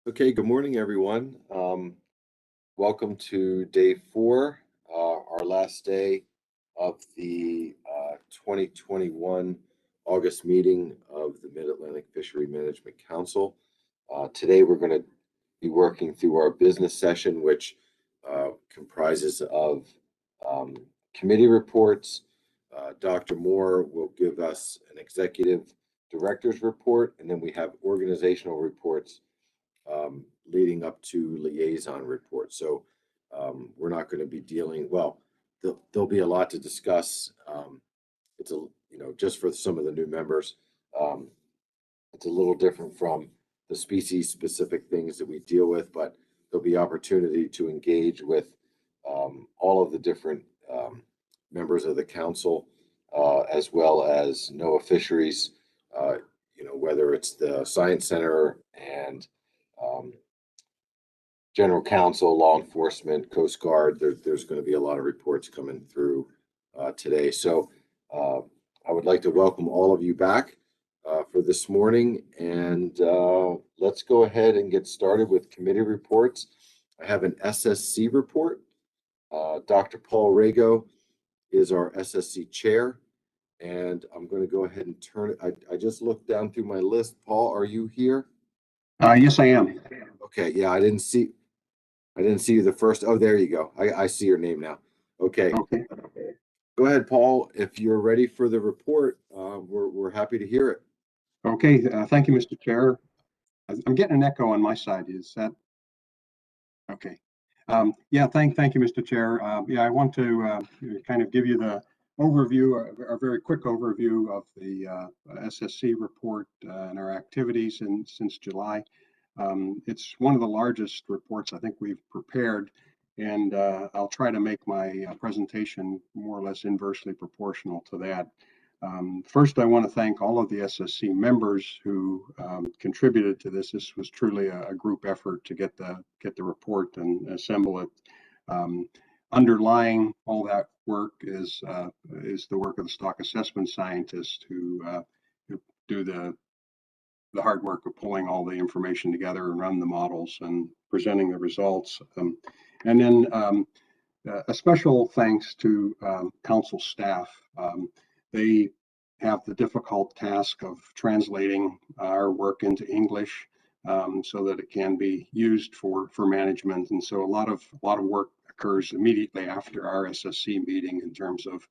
Okay, good morning, everyone. Welcome to day four, our last day of the 2021 August meeting of the Mid-Atlantic Fishery Management Council. Today, we're going to be working through our business session, which comprises of um, committee reports. Dr. Moore will give us an executive director's report, and then we have organizational reports leading up to liaison reports. So we're not going to be dealing, well, there'll be a lot to discuss. It's just for some of the new members, um, it's a little different from the species specific things that we deal with, but there'll be opportunity to engage with all of the different members of the council, as well as NOAA Fisheries, whether it's the Science Center and um, general counsel, law enforcement, Coast Guard. There's going to be a lot of reports coming through today. So uh, I would like to welcome all of you back for this morning, and let's go ahead and get started with committee reports. I have an SSC report. Dr. Paul Rago is our SSC chair, and I'm going to go ahead and turn it. I just looked down through my list. Paul, are you here? Yes, I am. Okay, yeah, I didn't see you the first. Oh, there you go. I see your name now. Okay. Okay. Go ahead, Paul. If you're ready for the report, we're happy to hear it. Okay. Thank you, Mr. Chair. I'm getting an echo on my side. Is that okay? Yeah. Thank you, Mr. Chair. Yeah, I want to kind of give you the overview, a very quick overview of the SSC report and our activities since July. It's one of the largest reports I think we've prepared, and I'll try to make my presentation more or less inversely proportional to that. First, I want to thank all of the SSC members who contributed to this. This was truly a group effort to get the report and assemble it. Um, Underlying all that work is the work of the stock assessment scientists who do the hard work of pulling all the information together and run the models and presenting the results. And then a special thanks to council staff. They have the difficult task of translating our work into English so that it can be used for management. And so a lot of work occurs immediately after our SSC meeting in terms of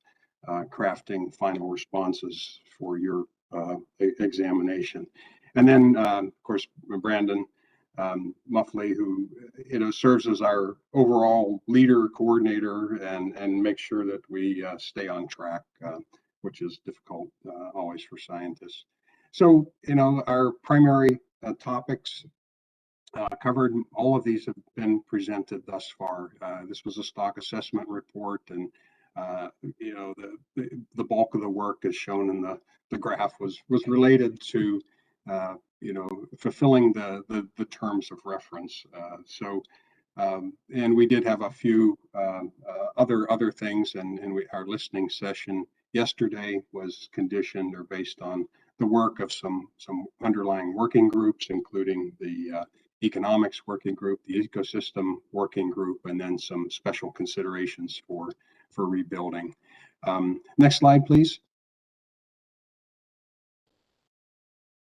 crafting final responses for your examination. And then, of course, Brandon Muffley, who serves as our overall leader, coordinator, and makes sure that we stay on track, which is difficult always for scientists. So, our primary topics covered. All of these have been presented thus far. This was a stock assessment report, and the bulk of the work, as shown in the graph, was related to fulfilling the terms of reference. And we did have a few other things, and our listening session yesterday was conditioned or based on the work of some underlying working groups, including the economics working group, the ecosystem working group, and then some special considerations for rebuilding. Next slide, please.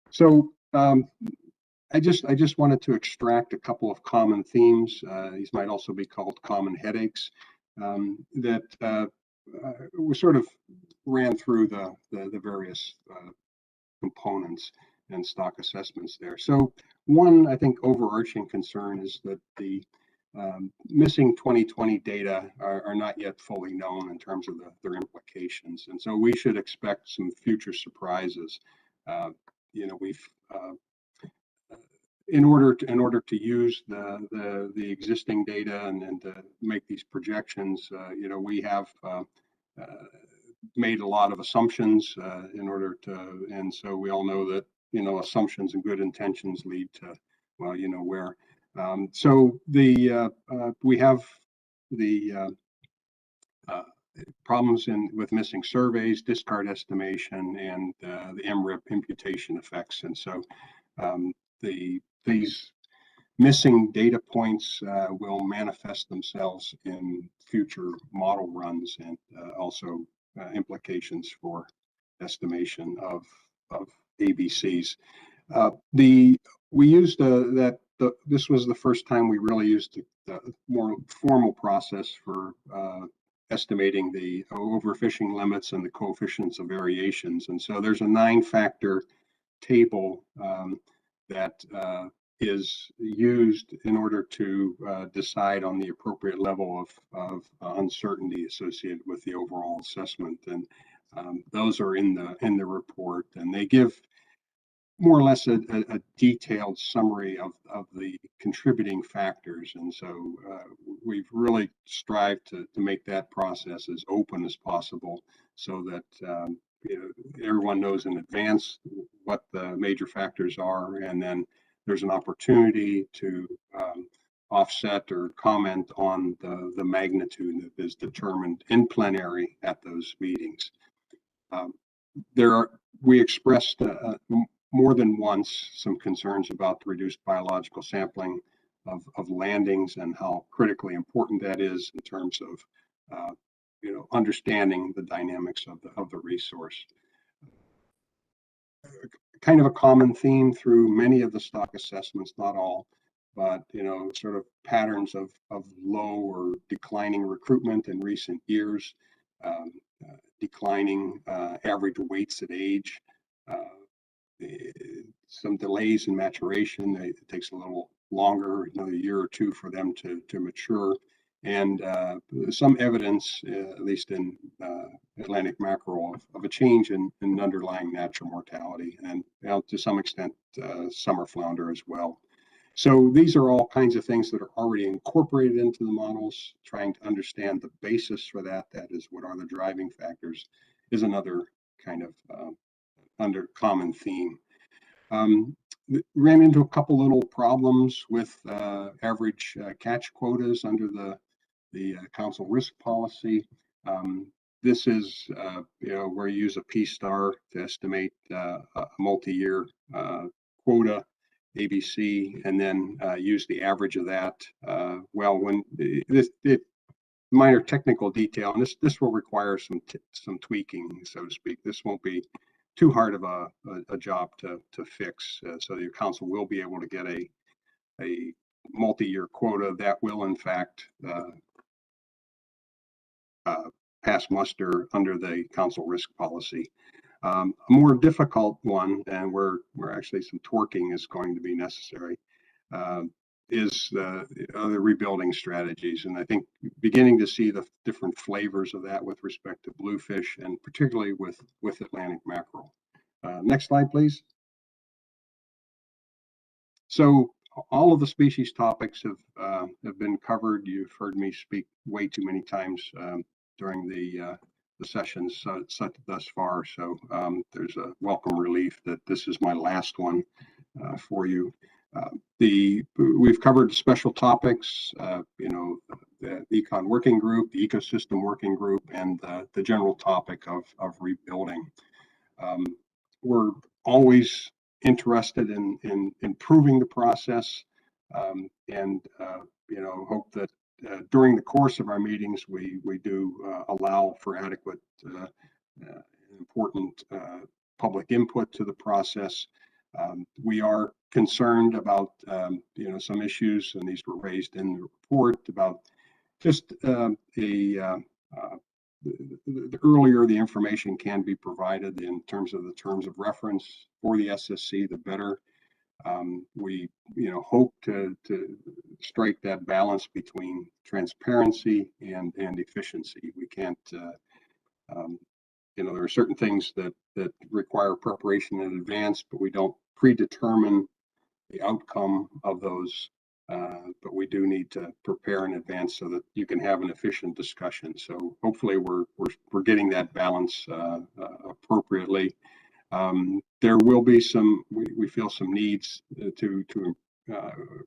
So I just wanted to extract a couple of common themes. These might also be called common headaches that we sort of ran through the various components and stock assessments there. So one, I think, overarching concern is that the missing 2020 data are not yet fully known in terms of their implications, and so we should expect some future surprises. We've in order to use the existing data and to make these projections, we have made a lot of assumptions in order to, and so we all know that assumptions and good intentions lead to, well, where. So we have the problems with missing surveys, discard estimation, and the MRIP imputation effects, and so these missing data points will manifest themselves in future model runs, and also implications for estimation of ABCs. We used this was the first time we really used the more formal process for estimating the overfishing limits and the coefficients of variations. And so there's a 9-factor table that is used in order to decide on the appropriate level of uncertainty associated with the overall assessment. And those are in the report, and they give more or less a detailed summary of the contributing factors. And so we've really strived to make that process as open as possible, so that everyone knows in advance what the major factors are, and then there's an opportunity to offset or comment on the magnitude that is determined in plenary at those meetings. We expressed more than once some concerns about the reduced biological sampling of landings and how critically important that is in terms of understanding the dynamics of the resource. Kind of a common theme through many of the stock assessments, not all, but sort of patterns of low or declining recruitment in recent years, declining average weights at age, some delays in maturation. It takes a little longer, another year or two, for them to mature, and some evidence, at least in Atlantic mackerel, of a change in underlying natural mortality, and to some extent summer flounder as well. So these are all kinds of things that are already incorporated into the models. Trying to understand the basis for that is, what are the driving factors, is another kind of under common theme. Ran into a couple little problems with average catch quotas under the council risk policy. This is where you use a P-star to estimate a multi-year quota ABC, and then use the average of that. Well, when this minor technical detail, and this will require some tweaking, so to speak. This won't be too hard of a job to fix, so your council will be able to get a multi-year quota that will in fact pass muster under the council risk policy. A more difficult one, and where actually some torquing is going to be necessary, is the rebuilding strategies. And I think beginning to see the different flavors of that with respect to bluefish, and particularly with Atlantic mackerel. Next slide, please. So all of the species topics have been covered. You've heard me speak way too many times during the sessions thus far. So there's a welcome relief that this is my last one for you. We've covered special topics, the Econ Working Group, the Ecosystem Working Group, and the general topic of rebuilding. We're always interested in improving the process, and hope that during the course of our meetings we do allow for adequate important public input to the process. We are concerned about some issues, and these were raised in the report, about just the earlier the information can be provided in terms of the terms of reference for the SSC, the better. We hope to strike that balance between transparency and efficiency. We can't there are certain things that require preparation in advance, but we don't predetermine the outcome of those. But we do need to prepare in advance so that you can have an efficient discussion. So hopefully we're getting that balance appropriately. There will be we feel some needs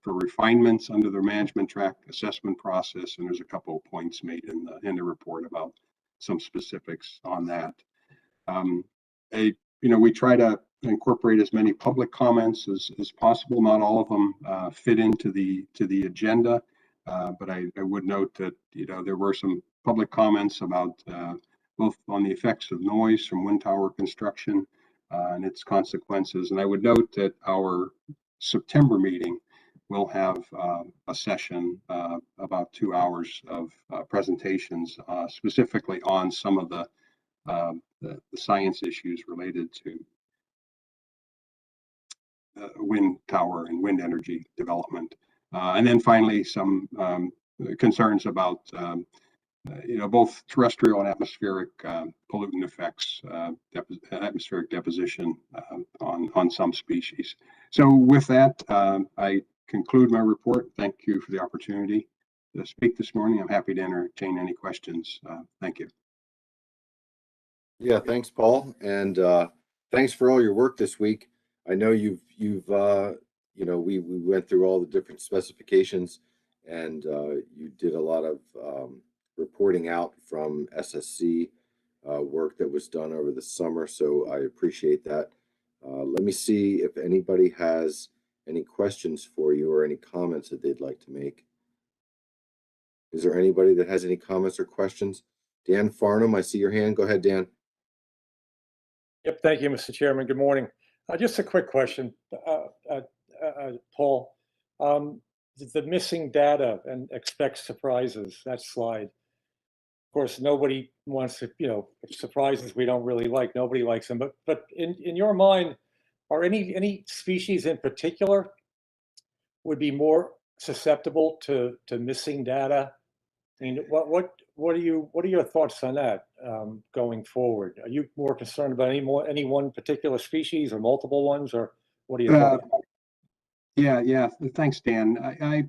for refinements under the management track assessment process, and there's a couple of points made in the report about some specifics on that. We try to incorporate as many public comments as possible. Not all of them fit into the agenda, but I would note that there were some public comments about both on the effects of noise from wind tower construction and its consequences. And I would note that our September meeting will have a session about 2 hours of presentations specifically on some of the science issues related to wind tower and wind energy development. And then finally, some concerns about both terrestrial and atmospheric pollutant effects, atmospheric deposition on some species. So with that, I conclude my report. Thank you for the opportunity to speak this morning. I'm happy to entertain any questions. Thank you. Yeah, thanks, Paul, and thanks for all your work this week. I know we went through all the different specifications, and you did a lot of reporting out from SSC work that was done over the summer, so I appreciate that. Let me see if anybody has any questions for you or any comments that they'd like to make. Is there anybody that has any comments or questions? Dan Farnham, I see your hand. Go ahead, Dan. Yep, thank you, Mr. Chairman. Good morning. Just a quick question, Paul. The missing data and expect surprises, that slide. Of course, nobody wants to, surprises we don't really like. Nobody likes them. But in your mind, are any species in particular would be more susceptible to missing data? I mean, what are your thoughts on that going forward? Are you more concerned about any one particular species or multiple ones, or what are you thoughts? Yeah. Thanks, Dan. I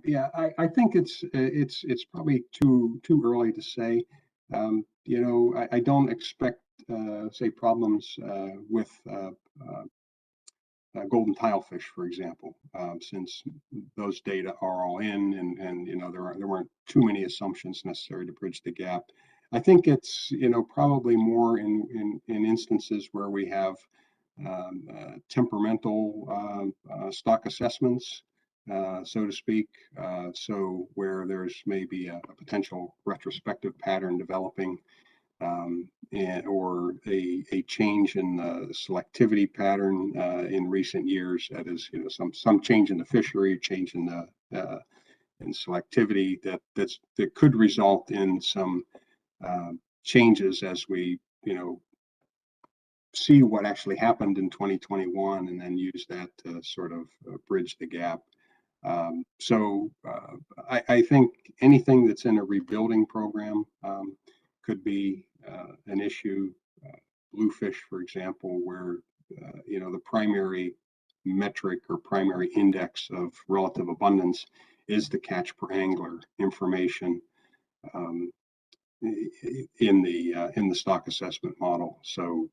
think it's probably too early to say. I don't expect say problems with golden tilefish, for example, since those data are all in, and there weren't too many assumptions necessary to bridge the gap. I think it's probably more in instances where we have temperamental stock assessments, so to speak. So where there's maybe a potential retrospective pattern developing, or a change in the selectivity pattern in recent years. That is, some change in the fishery, change in the in selectivity that could result in some changes as we see what actually happened in 2021 and then use that to sort of bridge the gap. I think anything that's in a rebuilding program could be an issue. Bluefish, for example, where the primary metric or primary index of relative abundance is the catch per angler information in the stock assessment model. So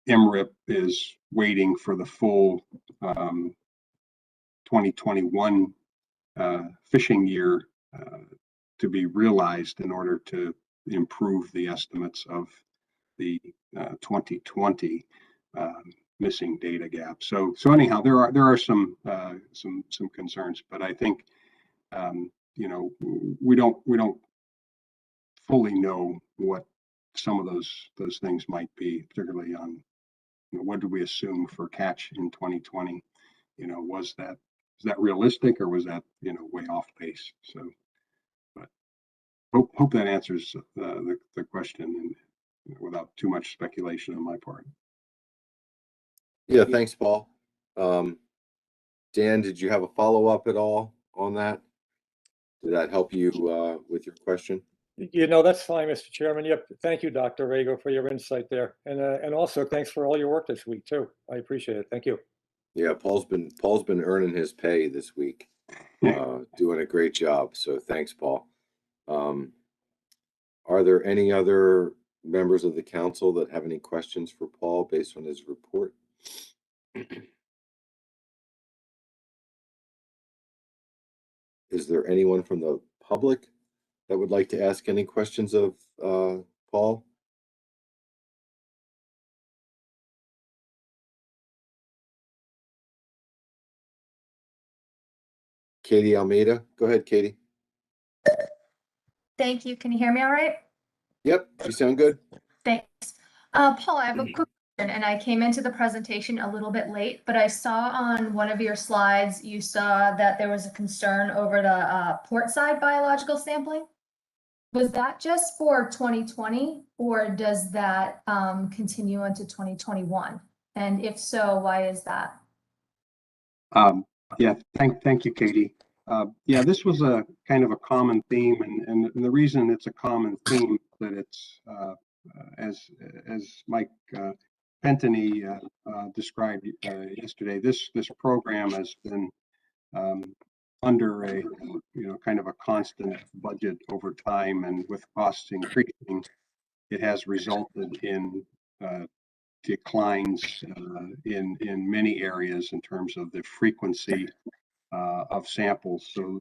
MRIP is waiting for the full 2021 fishing year to be realized in order to improve the estimates of the 2020 missing data gap. So anyhow, there are some concerns, but I think we don't fully know what some of those things might be, particularly on what do we assume for catch in 2020. Was that realistic, or was that way off base? So, but hope that answers the question, and without too much speculation on my part. Yeah, thanks, Paul. Dan, did you have a follow-up at all on that? Did that help you with your question? That's fine, Mr. Chairman. Yep. Thank you, Dr. Rago, for your insight there, and also thanks for all your work this week too. I appreciate it. Thank you. Yeah, Paul's been earning his pay this week, doing a great job. So thanks, Paul. Are there any other members of the council that have any questions for Paul based on his report? Is there anyone from the public that would like to ask any questions of Paul? Katie Almeida. Go ahead, Katie. Thank you. Can you hear me all right? Yep, you sound good. Thanks. Paul, I have a quick question, and I came into the presentation a little bit late, but I saw on one of your slides, you saw that there was a concern over the portside biological sampling. Was that just for 2020, or does that continue into 2021? And if so, why is that? Yeah, thank you, Katie. Yeah, this was a kind of a common theme, and the reason it's a common theme that it's as Mike Pentony described yesterday. This program has been under a kind of a constant budget over time, and with costs increasing, it has resulted in declines in many areas in terms of the frequency of samples. So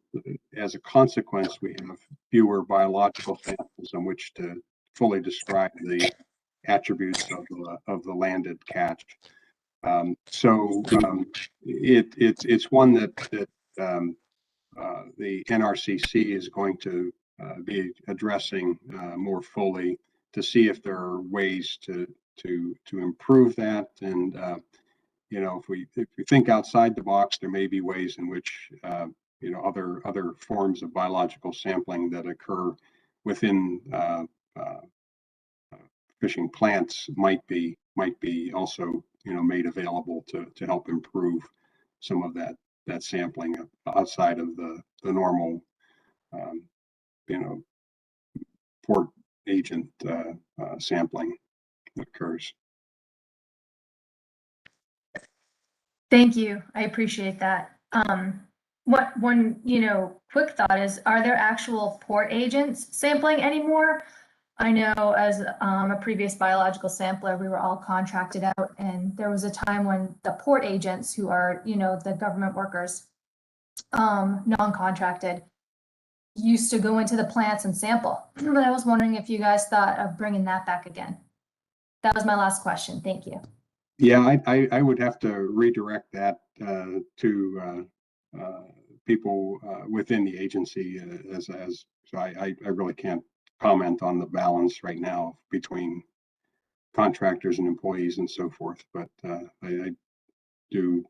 as a consequence, we have fewer biological samples on which to fully describe the attributes of the landed catch. It's one that the NRCC is going to be addressing more fully to see if there are ways to improve that. And if we think outside the box, there may be ways in which other forms of biological sampling that occur within fishing plants might be also made available to help improve some of that sampling outside of the normal port agent sampling that occurs. Thank you. I appreciate that. What one, quick thought is, are there actual port agents sampling anymore? I know as a previous biological sampler, we were all contracted out, and there was a time when the port agents, who are, the government workers, non-contracted, used to go into the plants and sample. But I was wondering if you guys thought of bringing that back again. That was my last question. Thank you. Yeah, I would have to redirect that to people within the agency so I really can't comment on the balance right now between contractors and employees and so forth, but I do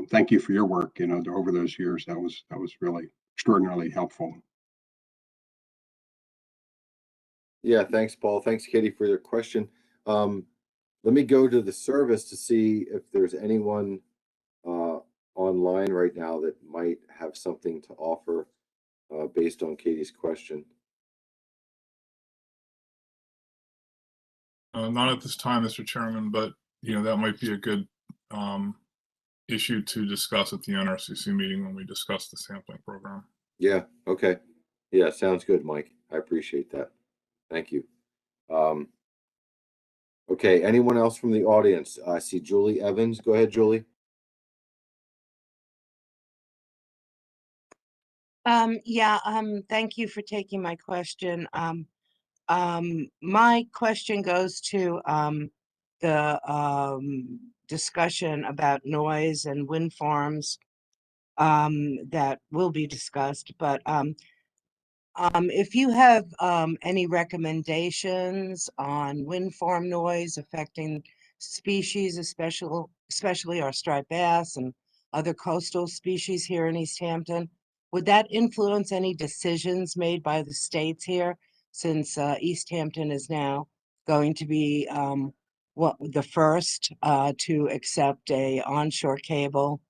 thank you for your work over those years. That was really extraordinarily helpful. Yeah, thanks, Paul. Thanks, Katie, for your question. Let me go to the service to see if there's anyone online right now that might have something to offer based on Katie's question. Not at this time, Mr. Chairman, but that might be a good issue to discuss at the NRCC meeting when we discuss the sampling program. Yeah, okay. Yeah, sounds good, Mike. I appreciate that. Thank you. Okay, anyone else from the audience? I see Julie Evans. Go ahead, Julie. Thank you for taking my question. My question goes to the discussion about noise and wind farms that will be discussed, but if you have any recommendations on wind farm noise affecting species, especially our striped bass and other coastal species here in East Hampton, would that influence any decisions made by the states here, since East Hampton is now going to be the first to accept a onshore cable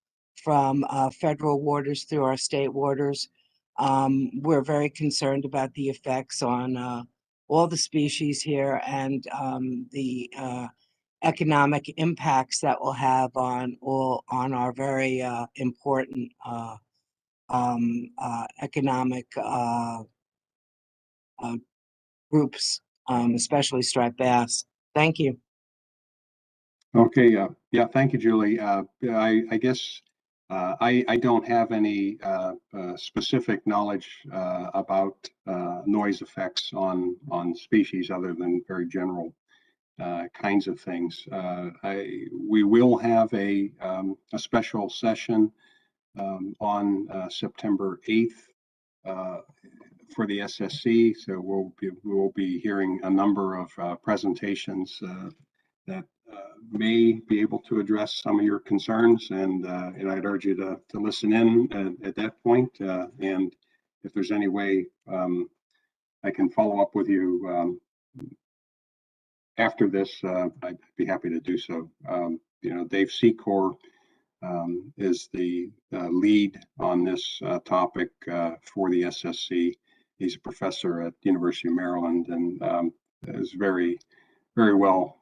from federal waters through our state waters? We're very concerned about the effects on all the species here and the economic impacts that will have on our very important economic groups, especially striped bass. Thank you. Okay, yeah, thank you, Julie. I guess I don't have any specific knowledge about noise effects on species other than very general kinds of things. We will have a special session on September 8th for the SSC. So we will be hearing a number of presentations that may be able to address some of your concerns, and I'd urge you to listen in at that point. And if there's any way I can follow up with you after this, I'd be happy to do so. Dave Secor is the lead on this topic for the SSC. He's a professor at the University of Maryland and is very, very well,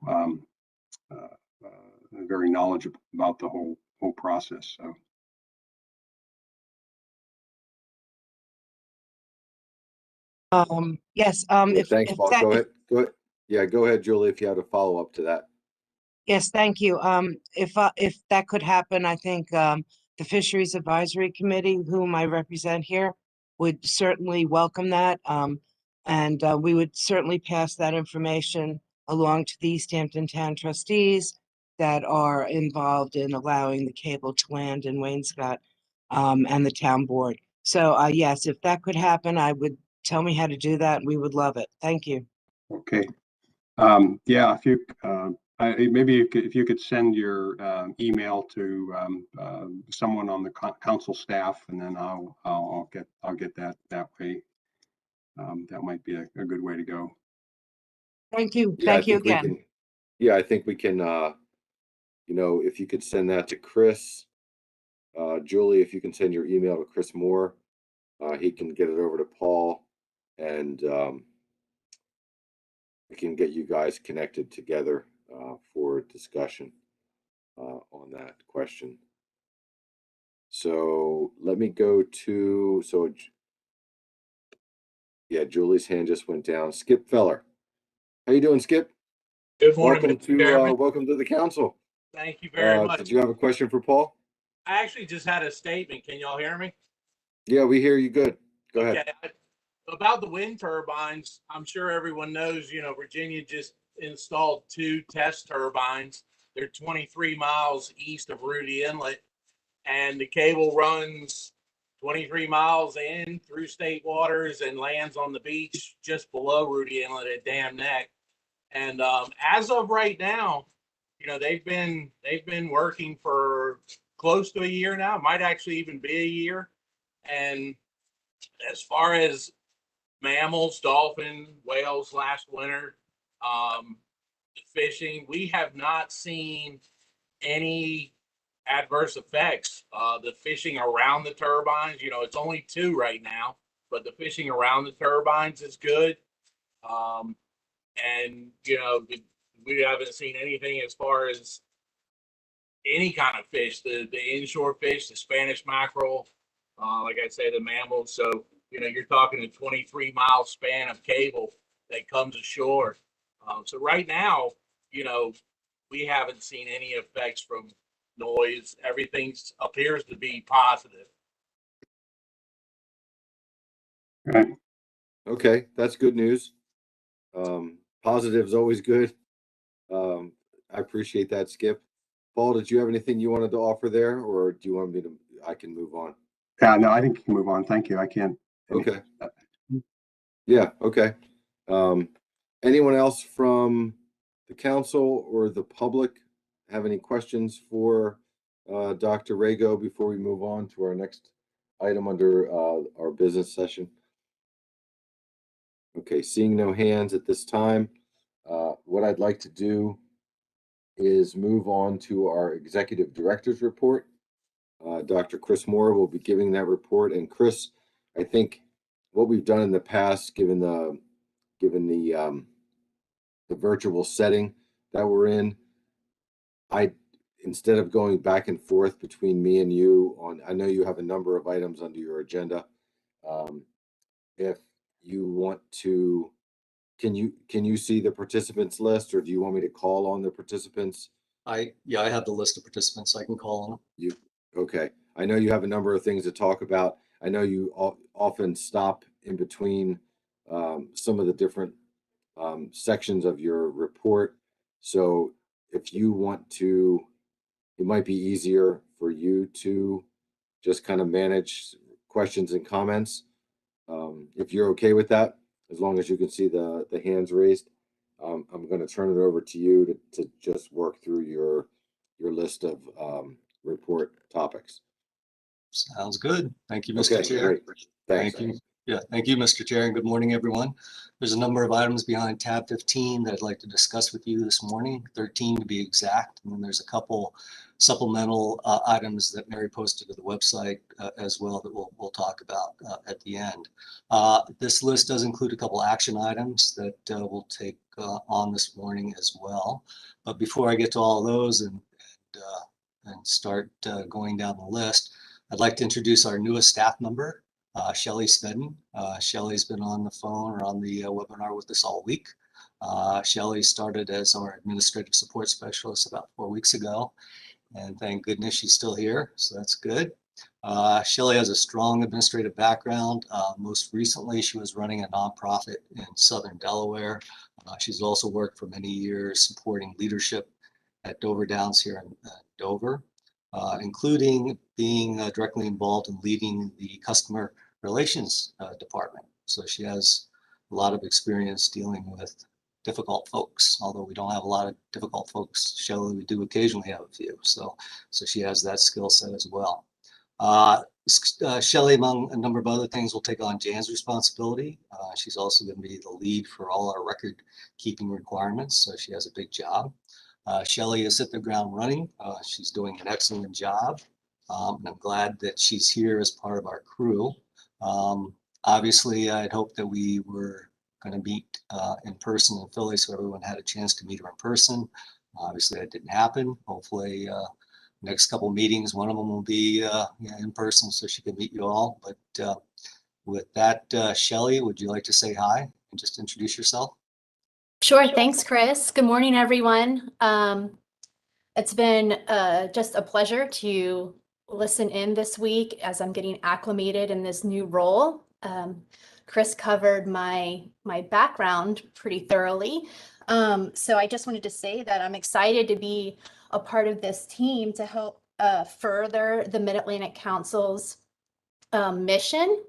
very knowledgeable about the whole process. So. Yes, Thanks, Paul. Go ahead. Go ahead. Yeah, go ahead, Julie, if you have a follow-up to that. Yes, thank you. If that could happen, I think the Fisheries Advisory Committee, whom I represent here, would certainly welcome that. And we would certainly pass that information along to the East Hampton Town trustees that are involved in allowing the cable to land in Wainscott, and the town board. So yes, if that could happen, I would tell me how to do that. We would love it. Thank you. Okay. Yeah, if you maybe if you could send your email to someone on the council staff, and then I'll get that way. That might be a good way to go. Thank you. Yeah, Thank you again. I think we can, if you could send that to Chris, Julie, if you can send your email to Chris Moore, he can get it over to Paul, and we can get you guys connected together for discussion on that question. So let me go to, yeah, Julie's hand just went down. Skip Feller. How you doing, Skip? Good morning, Welcome Mr. Chairman. welcome to the council. Thank you very much. Did you have a question for Paul? I actually just had a statement. Can y'all hear me? Yeah, we hear you good. Go ahead. Okay. About the wind turbines, I'm sure everyone knows, Virginia just installed 2 test turbines. They're 23 miles east of Rudy Inlet, and the cable runs 23 miles in through state waters and lands on the beach just below Rudy Inlet at Dam Neck. And as of right now, they've been working for close to a year now. It might actually even be a year. And as far as mammals, dolphin, whales last winter, fishing, we have not seen any adverse effects. The fishing around the turbines, it's only 2 right now, but the fishing around the turbines is good. And we haven't seen anything as far as any kind of fish, the inshore fish, the Spanish mackerel, like I say, the mammals. So, you're talking a 23-mile span of cable that comes ashore. So right now, we haven't seen any effects from noise. Everything appears to be positive. Right. Okay, that's good news. Positive is always good. I appreciate that, Skip. Paul, did you have anything you wanted to offer there, or do you want me to, I can move on? Yeah, no, I think you can move on. Thank you. I can't. Okay. Yeah, okay. Anyone else from the council or the public have any questions for Dr. Rago before we move on to our next item under our business session? Okay, seeing no hands at this time, what I'd like to do is move on to our executive director's report. Dr. Chris Moore will be giving that report. And Chris, I think what we've done in the past, given the virtual setting that we're in, instead of going back and forth between me and you on, I know you have a number of items under your agenda. If you want to, can you see the participants list, or do you want me to call on the participants? I have the list of participants. I can call on them. Okay. I know you have a number of things to talk about. I know you often stop in between some of the different sections of your report. So if you want to, it might be easier for you to just kind of manage questions and comments. If you're okay with that, as long as you can see the hands raised, I'm going to turn it over to you to just work through your list of report topics. Sounds good. Thank you, Mr. Okay, Chair. great. Thanks. Thank you. Yeah, thank you, Mr. Chair, and good morning, everyone. There's a number of items behind tab 15 that I'd like to discuss with you this morning, 13 to be exact. And then there's a couple supplemental items that Mary posted to the website as well that we'll talk about at the end. This list does include a couple action items that we'll take on this morning as well. But before I get to all of those and start going down the list, I'd like to introduce our newest staff member, Shelley Svedden. Shelley's been on the phone or on the webinar with us all week. Shelley started as our administrative support specialist about 4 weeks ago, and thank goodness she's still here, so that's good. Shelley has a strong administrative background. Most recently, she was running a nonprofit in Southern Delaware. She's also worked for many years supporting leadership at Dover Downs here in Dover, including being directly involved in leading the customer relations department. So she has a lot of experience dealing with difficult folks. Although we don't have a lot of difficult folks, Shelley, we do occasionally have a few. So she has that skill set as well. Shelley, among a number of other things, will take on Jan's responsibility. She's also going to be the lead for all our record keeping requirements. So she has a big job. Shelley has hit the ground running. She's doing an excellent job. And I'm glad that she's here as part of our crew. Obviously, I'd hoped that we were going to meet in person in Philly, so everyone had a chance to meet her in person. Obviously, that didn't happen. Hopefully, next couple meetings, one of them will be in person so she can meet you all. But with that, Shelley, would you like to say hi and just introduce yourself? Sure. Thanks, Chris. Good morning, everyone. It's been just a pleasure to listen in this week as I'm getting acclimated in this new role. Chris covered my background pretty thoroughly. So I just wanted to say that I'm excited to be a part of this team to help further the Mid-Atlantic Council's mission.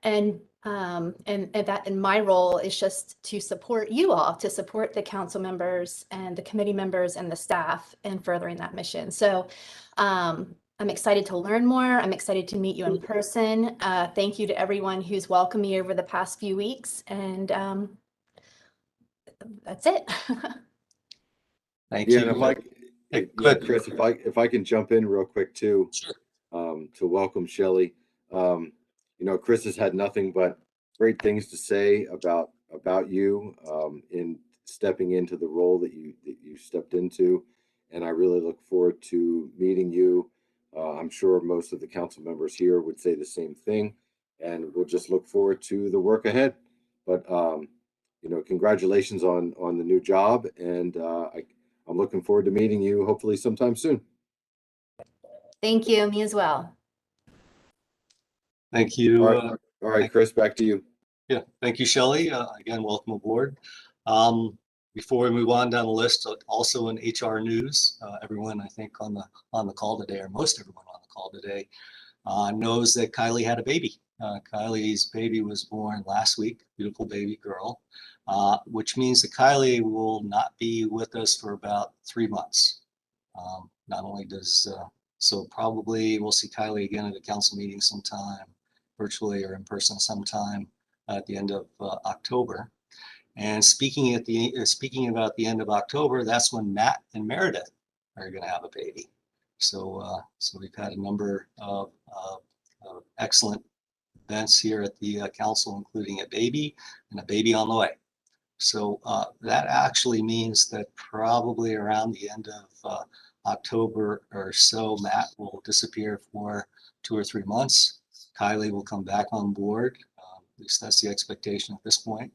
And that in my role is just to support you all, to support the council members and the committee members and the staff in furthering that mission. So I'm excited to learn more. I'm excited to meet you in person. Thank you to everyone who's welcomed me over the past few weeks. And that's it. Thank you. Chris, if I can jump in real quick too, Sure. To welcome Shelley. You know, Chris has had nothing but great things to say about you in stepping into the role that you stepped into, and I really look forward to meeting you. I'm sure most of the council members here would say the same thing, and we'll just look forward to the work ahead. But you know, congratulations on the new job, and I'm looking forward to meeting you hopefully sometime soon. Thank you. Me as well. Thank you. All right, Chris, back to you. Yeah, thank you, Shelley. Again, welcome aboard. Before we move on down the list, also in HR news, everyone I think on the call today, or most everyone on the call today, knows that Kylie had a baby. Kylie's baby was born last week, beautiful baby girl, which means that Kylie will not be with us for about 3 months. Not only does, so probably we'll see Kylie again at a council meeting sometime, virtually or in person sometime at the end of October. And speaking about the end of October, that's when Matt and Meredith are going to have a baby. So we've had a number of excellent events here at the council, including a baby and a baby on the way. So that actually means that probably around the end of October or so, Matt will disappear for 2 or 3 months. Kylie will come back on board. At least that's the expectation at this point.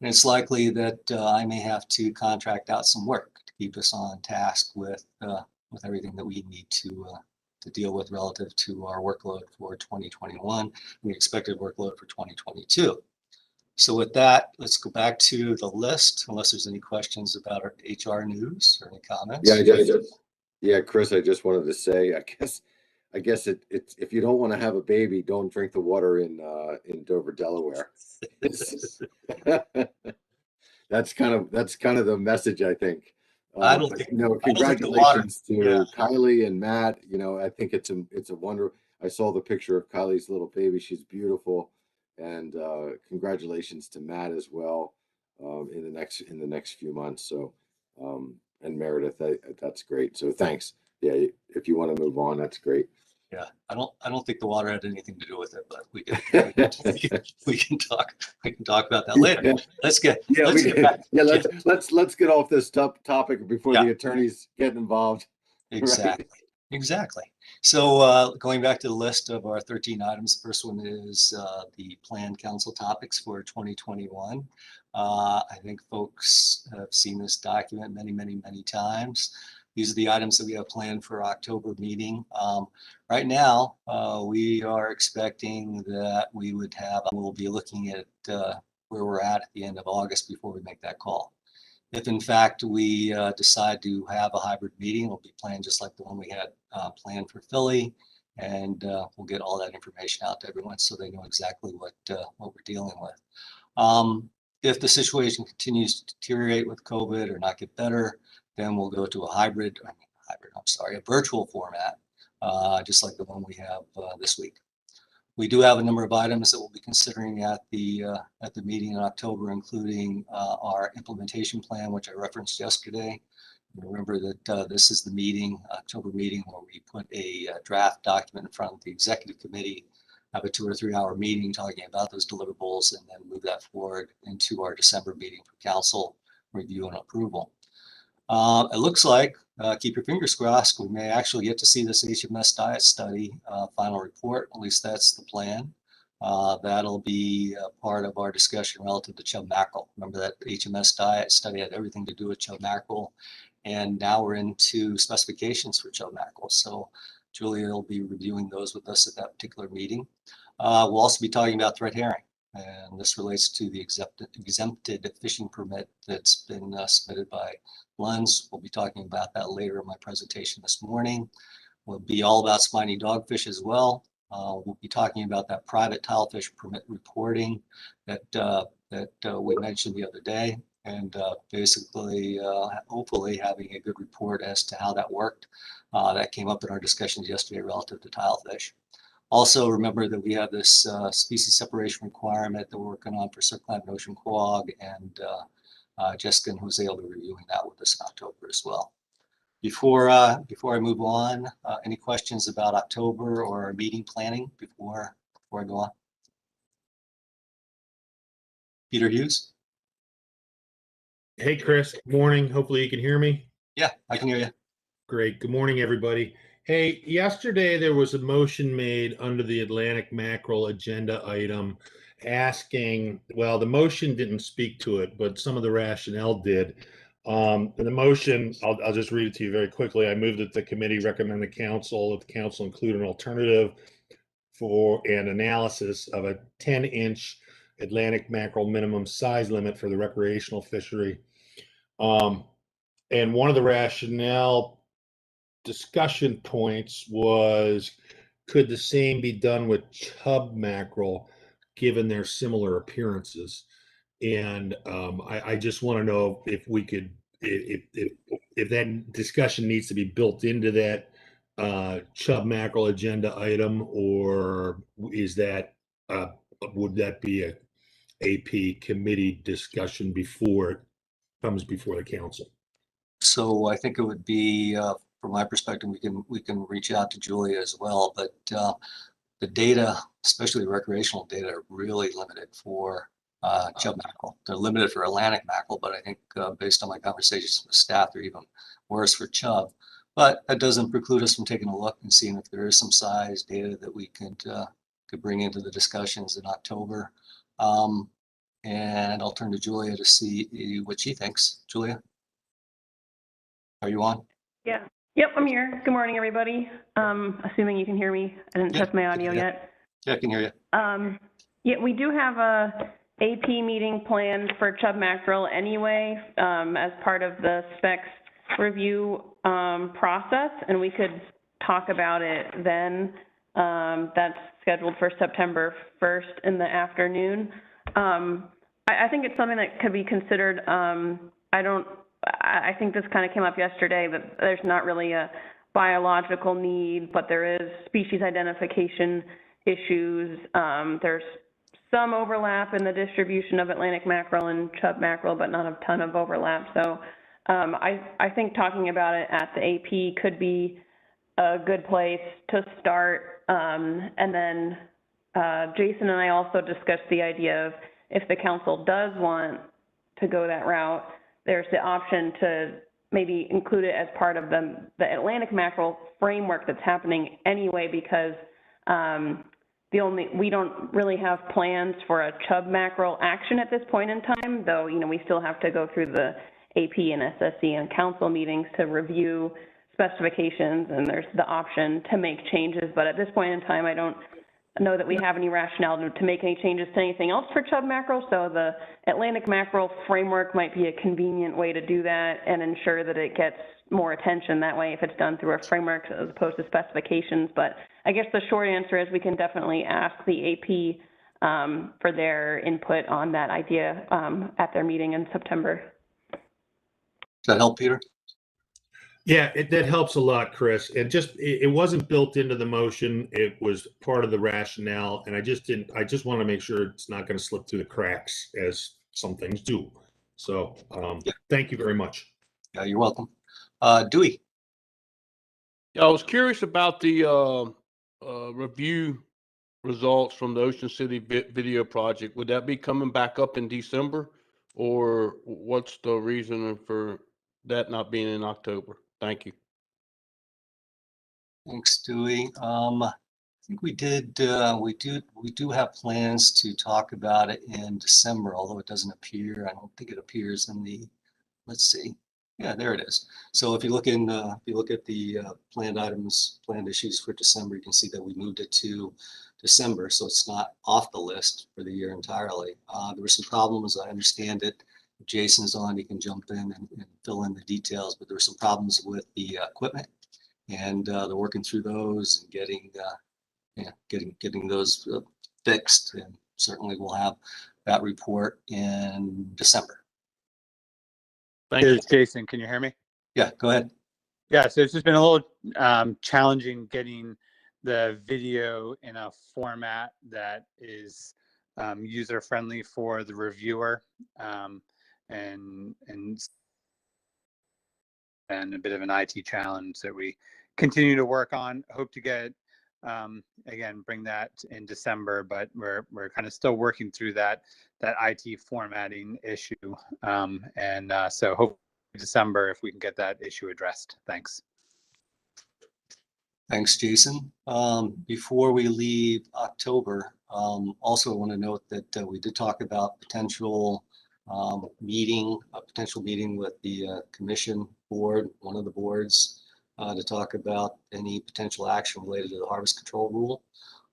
And it's likely that I may have to contract out some work to keep us on task with everything that we need to deal with relative to our workload for 2021 and the expected workload for 2022. So with that, let's go back to the list, unless there's any questions about our HR news or any comments. Yeah, Chris, I just wanted to say, I guess I guess it's if you don't want to have a baby, don't drink the water in Dover, Delaware. That's kind of the message, I think. I don't But, think- you know, I don't think the water- congratulations to yeah. Kylie and Matt. You know, I think it's a wonder. I saw the picture of Kylie's little baby. She's beautiful, and congratulations to Matt as well in the next few months. So, and Meredith, that's great. So thanks. Yeah, if you want to move on, that's great. Yeah, I don't think the water had anything to do with it, but we can talk about that later. Let's get back. Yeah, let's get off this topic before the attorneys get involved. Exactly. Right. Exactly. So going back to the list of our 13 items, the first one is the planned council topics for 2021. I think folks have seen this document many times. These are the items that we have planned for October meeting. Right now, we are expecting that we'll be looking at where we're at the end of August before we make that call. If in fact we decide to have a hybrid meeting, it'll be planned just like the one we had planned for Philly, and we'll get all that information out to everyone so they know exactly what we're dealing with. If the situation continues to deteriorate with COVID or not get better, then we'll go to a virtual format, just like the one we have this week. We do have a number of items that we'll be considering at the meeting in October, including our implementation plan, which I referenced yesterday. Remember that this is the October meeting, where we put a draft document in front of the executive committee, have a 2 or 3 hour meeting talking about those deliverables, and then move that forward into our December meeting for council review and approval. It looks like, keep your fingers crossed, we may actually get to see this HMS diet study final report. At least that's the plan. That'll be part of our discussion relative to chub mackerel. Remember that HMS diet study had everything to do with chub mackerel, and now we're into specifications for chub mackerel. So Julia will be reviewing those with us at that particular meeting. We'll also be talking about thread herring, and this relates to the exempted fishing permit that's been submitted by Lens. We'll be talking about that later in my presentation this morning. We'll be all about spiny dogfish as well. We'll be talking about that private tilefish permit reporting that we mentioned the other day, and basically hopefully having a good report as to how that worked. That came up in our discussions yesterday relative to tilefish. Also, remember that we have this species separation requirement that we're working on for circumpolar ocean quag, and Jessica and Jose will be reviewing that with us in October as well. Before I move on, any questions about October or meeting planning before I go on? Peter Hughes? Hey, Chris. Good morning. Hopefully you can hear me. Yeah, I can hear you. Great. Good morning, everybody. Hey, yesterday there was a motion made under the Atlantic mackerel agenda item asking, well, the motion didn't speak to it, but some of the rationale did. And the motion, I'll just read it to you very quickly. I move that the committee recommend that the council include an alternative for an analysis of a 10-inch Atlantic mackerel minimum size limit for the recreational fishery. And one of the rationale discussion points was, could the same be done with chub mackerel given their similar appearances? And I just want to know if we could, if that discussion needs to be built into that chub mackerel agenda item, or is that would that be a AP committee discussion before it comes before the council? So I think it would be, from my perspective, we can reach out to Julia as well, but the data, especially the recreational data, are really limited for chub mackerel. They're limited for Atlantic mackerel, but I think based on my conversations with staff, they're even worse for chub. But that doesn't preclude us from taking a look and seeing if there is some size data that we could bring into the discussions in October. And I'll turn to Julia to see what she thinks. Julia, are you on? Yeah. Yep, I'm here. Good morning, everybody. Assuming you can hear me. I didn't test my audio yet. Yeah, I can hear you. Yeah, we do have a AP meeting planned for chub mackerel anyway, as part of the specs review process, and we could talk about it then. That's scheduled for September 1st in the afternoon. I think it's something that could be considered. I think this kind of came up yesterday, that there's not really a biological need, but there is species identification issues. There's some overlap in the distribution of Atlantic mackerel and chub mackerel, but not a ton of overlap. So I think talking about it at the AP could be a good place to start. And then Jason and I also discussed the idea of, if the council does want to go that route, there's the option to maybe include it as part of the Atlantic mackerel framework that's happening anyway, because we don't really have plans for a chub mackerel action at this point in time, though, you know, we still have to go through the AP and SSC and council meetings to review specifications, and there's the option to make changes. But at this point in time, I don't know that we have any rationale to make any changes to anything else for chub mackerel. So the Atlantic mackerel framework might be a convenient way to do that and ensure that it gets more attention that way if it's done through a framework as opposed to specifications. But I guess the short answer is we can definitely ask the AP for their input on that idea at their meeting in September. Does that help, Peter? Yeah, that helps a lot, Chris. And just, it wasn't built into the motion. It was part of the rationale. And I just want to make sure it's not going to slip through the cracks, as some things do. So thank you very much. Yeah, you're welcome. Dewey. Yeah, I was curious about the review results from the Ocean City video project. Would that be coming back up in December, or what's the reason for that not being in October? Thank you. Thanks, Dewey. I think we do have plans to talk about it in December, although it doesn't appear. I don't think it appears in the. Let's see. Yeah, there it is. So if you look at the planned items, planned issues for December, you can see that we moved it to December, so it's not off the list for the year entirely. There were some problems, I understand it. If Jason's on, he can jump in and fill in the details, but there were some problems with the equipment, and they're working through those and getting those fixed. And certainly we'll have that report in December. Thank you. Jason, can you hear me? Yeah, go ahead. Yeah, so it's just been a little challenging getting the video in a format that is user friendly for the reviewer, and a bit of an IT challenge that we continue to work on. Hope to get again, bring that in December, but we're kind of still working through that IT formatting issue, so hopefully December if we can get that issue addressed. Thanks. Thanks, Jason. Before we leave October, also want to note that we did talk about a potential meeting with the commission board, one of the boards, to talk about any potential action related to the harvest control rule.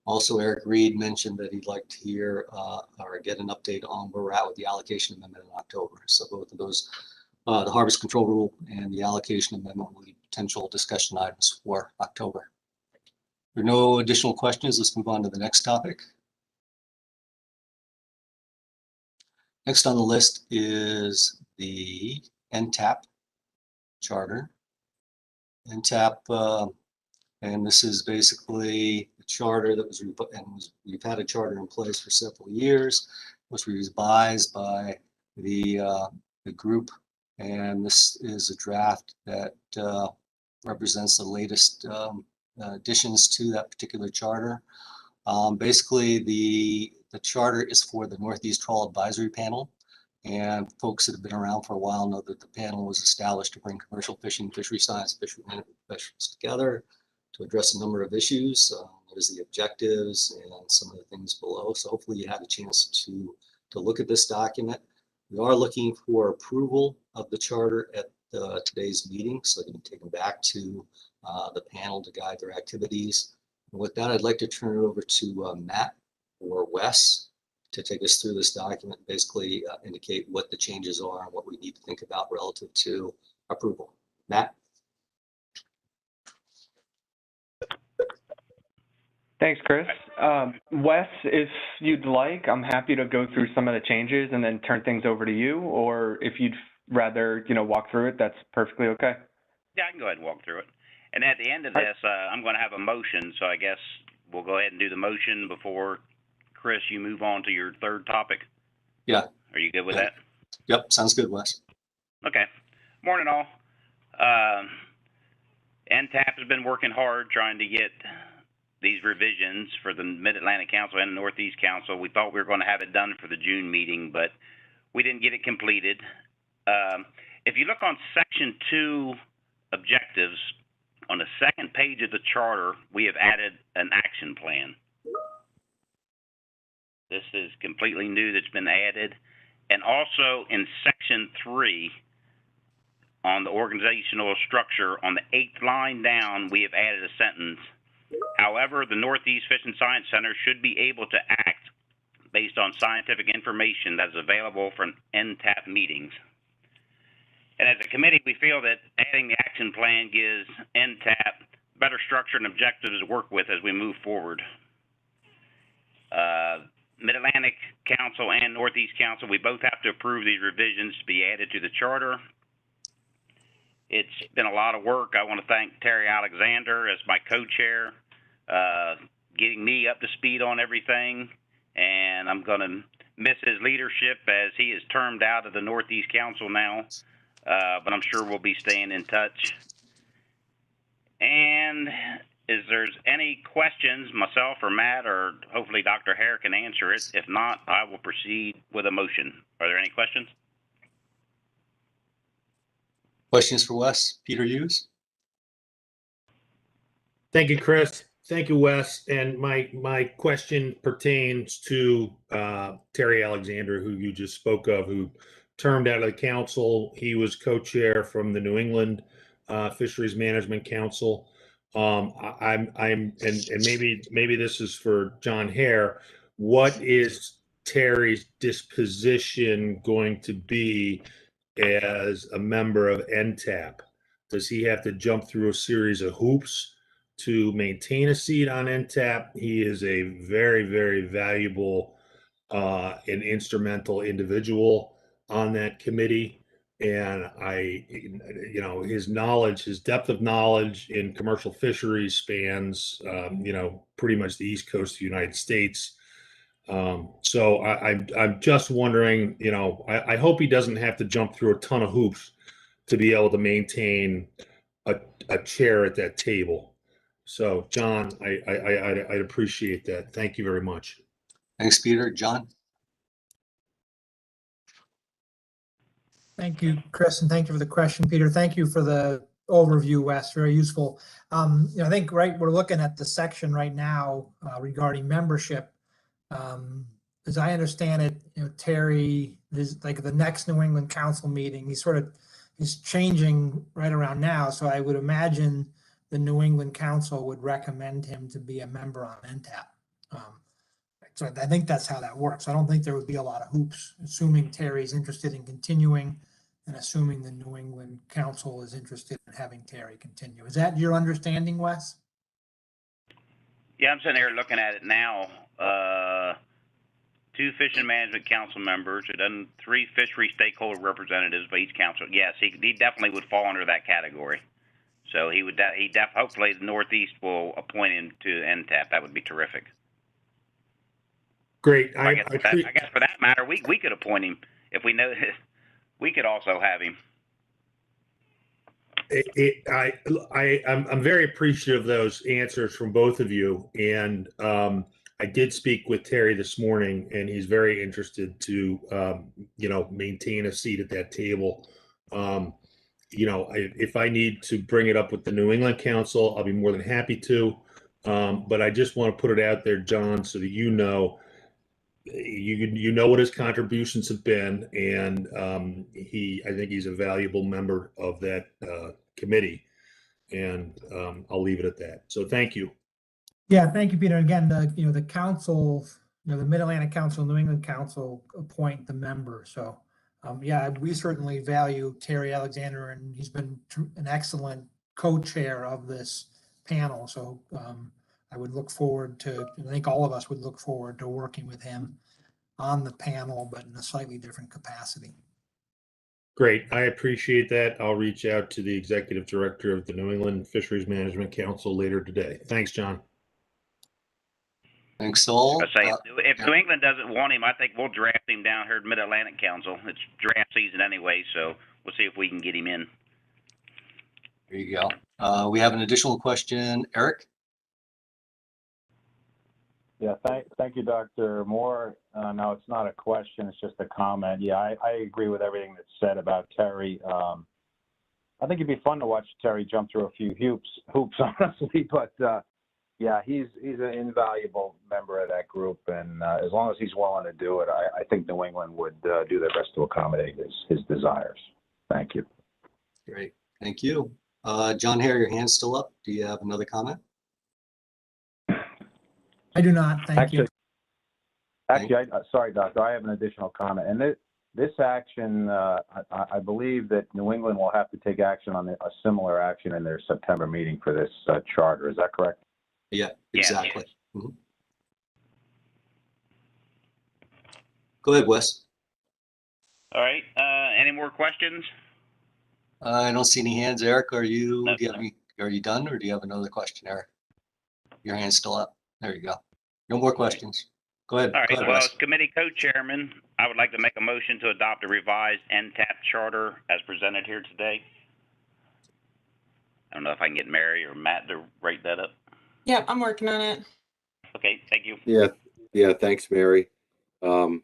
Also, Eric Reed mentioned that he'd like to hear or get an update on where we're at with the allocation amendment in October. So both of those, the harvest control rule and the allocation amendment, will be potential discussion items for October. If there are no additional questions, let's move on to the next topic. Next on the list is the NTAP charter. NTAP, and this is basically a charter that we've had a charter in place for several years. It was revised by the group, and this is a draft that represents the latest additions to that particular charter. Basically, the charter is for the Northeast Trawl Advisory Panel, and folks that have been around for a while know that the panel was established to bring commercial fishing, fishery science, fishery management professionals together to address a number of issues. There's the objectives and some of the things below. So hopefully you had a chance to look at this document. We are looking for approval of the charter at today's meeting, so they can take them back to the panel to guide their activities. And with that, I'd like to turn it over to Matt or Wes to take us through this document, basically indicate what the changes are and what we need to think about relative to approval. Matt? Thanks, Chris. Wes, if you'd like, I'm happy to go through some of the changes and then turn things over to you, or if you'd rather, walk through it, that's perfectly okay. Yeah, I can go ahead and walk through it. And at the end of this, I'm going to have a motion, so I guess we'll go ahead and do the motion before, Chris, you move on to your third topic. Yeah. Are you good with that? Yep, sounds good, Wes. Okay. Morning, all. NTAP has been working hard trying to get these revisions for the Mid-Atlantic Council and the Northeast Council. We thought we were going to have it done for the June meeting, but we didn't get it completed. If you look on Section 2 objectives, on the second page of the charter, we have added an action plan. This is completely new that's been added. And also in Section 3, on the organizational structure, on the 8th line down, we have added a sentence. However, the Northeast Fish and Science Center should be able to act based on scientific information that is available from NTAP meetings. And as a committee, we feel that adding the action plan gives NTAP better structure and objectives to work with as we move forward. Mid-Atlantic Council and Northeast Council, we both have to approve these revisions to be added to the charter. It's been a lot of work. I want to thank Terry Alexander as my co-chair, getting me up to speed on everything. And I'm going to miss his leadership as he is termed out of the Northeast Council now. But I'm sure we'll be staying in touch. And if there's any questions, myself or Matt or hopefully Dr. Hare can answer it. If not, I will proceed with a motion. Are there any questions? Questions for Wes? Peter Hughes? Thank you, Chris. Thank you, Wes. And my question pertains to Terry Alexander, who you just spoke of, who termed out of the council. He was co-chair from the New England Fisheries Management Council. And maybe this is for John Hare. What is Terry's disposition going to be as a member of NTAP? Does he have to jump through a series of hoops to maintain a seat on NTAP? He is a very, very valuable and instrumental individual on that committee. And his knowledge, his depth of knowledge in commercial fisheries spans, pretty much the East Coast of the United States. So I'm just wondering, I hope he doesn't have to jump through a ton of hoops to be able to maintain a chair at that table. So John, I'd appreciate that. Thank you very much. Thanks, Peter. John? Thank you, Chris, and thank you for the question, Peter. Thank you for the overview, Wes. Very useful. I think we're looking at the section right now regarding membership. As I understand it, Terry is like the next New England Council meeting. He's changing right around now, so I would imagine the New England Council would recommend him to be a member on NTAP. So I think that's how that works. I don't think there would be a lot of hoops, assuming Terry's interested in continuing and assuming the New England Council is interested in having Terry continue. Is that your understanding, Wes? Yeah, I'm sitting here looking at it now. 2 Fish and Management Council members, and then 3 fishery stakeholder representatives by each council. Yes, he definitely would fall under that category. So hopefully the Northeast will appoint him to NTAP. That would be terrific. Great. I guess for that matter, we could appoint him if we know. We could also have him. I'm very appreciative of those answers from both of you, and I did speak with Terry this morning, and he's very interested to maintain a seat at that table. If I need to bring it up with the New England Council, I'll be more than happy to. But I just want to put it out there, John, so that you know what his contributions have been, and I think he's a valuable member of that committee, and I'll leave it at that. So thank you. Yeah, thank you, Peter. Again, the council, the Mid-Atlantic Council, New England Council appoint the member. So yeah, we certainly value Terry Alexander, and he's been an excellent co-chair of this panel. So I would look forward to, I think all of us would look forward to working with him on the panel, but in a slightly different capacity. Great. I appreciate that. I'll reach out to the executive director of the New England Fisheries Management Council later today. Thanks, John. Thanks all. I say, if New England doesn't want him, I think we'll draft him down here at Mid-Atlantic Council. It's draft season anyway, so we'll see if we can get him in. There you go. We have an additional question. Eric? Yeah, thank you, Dr. Moore. No, it's not a question, it's just a comment. Yeah, I agree with everything that's said about Terry. I think it'd be fun to watch Terry jump through a few hoops, honestly, but yeah, he's an invaluable member of that group, and as long as he's willing to do it, I think New England would do their best to accommodate his desires. Thank you. Great, thank you. John Hare, your hand's still up. Do you have another comment? I do not, thank you. Actually, sorry, Doctor, I have an additional comment. And this action, I believe that New England will have to take action on a similar action in their September meeting for this charter. Is that correct? Yeah, exactly. Yeah. Mm-hmm. Go ahead, Wes. All right. Any more questions? I don't see any hands. Eric, are you? No, do you have any, are you done, or do you have another question, Eric? Your hand's still up. There you go. No more questions. Go ahead. All right. Go ahead, Well, Wes. as committee co-chairman, I would like to make a motion to adopt a revised NTAP charter as presented here today. I don't know if I can get Mary or Matt to write that up. Yep, I'm working on it. Okay, thank you. Yeah, thanks, Mary. And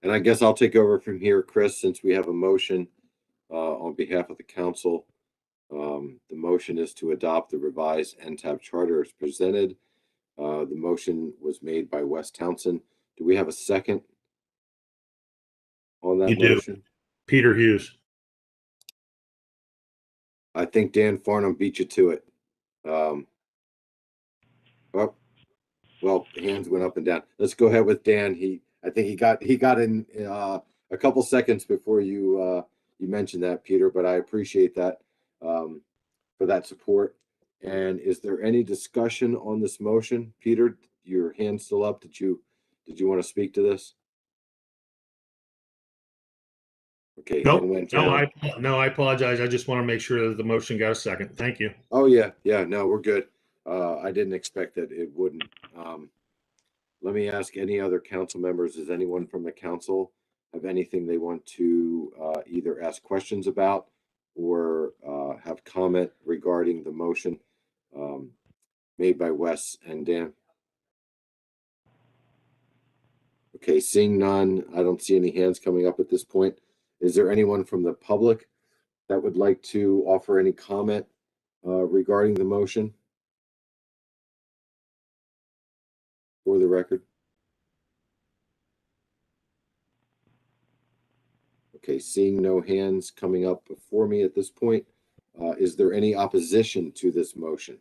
I guess I'll take over from here, Chris, since we have a motion on behalf of the council. The motion is to adopt the revised NTAP charter as presented. The motion was made by Wes Townsend. Do we have a second on that motion? Do. Peter Hughes. I think Dan Farnham beat you to it. Well, hands went up and down. Let's go ahead with Dan. I think he got in a couple seconds before you mentioned that, Peter, but I appreciate that for that support. And is there any discussion on this motion? Peter, your hand's still up. Did you want to speak to this? Okay. Nope. No, I apologize. I just want to make sure that the motion got a second. Thank you. Oh yeah. No, we're good. I didn't expect that it wouldn't. Let me ask any other council members. Does anyone from the council have anything they want to either ask questions about or have comment regarding the motion made by Wes and Dan? Okay, seeing none, I don't see any hands coming up at this point. Is there anyone from the public that would like to offer any comment regarding the motion? For the record. Okay, seeing no hands coming up before me at this point, is there any opposition to this motion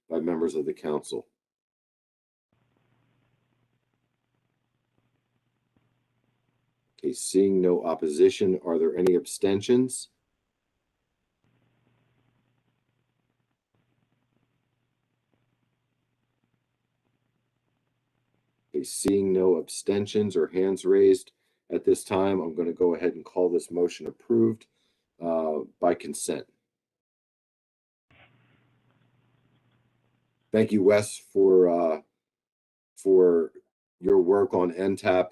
by members of the council? Okay, seeing no opposition, are there any abstentions? Okay, seeing no abstentions or hands raised at this time, I'm going to go ahead and call this motion approved by consent. Thank you, Wes, for your work on NTAP.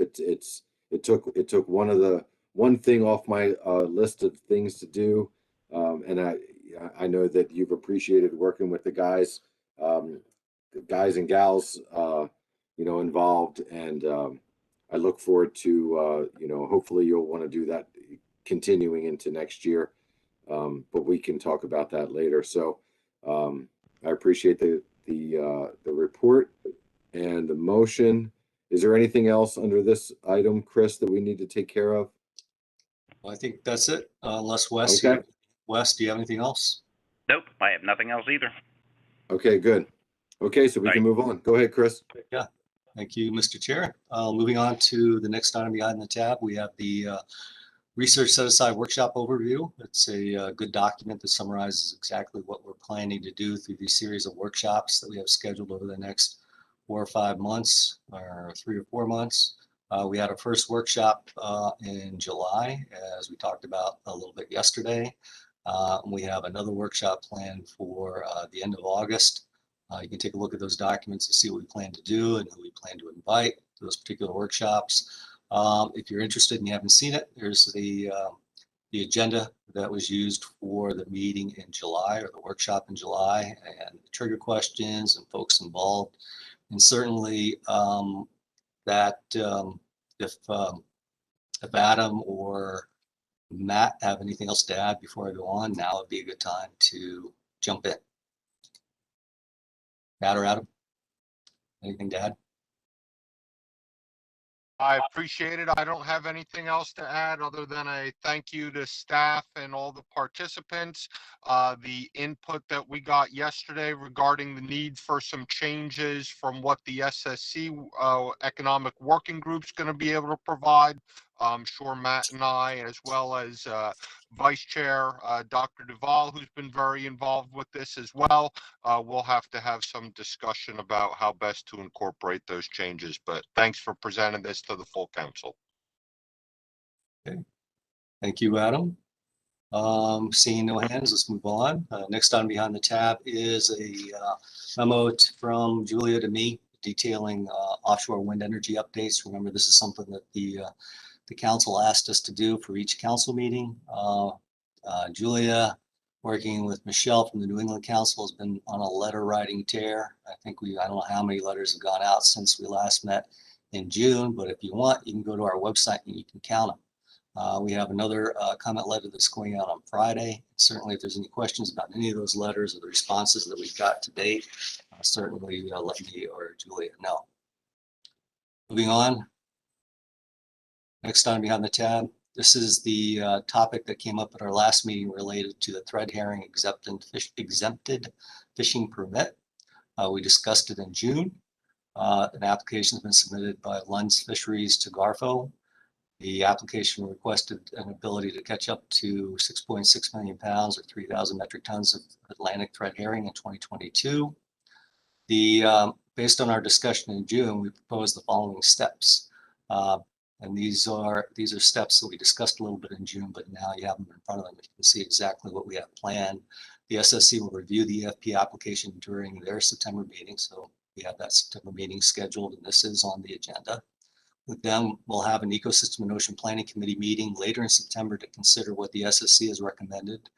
It took one thing off my list of things to do, and I know that you've appreciated working with the guys and gals involved, and I look forward to hopefully you'll want to do that continuing into next year, but we can talk about that later. So I appreciate the report and the motion. Is there anything else under this item, Chris, that we need to take care of? Well, I think that's it. Unless Wes, Okay. Wes, do you have anything else? Nope, I have nothing else either. Okay, good. Okay, so we can move on. Go ahead, Chris. Yeah. Thank you, Mr. Chair. Moving on to the next item behind the tab, we have the Research Set Aside Workshop Overview. It's a good document that summarizes exactly what we're planning to do through these series of workshops that we have scheduled over the next 4 or 5 months, or 3 or 4 months. We had our first workshop in July, as we talked about a little bit yesterday. We have another workshop planned for the end of August. You can take a look at those documents and see what we plan to do and who we plan to invite to those particular workshops. If you're interested and you haven't seen it, there's the agenda that was used for the meeting in July, or the workshop in July, and the trigger questions and folks involved. And certainly if Adam or Matt have anything else to add before I go on, now would be a good time to jump in. Matt or Adam, anything to add? I appreciate it. I don't have anything else to add other than a thank you to staff and all the participants. The input that we got yesterday regarding the need for some changes from what the SSC Economic Working Group's going to be able to provide. I'm sure Matt and I, as well as Vice Chair Dr. Duvall, who's been very involved with this as well, we'll have to have some discussion about how best to incorporate those changes. But thanks for presenting this to the full council. Okay. Thank you, Adam. Seeing no hands, let's move on. Next on behind the tab is a memo from Julia to me detailing offshore wind energy updates. Remember, this is something that the council asked us to do for each council meeting. Julia, working with Michelle from the New England Council, has been on a letter writing tear. I don't know how many letters have gone out since we last met in June, but if you want, you can go to our website and you can count them. We have another comment letter that's going out on Friday. Certainly, if there's any questions about any of those letters or the responses that we've got to date, certainly let me or Julia know. Moving on. Next on behind the tab, this is the topic that came up at our last meeting related to the thread herring exempted fishing permit. We discussed it in June. An application has been submitted by Lund's Fisheries to Garfo. The application requested an ability to catch up to 6.6 million pounds or 3,000 metric tons of Atlantic thread herring in 2022. Based on our discussion in June, we proposed the following steps. And these are steps that we discussed a little bit in June, but now you have them in front of them. You can see exactly what we have planned. The SSC will review the EFP application during their September meeting. So we have that September meeting scheduled, and this is on the agenda. With them, we'll have an Ecosystem and Ocean Planning Committee meeting later in September to consider what the SSC has recommended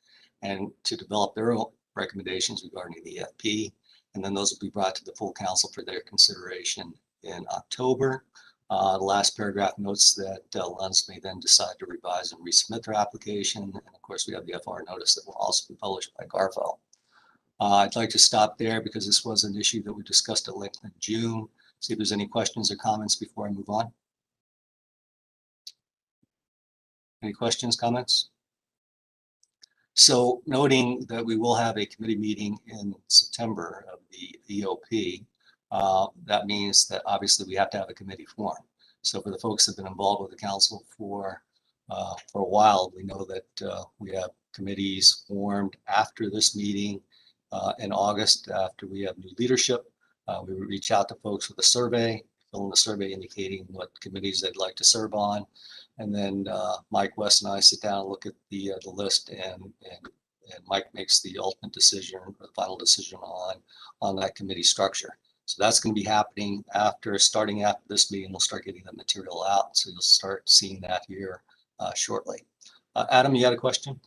and to develop their own recommendations regarding the EFP. And then those will be brought to the full council for their consideration in October. The last paragraph notes that Lunds may then decide to revise and resubmit their application. And of course, we have the FR notice that will also be published by Garfo. I'd like to stop there because this was an issue that we discussed at length in June. See if there's any questions or comments before I move on. Any questions, comments? So noting that we will have a committee meeting in September of the EOP, that means that obviously we have to have a committee formed. So for the folks that have been involved with the council for a while, we know that we have committees formed after this meeting in August, after we have new leadership. We reach out to folks with a survey, fill in a survey indicating what committees they'd like to serve on. And then Mike, West, and I sit down and look at the list, and Mike makes the ultimate decision, or the final decision on that committee structure. So that's going to be happening starting after this meeting. We'll start getting that material out. So you'll start seeing that here shortly. Adam, you had a question?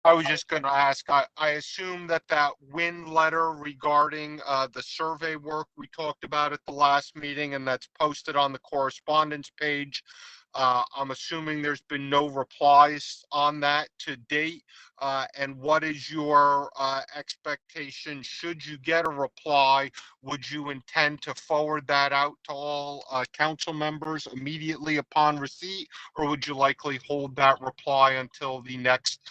I was just going to ask, I assume that WIN letter regarding the survey work we talked about at the last meeting, and that's posted on the correspondence page. I'm assuming there's been no replies on that to date. And what is your expectation? Should you get a reply, would you intend to forward that out to all council members immediately upon receipt, or would you likely hold that reply until the next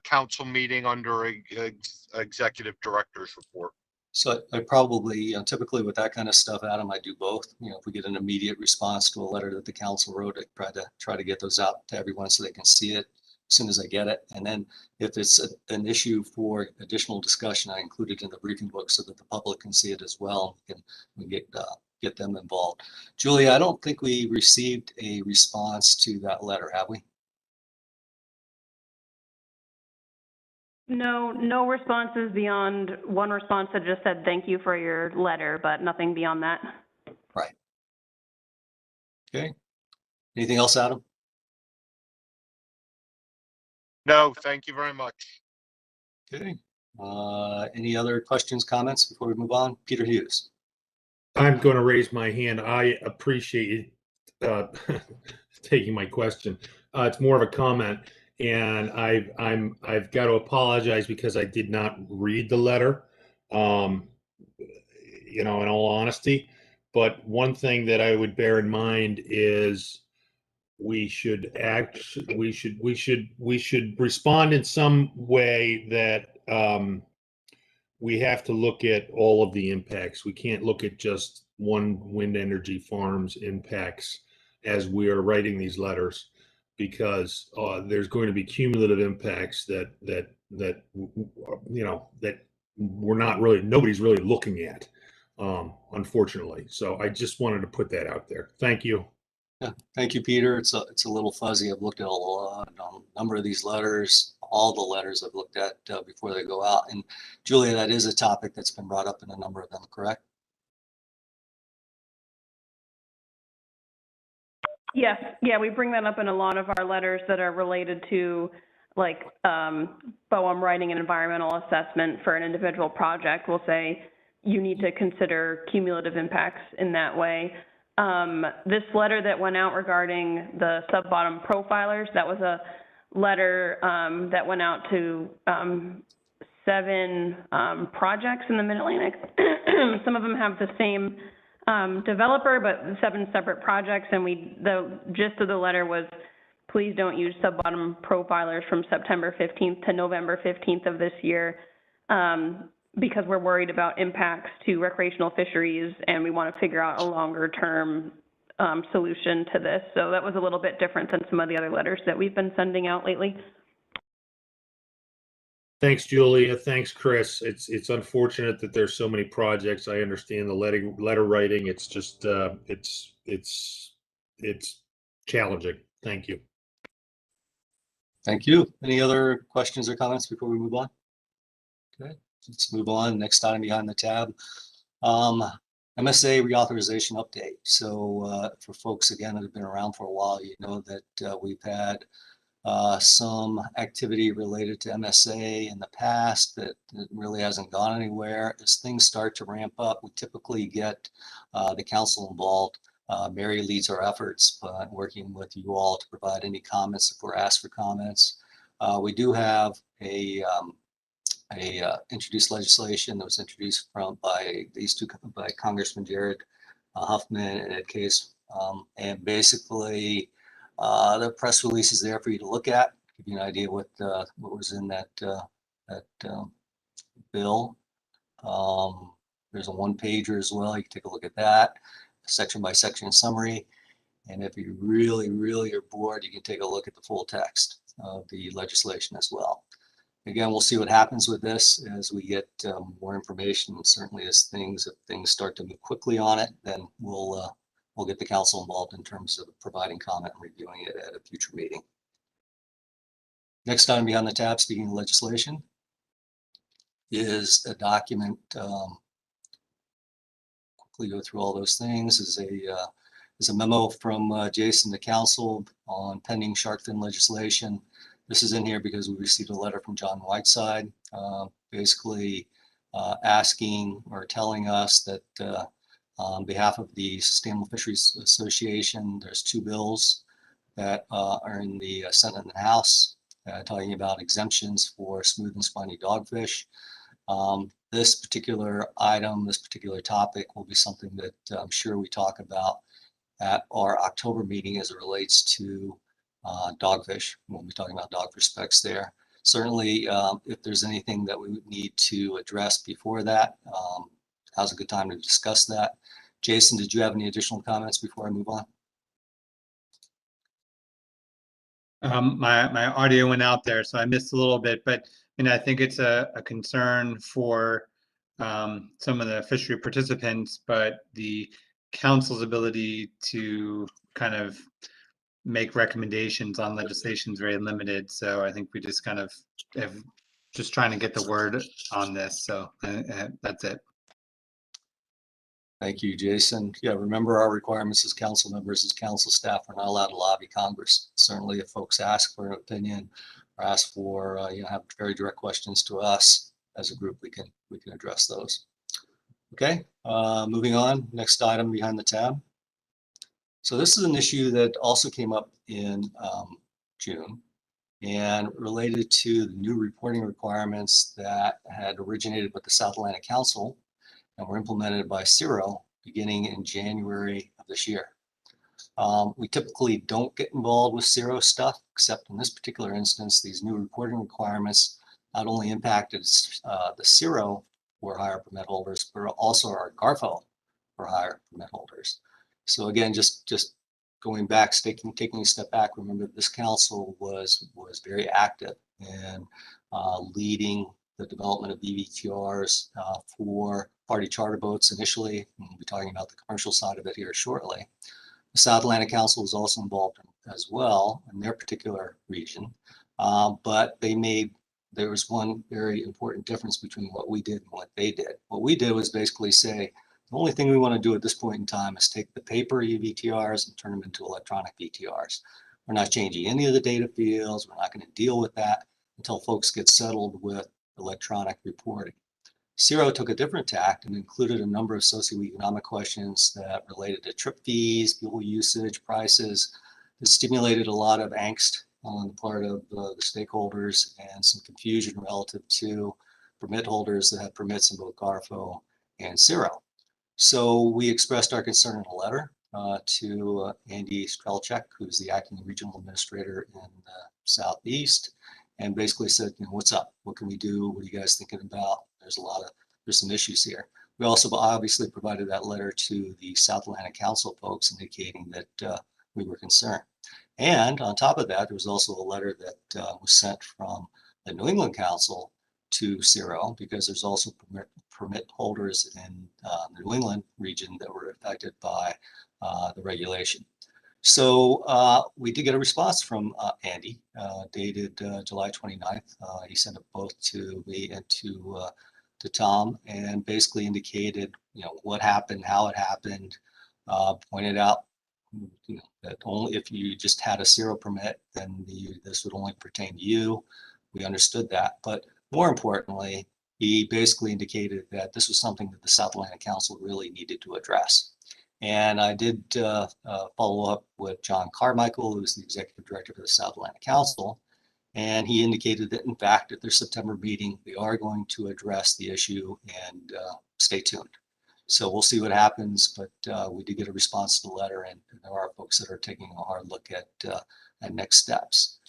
council meeting under executive director's report? So I probably, typically with that kind of stuff, Adam, I do both. If we get an immediate response to a letter that the council wrote, I try to get those out to everyone so they can see it as soon as I get it. And then if it's an issue for additional discussion, I include it in the briefing book so that the public can see it as well and we get them involved. Julia, I don't think we received a response to that letter, have we? No responses beyond one response that just said, thank you for your letter, but nothing beyond that. Right. Okay. Anything else, Adam? No, thank you very much. Okay. Any other questions, comments before we move on? Peter Hughes. I'm going to raise my hand. I appreciate you taking my question. It's more of a comment, and I've got to apologize because I did not read the letter. In all honesty, but one thing that I would bear in mind is we should respond in some way that we have to look at all of the impacts. We can't look at just one wind energy farm's impacts as we are writing these letters, because there's going to be cumulative impacts that nobody's really looking at, unfortunately. So I just wanted to put that out there. Thank you. Yeah, thank you, Peter. It's a little fuzzy. I've looked at a number of these letters, all the letters I've looked at before they go out. And Julia, that is a topic that's been brought up in a number of them, correct? Yes, yeah, we bring that up in a lot of our letters that are related to, like, BOEM writing an environmental assessment for an individual project. We'll say you need to consider cumulative impacts in that way. This letter that went out regarding the sub-bottom profilers, that was a letter that went out to 7 projects in the Mid-Atlantic. Some of them have the same developer, but 7 separate projects. And the gist of the letter was, please don't use sub-bottom profilers from September 15th to November 15th of this year, because we're worried about impacts to recreational fisheries and we want to figure out a longer term solution to this. So that was a little bit different than some of the other letters that we've been sending out lately. Thanks, Julia. Thanks, Chris. It's unfortunate that there's so many projects. I understand the letter writing. It's just it's challenging. Thank you. Thank you. Any other questions or comments before we move on? Okay, let's move on. Next item behind the tab. MSA reauthorization update. So for folks, again, that have been around for a while, you know that we've had some activity related to MSA in the past that really hasn't gone anywhere. As things start to ramp up, we typically get the council involved. Mary leads our efforts, working with you all to provide any comments if we're asked for comments. We do have a introduced legislation that was introduced by Congressman Jared Huffman and Ed Case, and basically the press release is there for you to look at, give you an idea what was in that bill. There's a one-pager as well. You can take a look at that, section by section summary. And if you really are bored, you can take a look at the full text of the legislation as well. Again, we'll see what happens with this as we get more information. And certainly if things start to move quickly on it, then we'll get the council involved in terms of providing comment and reviewing it at a future meeting. Next item behind the tab, speaking of legislation, is a document. Quickly go through all those things. Is a memo from Jason to council on pending shark fin legislation. This is in here because we received a letter from John Whiteside, basically asking or telling us that on behalf of the Sustainable Fisheries Association, there's 2 bills that are in the Senate and the House talking about exemptions for smooth and spiny dogfish. This particular item, this particular topic will be something that I'm sure we talk about at our October meeting as it relates to dogfish. We'll be talking about dogfish specs there. Certainly, if there's anything that we would need to address before that, now's a good time to discuss that. Jason, did you have any additional comments before I move on? My audio went out there, so I missed a little bit, but I think it's a concern for some of the fishery participants, but the council's ability to kind of make recommendations on legislation is very limited. So I think we just kind of have just trying to get the word on this. So that's it. Thank you, Jason. Yeah, remember our requirements as council members, as council staff, are not allowed to lobby Congress. Certainly, if folks ask for an opinion or ask for, have very direct questions to us as a group, we can address those. Okay, moving on. Next item behind the tab. So this is an issue that also came up in June and related to the new reporting requirements that had originated with the South Atlantic Council and were implemented by CIRO beginning in January of this year. We typically don't get involved with CIRO stuff, except in this particular instance, these new reporting requirements not only impacted the CIRO for hire permit holders, but also our GARFO for hire permit holders. So again, just going back, taking a step back, remember this council was very active in leading the development of EVTRs for party charter boats initially. We'll be talking about the commercial side of it here shortly. The South Atlantic Council was also involved as well in their particular region, but there was one very important difference between what we did and what they did. What we did was basically say, the only thing we want to do at this point in time is take the paper EVTRs and turn them into electronic VTRs. We're not changing any of the data fields. We're not going to deal with that until folks get settled with electronic reporting. CIRO took a different tack and included a number of socioeconomic questions that related to trip fees, fuel usage, prices. It stimulated a lot of angst on the part of the stakeholders and some confusion relative to permit holders that had permits in both GARFO and CIRO. So we expressed our concern in a letter to Andy Strelchek, who's the acting regional administrator in the Southeast, and basically said, what's up? What can we do? What are you guys thinking about? There's some issues here. We also obviously provided that letter to the South Atlantic Council folks indicating that we were concerned. And on top of that, there was also a letter that was sent from the New England Council to CIRO, because there's also permit holders in the New England region that were affected by the regulation. So we did get a response from Andy, dated July 29th. He sent it both to me and to Tom, and basically indicated, what happened, how it happened, pointed out, that only if you just had a CIRO permit, then this would only pertain to you. We understood that, but more importantly, he basically indicated that this was something that the South Atlantic Council really needed to address. And I did follow up with John Carmichael, who's the executive director of the South Atlantic Council, and he indicated that, in fact, at their September meeting, they are going to address the issue, and stay tuned. So we'll see what happens, but we did get a response to the letter, and there are folks that are taking a hard look at next steps.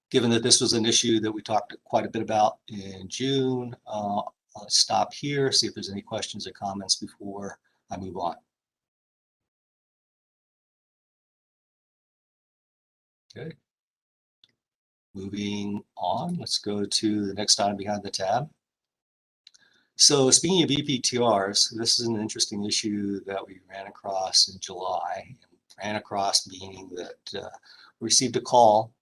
Given that this was an issue that we talked quite a bit about in June, let's stop here, see if there's any questions or comments before I move on. Okay. Moving on, let's go to the next item behind the tab. So speaking of EVTRs, this is an interesting issue that we ran across in July. Ran across meaning that we received a call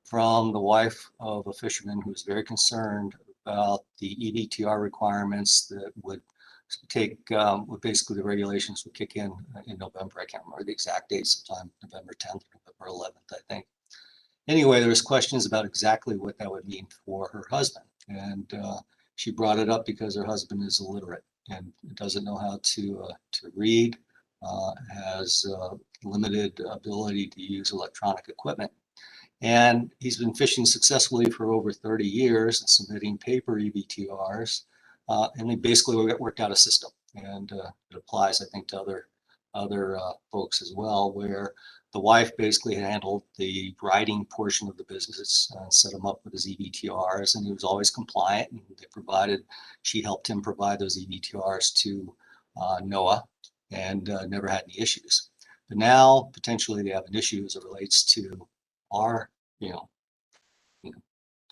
from the wife of a fisherman who was very concerned about the EVTR requirements that would basically the regulations would kick in November. I can't remember the exact date, sometime November 10th, November 11th, I think. Anyway, there was questions about exactly what that would mean for her husband. And she brought it up because her husband is illiterate and doesn't know how to read, has limited ability to use electronic equipment. And he's been fishing successfully for over 30 years and submitting paper EVTRs. And we basically worked out a system, and it applies, I think, to other folks as well, where The wife basically handled the writing portion of the business, set him up with his EBTRs, and he was always compliant. And she helped him provide those EBTRs to NOAA, and never had any issues. But now potentially they have an issue as it relates to our,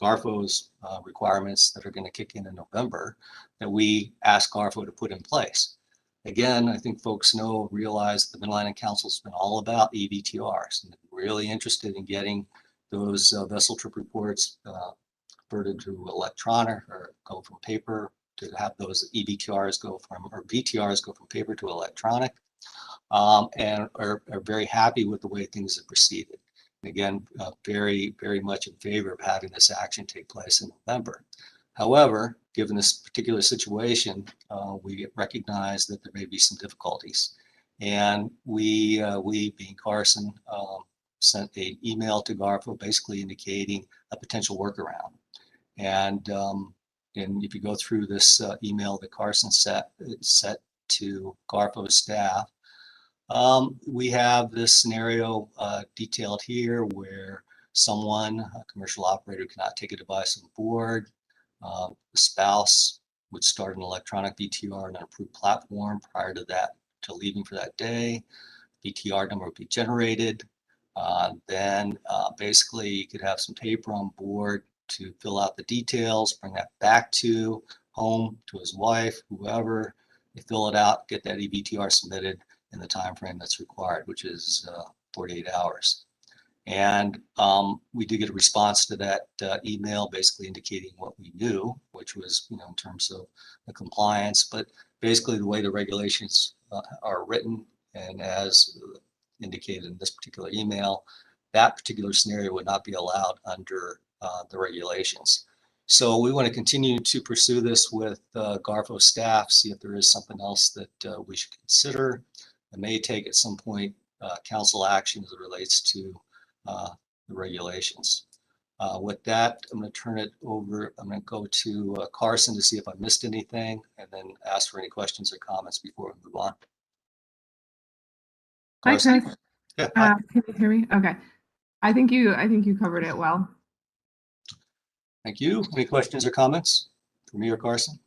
GARFO's requirements that are going to kick in November that we asked GARFO to put in place. Again, I think folks realize the Mid-Atlantic Council's been all about EBTRs and really interested in getting those vessel trip reports converted to electronic or go from paper, to have those EBTRs go from, or VTRs go from paper to electronic, and are very happy with the way things have proceeded. And again, very, very much in favor of having this action take place in November. However, given this particular situation, we recognize that there may be some difficulties. And we being Carson, sent an email to GARFO basically indicating a potential workaround. And if you go through this email that Carson set to GARFO staff, we have this scenario detailed here where someone, a commercial operator, cannot take a device on board. The spouse would start an electronic VTR on an approved platform prior to leaving for that day. VTR number would be generated. Then basically you could have some paper on board to fill out the details, bring that back to home to his wife, whoever. They fill it out, get that EBTR submitted in the time frame that's required, which is 48 hours. And we did get a response to that email basically indicating what we knew, which was, in terms of the compliance, but basically the way the regulations are written, and as indicated in this particular email, that particular scenario would not be allowed under the regulations. So we want to continue to pursue this with GARFO staff, see if there is something else that we should consider. It may take at some point council action as it relates to the regulations. With that, I'm going to turn it over. I'm going to go to Carson to see if I missed anything, and then ask for any questions or comments before we move on. Hi, Carson? Chris. Yeah, hi. Can you hear me? Okay. I think you covered it well. Thank you. Any questions or comments for me or Carson?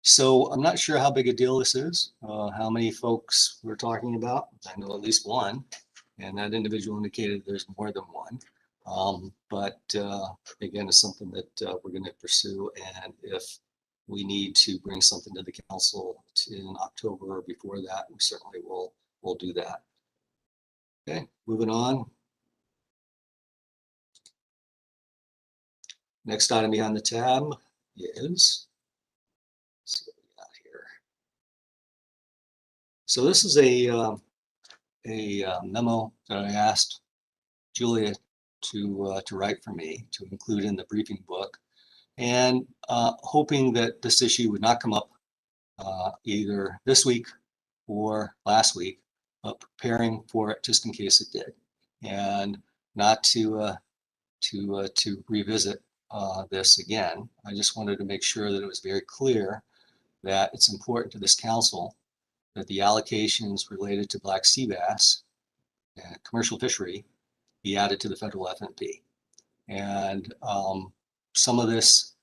So I'm not sure how big a deal this is, how many folks we're talking about. I know at least one, and that individual indicated there's more than one. But again, it's something that we're going to pursue. And if we need to bring something to the council in October or before that, we certainly will do that. Okay, moving on. Next item behind the tab is, let's see what we got here. So this is a memo that I asked Julia to write for me to include in the briefing book, and hoping that this issue would not come up either this week or last week, but preparing for it just in case it did, and not to revisit this again. I just wanted to make sure that it was very clear that it's important to this council that the allocations related to black sea bass and commercial fishery be added to the federal FMP. And some of this,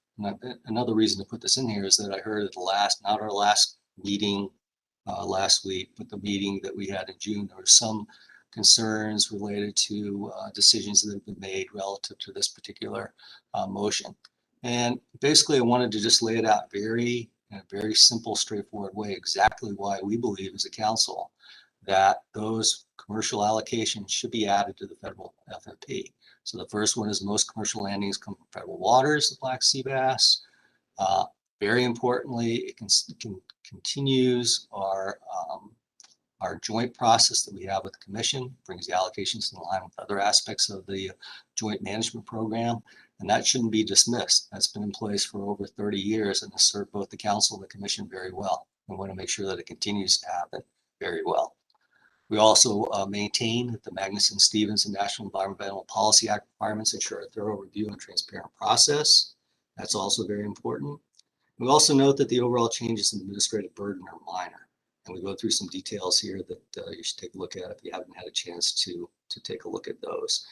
another reason to put this in here is that I heard at not our last meeting last week, but the meeting that we had in June, there were some concerns related to decisions that have been made relative to this particular motion. And basically I wanted to just lay it out in a very simple, straightforward way, exactly why we believe as a council that those commercial allocations should be added to the federal FMP. So the first one is most commercial landings come from federal waters, the black sea bass. Very importantly, it continues our joint process that we have with the commission, brings the allocations in line with other aspects of the joint management program, and that shouldn't be dismissed. That's been in place for over 30 years and has served both the council and the commission very well. We want to make sure that it continues to happen very well. We also maintain that the Magnuson-Stevens and National Environmental Policy Act requirements ensure a thorough review and transparent process. That's also very important. We also note that the overall changes in administrative burden are minor, And we go through some details here that you should take a look at if you haven't had a chance to take a look at those.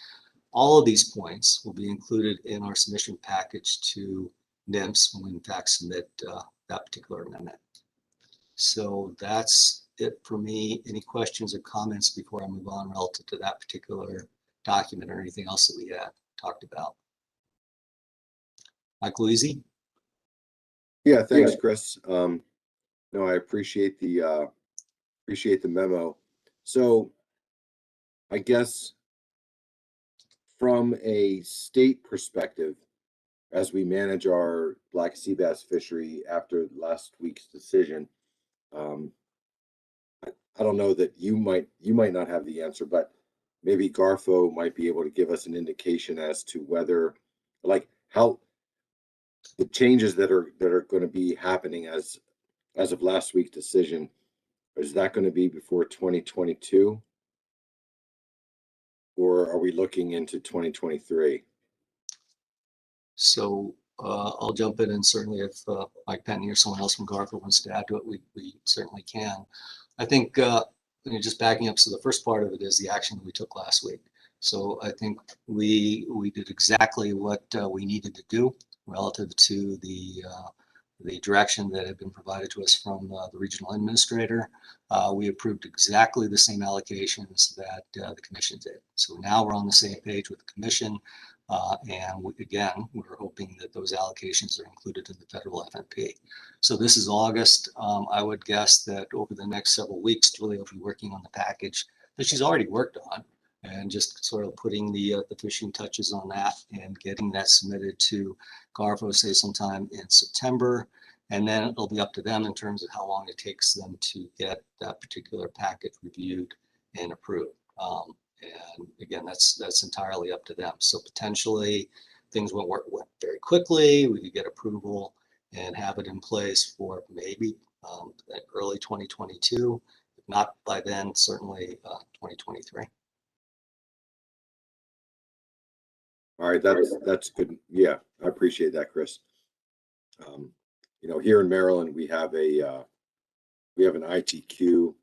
All of these points will be included in our submission package to NIMS when we in fact submit that particular amendment. So that's it for me. Any questions or comments before I move on relative to that particular document or anything else that we had talked about? Michael Easy? Yeah, thanks, Chris. No, I appreciate the memo. So I guess from a state perspective, as we manage our black sea bass fishery after last week's decision, I don't know that you might not have the answer, but maybe Garfo might be able to give us an indication as to whether, like, how the changes that are going to be happening as of last week's decision, is that going to be before 2022, or are we looking into 2023? So I'll jump in, and certainly if Mike Penny or someone else from Garfield wants to add to it, we certainly can. I think just backing up, so the first part of it is the action that we took last week. So I think we did exactly what we needed to do relative to the direction that had been provided to us from the regional administrator. We approved exactly the same allocations that the commission did. So now we're on the same page with the commission. And again, we're hoping that those allocations are included in the federal FMP. So this is August. I would guess that over the next several weeks, Julia will be working on the package that she's already worked on, and just sort of putting the finishing touches on that and getting that submitted to Garfo, say sometime in September. And then it'll be up to them in terms of how long it takes them to get that particular package reviewed and approved. And again, that's entirely up to them. So potentially things went very quickly. We could get approval and have it in place for maybe early 2022. If not by then, certainly 2023. All right, that's good. Yeah, I appreciate that, Chris. Here in Maryland, we have an ITQ.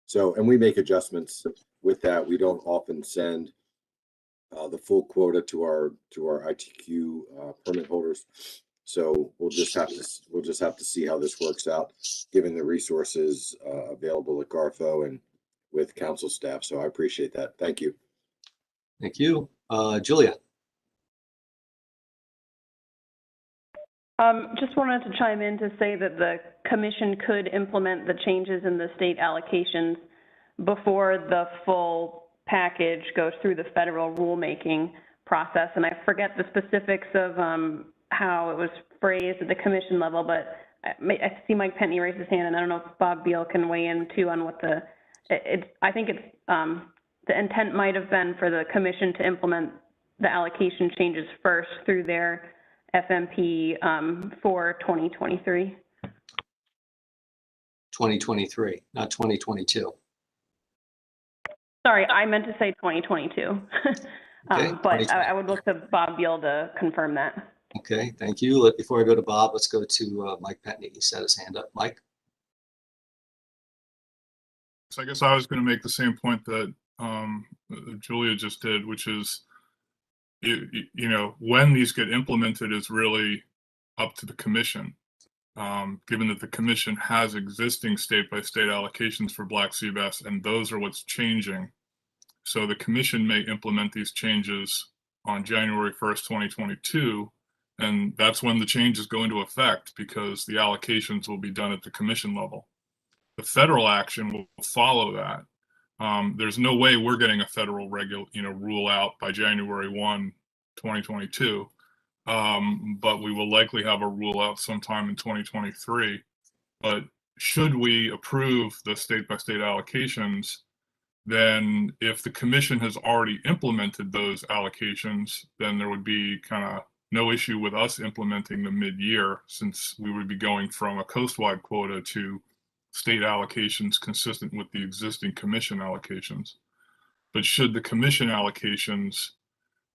So, and we make adjustments with that. We don't often send the full quota to our ITQ permit holders. So we'll just have to see how this works out, given the resources available at Garfo and with council staff. So I appreciate that. Thank you. Thank you, Julia. Just wanted to chime in to say that the commission could implement the changes in the state allocations before the full package goes through the federal rulemaking process. And I forget the specifics of how it was phrased at the commission level, but I see Mike Pentney raise his hand, and I don't know if Bob Beal can weigh in too on what I think it's the intent might have been for the commission to implement the allocation changes first through their FMP for 2023. 2023, not 2022. Sorry, I meant to say 2022. Okay, but I would look to Bob Beal to confirm that. Okay, thank you. Before I go to Bob, let's go to Mike Pentney. He set his hand up. Mike? So I guess I was going to make the same point that Julia just did, which is, when these get implemented is really up to the commission, given that the commission has existing state-by-state allocations for black sea bass, and those are what's changing. So the commission may implement these changes on January 1st, 2022, and that's when the changes go into effect, because the allocations will be done at the commission level. The federal action will follow that. There's no way we're getting a federal rule out by January 1, 2022. But we will likely have a rule out sometime in 2023. But should we approve the state-by-state allocations, then if the commission has already implemented those allocations, then there would be kind of no issue with us implementing them mid-year, since we would be going from a coastwide quota to state allocations consistent with the existing commission allocations. But should the commission allocations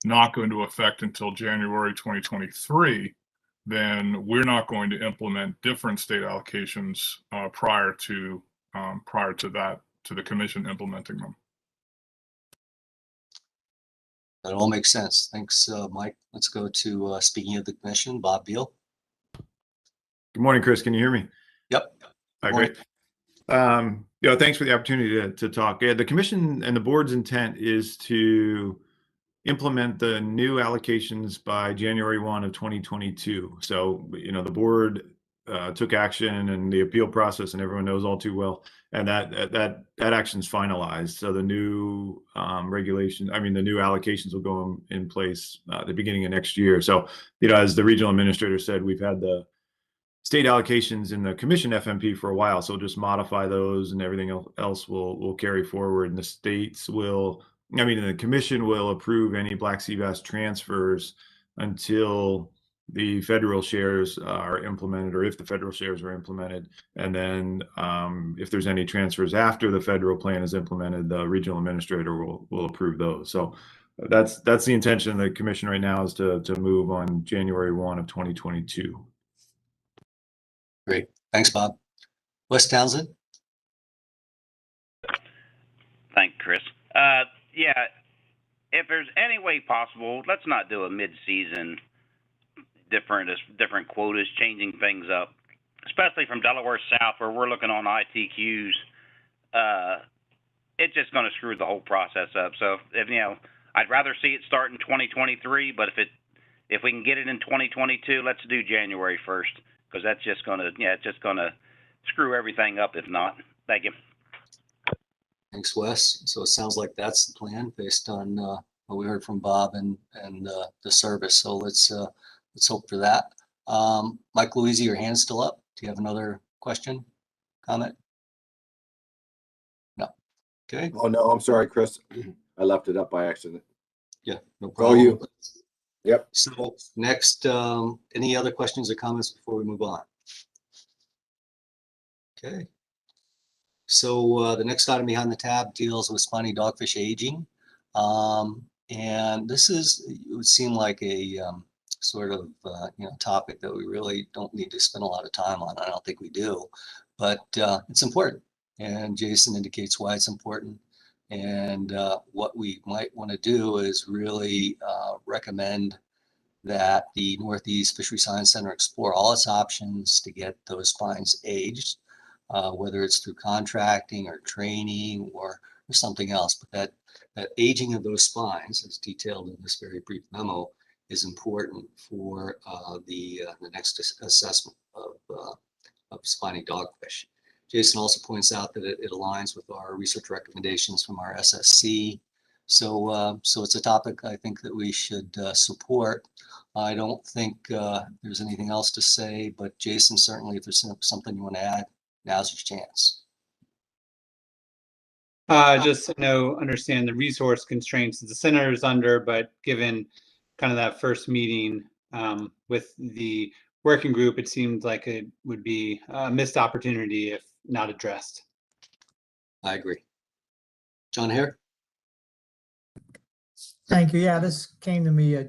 not go into effect until January 2023, then we're not going to implement different state allocations prior to prior to that, to the commission implementing them. That all makes sense. Thanks, Mike. Let's go to, speaking of the commission, Bob Beal. Good morning, Chris. Can you hear me? Yep. All right, great. Thanks for the opportunity to talk. Yeah, the commission and the board's intent is to implement the new allocations by January 1 of 2022. So, the board took action and the appeal process, and everyone knows all too well, and that action's finalized. So the new the new allocations will go in place at the beginning of next year. So, as the regional administrator said, we've had the state allocations in the commission FMP for a while, so we'll just modify those, and everything else will carry forward. And the states the commission will approve any black sea bass transfers until the federal shares are implemented, or if the federal shares are implemented. And then if there's any transfers after the federal plan is implemented, the regional administrator will approve those. So that's the intention of the commission right now, is to move on January 1 of 2022. Great. Thanks, Bob. Wes Townsend. Thank you, Chris. Yeah, if there's any way possible, let's not do a mid-season different quotas, changing things up, especially from Delaware South, where we're looking on ITQs. It's just going to screw the whole process up. So I'd rather see it start in 2023, but if we can get it in 2022, let's do January 1st, because that's just going to screw everything up if not. Thank you. Thanks, Wes. So it sounds like that's the plan based on what we heard from Bob and the service. So let's hope for that. Mike Louise, your hand's still up. Do you have another question, comment? No. Okay. Oh, no, I'm sorry, Chris. I left it up by accident. Yeah, no All problem. you. Yep. So next, any other questions or comments before we move on? Okay. So the next item behind the tab deals with spiny dogfish aging. And this it would seem like a sort of topic that we really don't need to spend a lot of time on. I don't think we do, but it's important. And Jason indicates why it's important. And what we might want to do is really recommend that the Northeast Fishery Science Center explore all its options to get those spines aged, whether it's through contracting or training or something else. But that aging of those spines, as detailed in this very brief memo, is important for the next assessment of spiny dogfish. Jason also points out that it aligns with our research recommendations from our SSC. So it's a topic I think that we should support. I don't think there's anything else to say, but Jason, certainly if there's something you want to add, now's your chance. Just to understand the resource constraints that the center is under, but given kind of that first meeting with the working group, it seemed like it would be a missed opportunity if not addressed. I agree. John Hare. Thank you. Yeah, this came to me a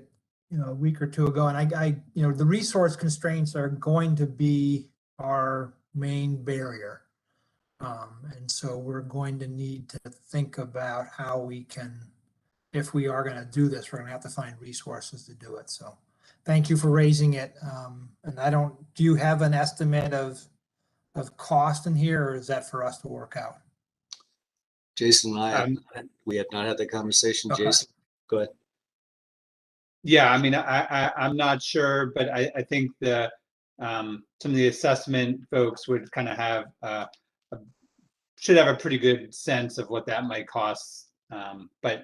week or two ago, and I the resource constraints are going to be our main barrier. And so we're going to need to think about how we can, if we are going to do this, we're going to have to find resources to do it. So thank you for raising it. And do you have an estimate of cost in here, or is that for us to work out? Jason and I, we have not had that conversation. Okay. Jason, go ahead. Yeah, I mean, I'm not sure, but I think some of the assessment folks would kind of have should have a pretty good sense of what that might cost. But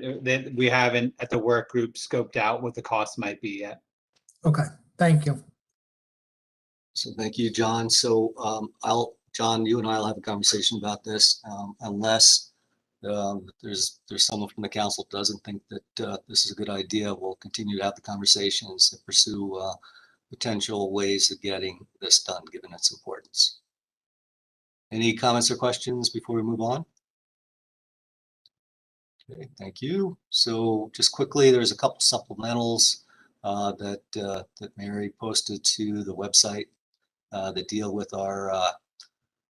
we haven't at the work group scoped out what the cost might be yet. Okay, thank you. So thank you, John. So John, you and I will have a conversation about this, unless there's someone from the council that doesn't think that this is a good idea. We'll continue to have the conversations to pursue potential ways of getting this done, given its importance. Any comments or questions before we move on? Okay, thank you. So just quickly, there's a couple supplementals that Mary posted to the website that deal with our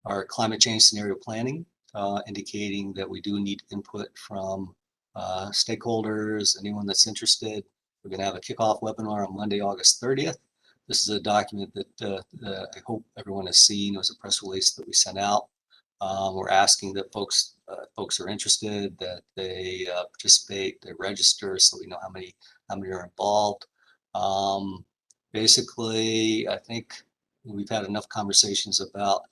our climate change scenario planning, indicating that we do need input from stakeholders, anyone that's interested. We're going to have a kickoff webinar on Monday, August 30th. This is a document that I hope everyone has seen. It was a press release that we sent out. We're asking that folks are interested, that they participate, they register, so we know how many are involved. Basically, I think we've had enough conversations about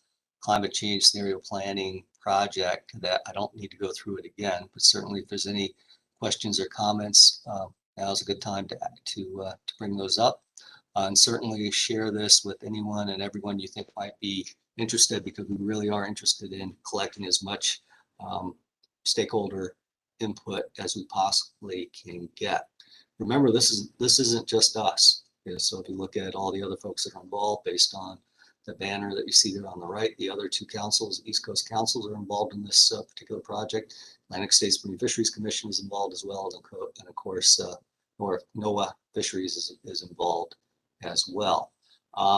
climate change scenario planning project that I don't need to go through it again. But certainly, if there's any questions or comments, now's a good time to bring those up. And certainly share this with anyone and everyone you think might be interested, because we really are interested in collecting as much stakeholder input as we possibly can get. Remember, this isn't just us. So if you look at all the other folks that are involved, based on the banner that you see there on the right, the other two councils, East Coast councils, are involved in this particular project. Atlantic States Marine Fisheries Commission is involved as well, and of course, NOAA Fisheries is involved as well.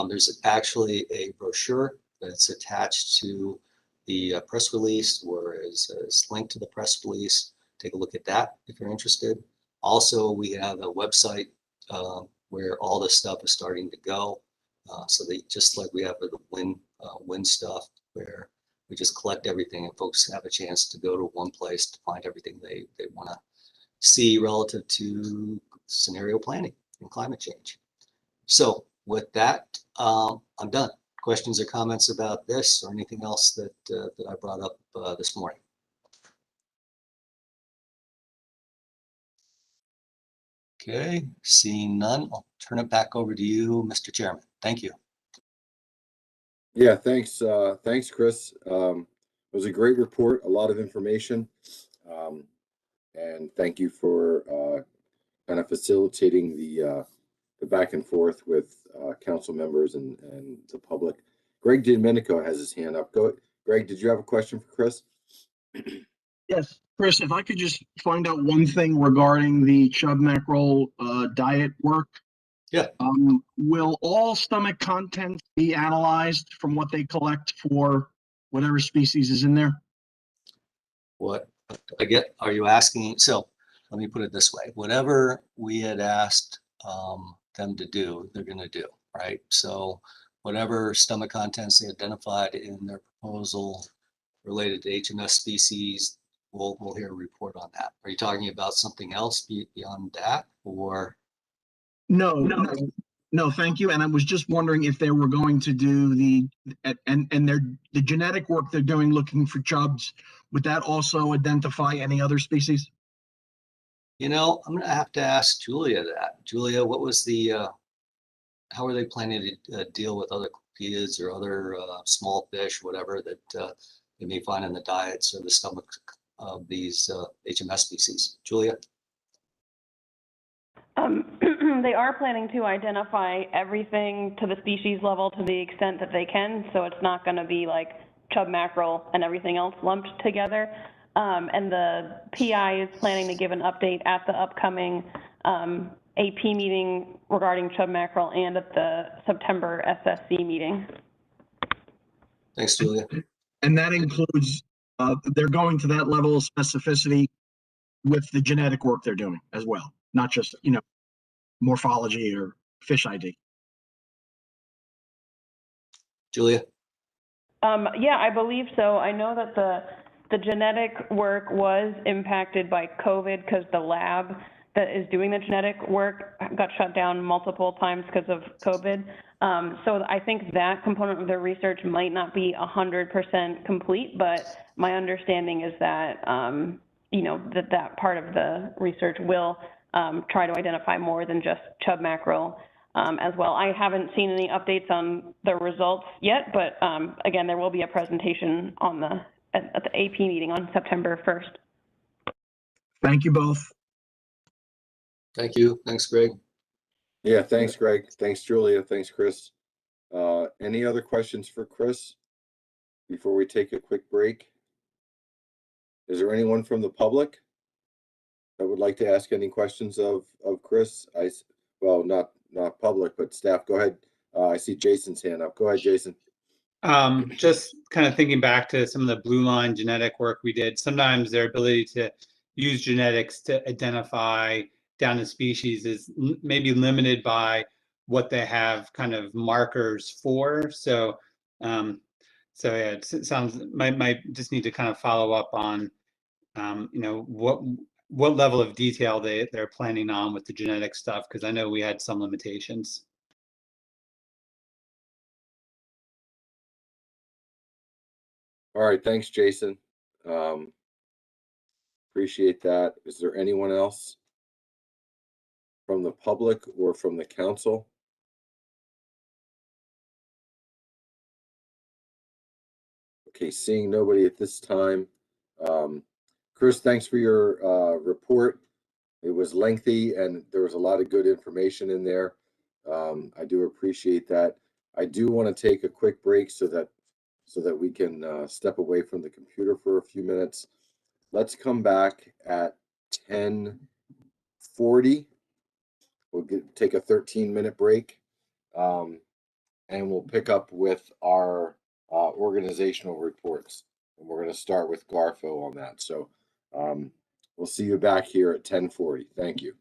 There's actually a brochure that's attached to the press release, or is linked to the press release. Take a look at that if you're interested. Also, we have a website where all this stuff is starting to go. So that just like we have the wind stuff, where we just collect everything and folks have a chance to go to one place to find everything they want to see relative to scenario planning and climate change. So with that, I'm done. Questions or comments about this or anything else that I brought up this morning? Okay, seeing none, I'll turn it back over to you, Mr. Chairman. Thank you. Yeah, thanks. Thanks, Chris. It was a great report, a lot of information. And thank you for kind of facilitating the back and forth with council members and the public. Greg Domenico has his hand up. Go, Greg, did you have a question for Chris? Yes, Chris, if I could just find out one thing regarding the chub mackerel diet work. Yeah. Will all stomach contents be analyzed from what they collect for whatever species is in there? What I get, are you asking? So let me put it this way. Whatever we had asked them to do, they're going to do, right? So whatever stomach contents they identified in their proposal related to HMS species, we'll hear a report on that. Are you talking about something else beyond that, or? No, thank you. And I was just wondering if they were going to do the genetic work they're doing looking for chubs. Would that also identify any other species? You know, I'm gonna have to ask Julia that. Julia, what was the, how are they planning to deal with other kids or other small fish, whatever that they may find in the diets or the stomach of these HMS species? Julia? They are planning to identify everything to the species level to the extent that they can, so it's not going to be like chub mackerel and everything else lumped together. And the PI is planning to give an update at the upcoming AP meeting regarding chub mackerel and at the September SSC meeting. Thanks, Julia. And that includes, they're going to that level of specificity with the genetic work they're doing as well, not just, you know, morphology or fish ID. Julia? Yeah, I believe so. I know that the genetic work was impacted by COVID because the lab that is doing the genetic work got shut down multiple times because of COVID. So I think that component of the research might not be 100% complete, but my understanding is that, you know, that part of the research will try to identify more than just chub mackerel as well. I haven't seen any updates on the results yet, but again, there will be a presentation on at the AP meeting on September 1st. Thank you both. Thank you. Thanks, Greg. Yeah, thanks, Greg. Thanks, Julia. Thanks, Chris. Any other questions for Chris before we take a quick break? Is there anyone from the public that would like to ask any questions of Chris? Well, not public, but staff. Go ahead. I see Jason's hand up. Go ahead, Jason. Just kind of thinking back to some of the Blue Line genetic work we did, sometimes their ability to use genetics to identify down the species is maybe limited by what they have kind of markers for. So, so yeah, it sounds might just need to kind of follow up on, you know, what level of detail they're planning on with the genetic stuff, because I know we had some limitations. All right, thanks, Jason. Appreciate that. Is there anyone else from the public or from the council? Okay, seeing nobody at this time. Chris, thanks for your report. It was lengthy and there was a lot of good information in there. I do appreciate that. I do want to take a quick break so that we can step away from the computer for a few minutes. Let's come back at 10:40. We'll take a 13-minute break, and we'll pick up with our organizational reports. And we're going to start with Garfo on that. So we'll see you back here at 10:40. Thank you.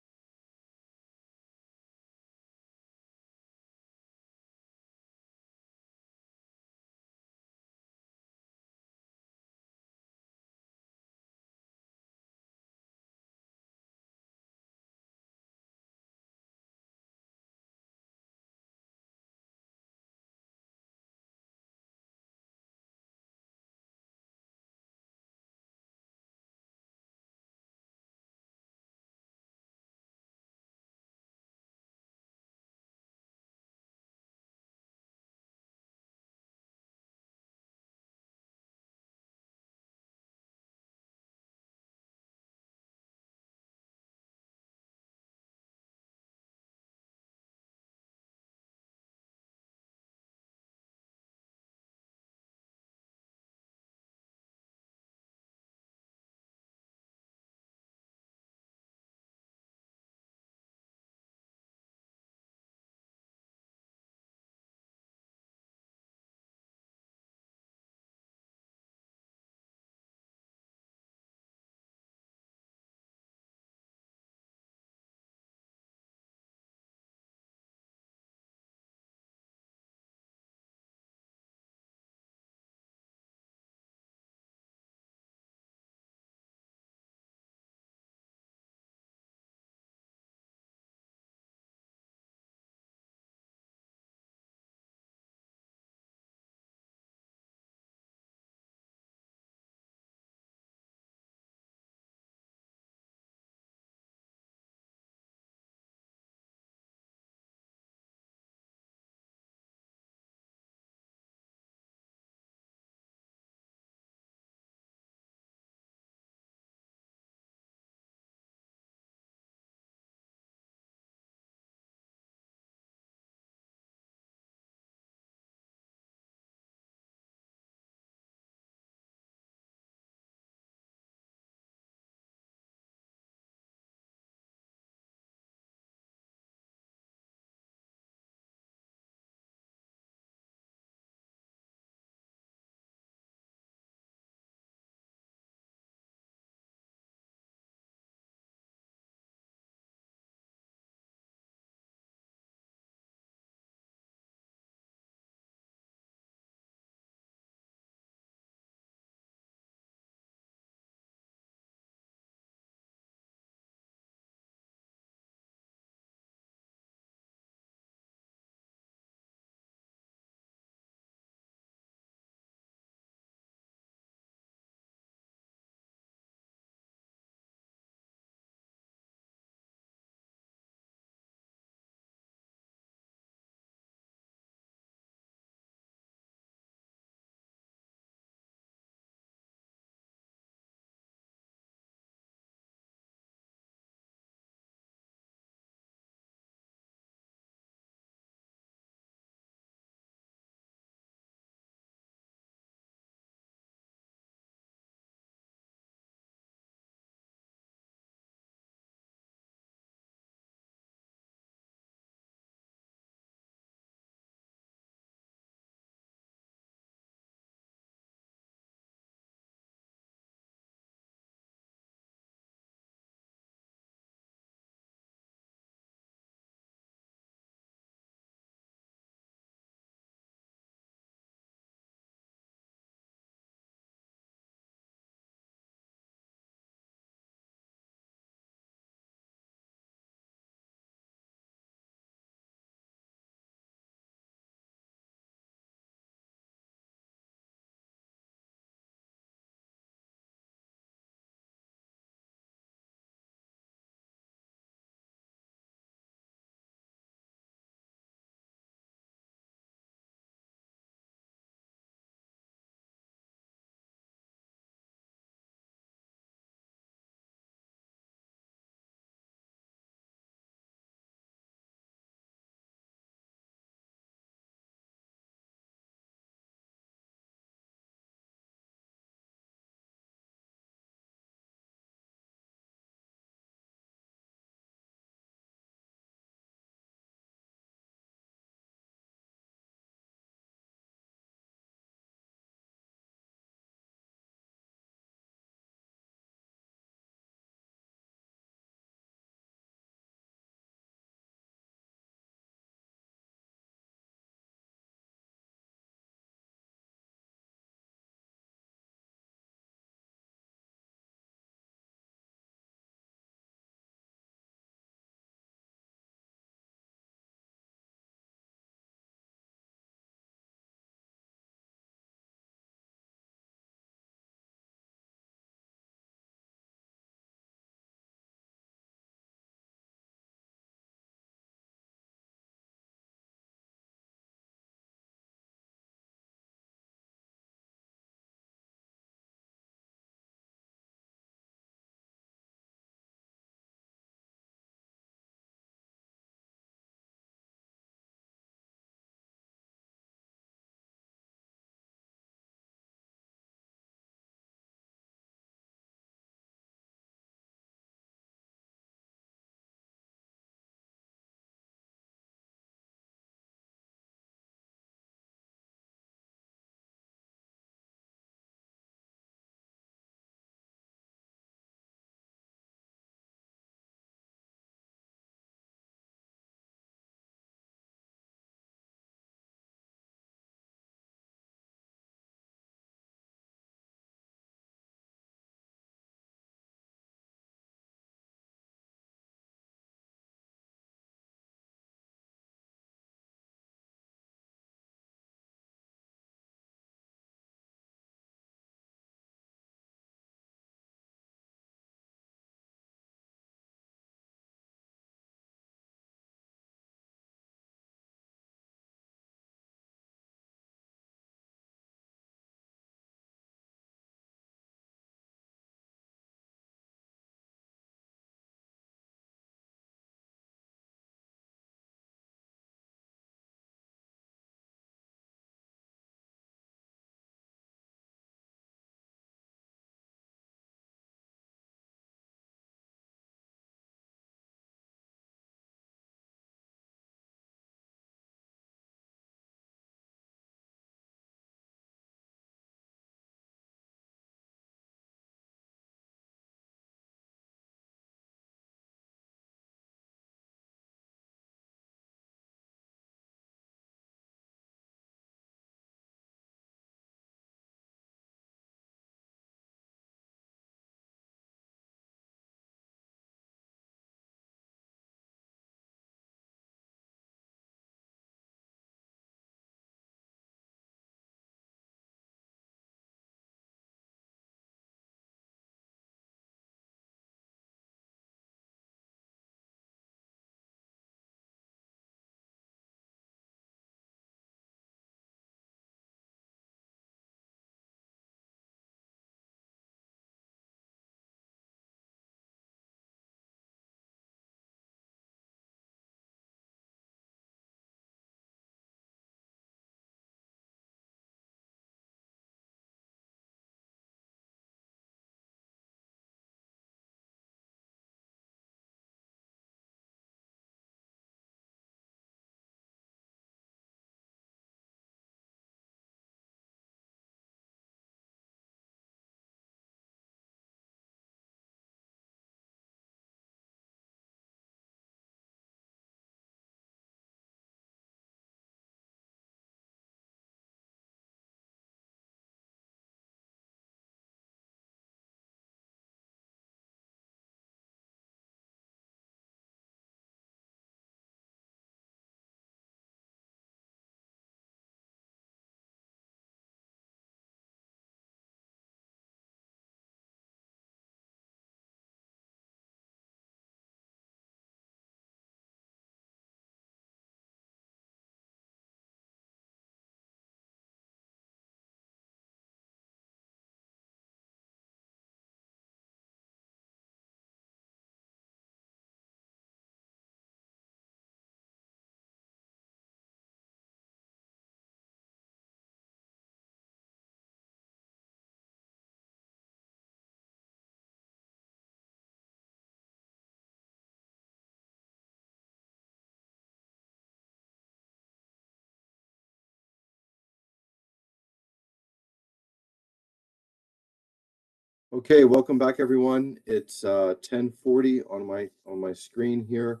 Okay, welcome back, everyone. It's 10:40 on my screen here,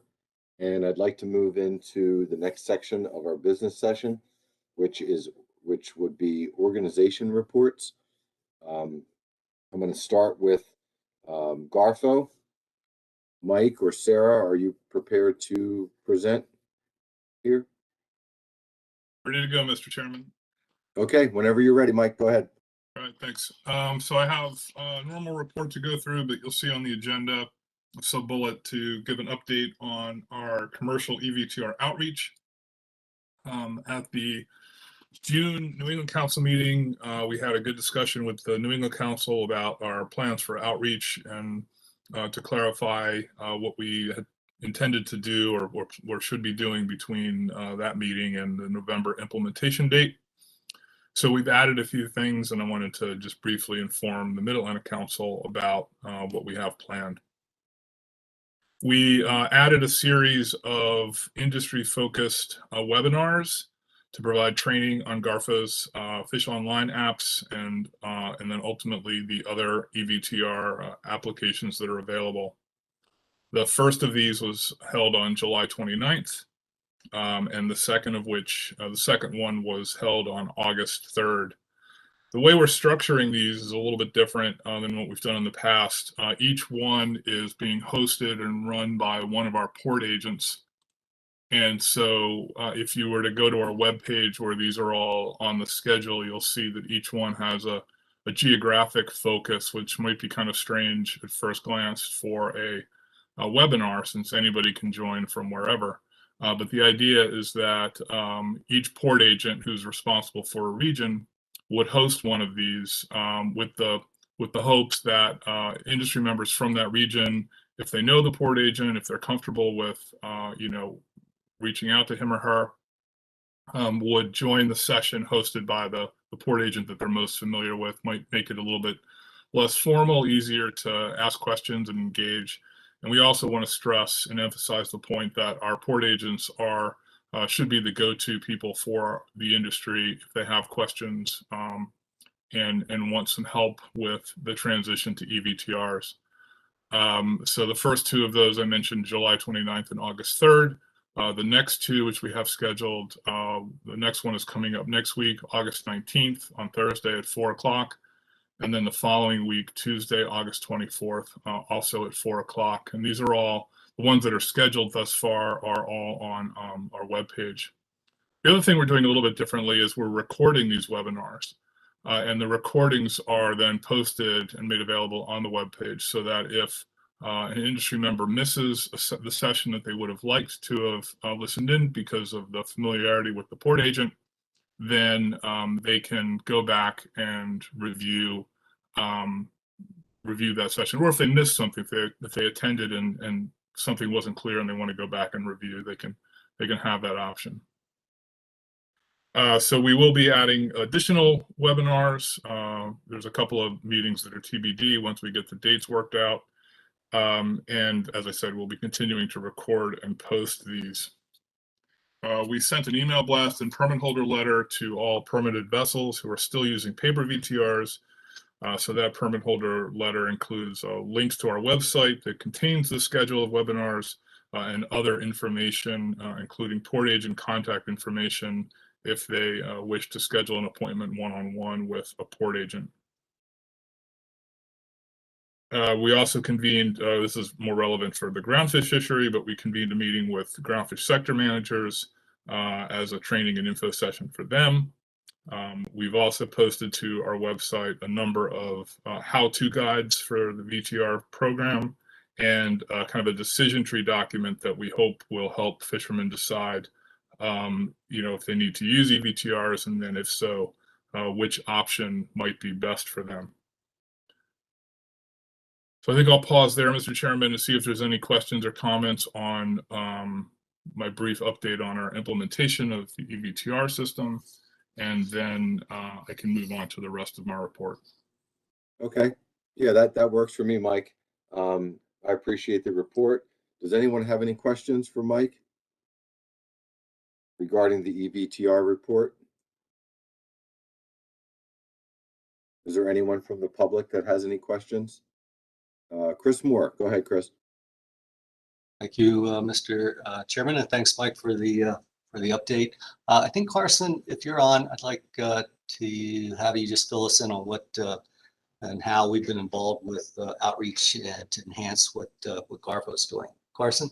and I'd like to move into the next section of our business session, which would be organization reports. I'm going to start with Garfo. Mike or Sarah, are you prepared to present here? Ready to go, Mr. Chairman. Okay, whenever you're ready, Mike, go ahead. All right, thanks. So I have a normal report to go through, but you'll see on the agenda a sub-bullet to give an update on our commercial EVTR outreach. At the June New England Council meeting, we had a good discussion with the New England Council about our plans for outreach and to clarify what we had intended to do or should be doing between that meeting and the November implementation date. So we've added a few things, and I wanted to just briefly inform the Mid-Atlantic Council about what we have planned. We added a series of industry-focused webinars to provide training on Garfo's Fish Online apps and then ultimately the other EVTR applications that are available. The first of these was held on July 29th. And the second one was held on August 3rd. The way we're structuring these is a little bit different than what we've done in the past. Each one is being hosted and run by one of our port agents. And so if you were to go to our webpage where these are all on the schedule, you'll see that each one has a geographic focus, which might be kind of strange at first glance for a webinar, since anybody can join from wherever. But the idea is that each port agent who's responsible for a region would host one of these with the hopes that industry members from that region, if they know the port agent, if they're comfortable with reaching out to him or her, would join the session hosted by the port agent that they're most familiar with. Might make it a little bit less formal, easier to ask questions and engage. And we also want to stress and emphasize the point that our port agents should be the go-to people for the industry if they have questions and want some help with the transition to EVTRs. So the first two of those I mentioned, July 29th and August 3rd. The next two, which we have scheduled, the next one is coming up next week, August 19th on Thursday at 4 o'clock. And then the following week, Tuesday, August 24th, also at 4 o'clock. And these are all, the ones that are scheduled thus far are all on our webpage. The other thing we're doing a little bit differently is we're recording these webinars. And the recordings are then posted and made available on the webpage so that if an industry member misses the session that they would have liked to have listened in because of the familiarity with the port agent, then they can go back and review that session. Or if they missed something, if they attended and something wasn't clear and they want to go back and review, they can have that option. So we will be adding additional webinars. There's a couple of meetings that are TBD once we get the dates worked out. And as I said, we'll be continuing to record and post these. We sent an email blast and permit holder letter to all permitted vessels who are still using paper VTRs. So that permit holder letter includes links to our website that contains the schedule of webinars and other information, including port agent contact information if they wish to schedule an appointment one-on-one with a port agent. We also convened, this is more relevant for the groundfish fishery, but we convened a meeting with groundfish sector managers as a training and info session for them. We've also posted to our website a number of how-to guides for the VTR program and kind of a decision tree document that we hope will help fishermen decide, if they need to use EVTRs, and then if so, which option might be best for them. So I think I'll pause there, Mr. Chairman, to see if there's any questions or comments on my brief update on our implementation of the EVTR system, and then I can move on to the rest of my report. Okay, yeah, that works for me, Mike. I appreciate the report. Does anyone have any questions for Mike regarding the EVTR report? Is there anyone from the public that has any questions? Chris Moore, go ahead, Chris. Thank you, Mr. Chairman, and thanks, Mike, for the update. I think, Carson, if you're on, I'd like to have you just fill us in on what and how we've been involved with outreach to enhance what Garfo's doing. Carson?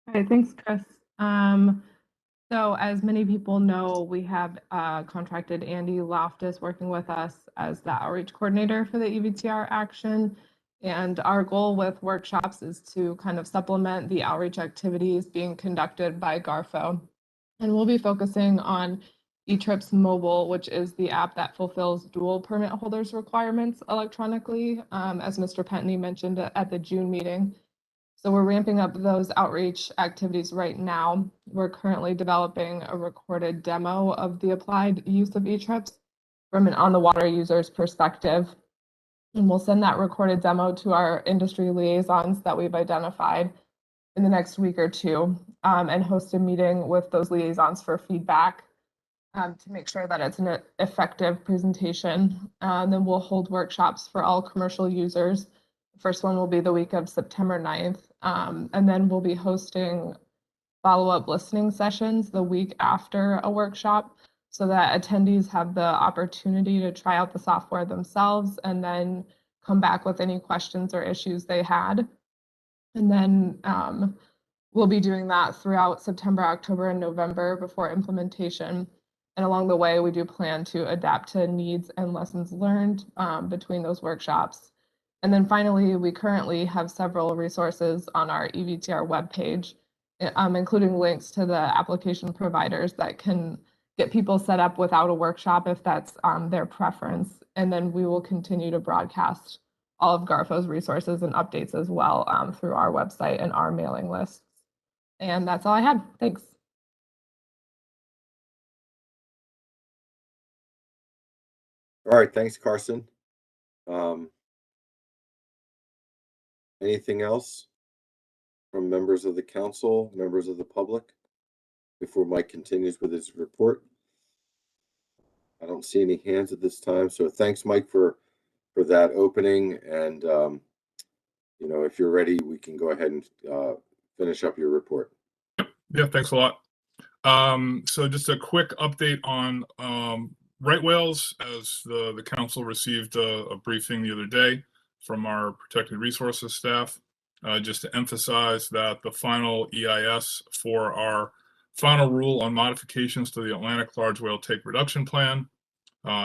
All right, thanks, Chris. So as many people know, we have contracted Andy Loftus working with us as the outreach coordinator for the EVTR action. And our goal with workshops is to kind of supplement the outreach activities being conducted by Garfo. And we'll be focusing on eTrips Mobile, which is the app that fulfills dual permit holders requirements electronically, as Mr. Pentney mentioned at the June meeting. So we're ramping up those outreach activities right now. We're currently developing a recorded demo of the applied use of eTrips from an on-the-water user's perspective. And we'll send that recorded demo to our industry liaisons that we've identified in the next week or two, and host a meeting with those liaisons for feedback to make sure that it's an effective presentation. And then we'll hold workshops for all commercial users. The first one will be the week of September 9th. And then we'll be hosting follow-up listening sessions the week after a workshop so that attendees have the opportunity to try out the software themselves and then come back with any questions or issues they had. And then we'll be doing that throughout September, October, and November before implementation. And along the way, we do plan to adapt to needs and lessons learned between those workshops. And then finally, we currently have several resources on our EVTR webpage, including links to the application providers that can get people set up without a workshop if that's their preference. And then we will continue to broadcast all of Garfo's resources and updates as well through our website and our mailing lists. And that's all I had. Thanks. All right, thanks, Carson. Anything else from members of the council, members of the public, before Mike continues with his report? I don't see any hands at this time, so thanks, Mike, for that opening. And you know, if you're ready, we can go ahead and finish up your report. Yeah, thanks a lot. So just a quick update on right whales, as the council received a briefing the other day from our protected resources staff, just to emphasize that the final EIS for our final rule on modifications to the Atlantic large whale take reduction plan,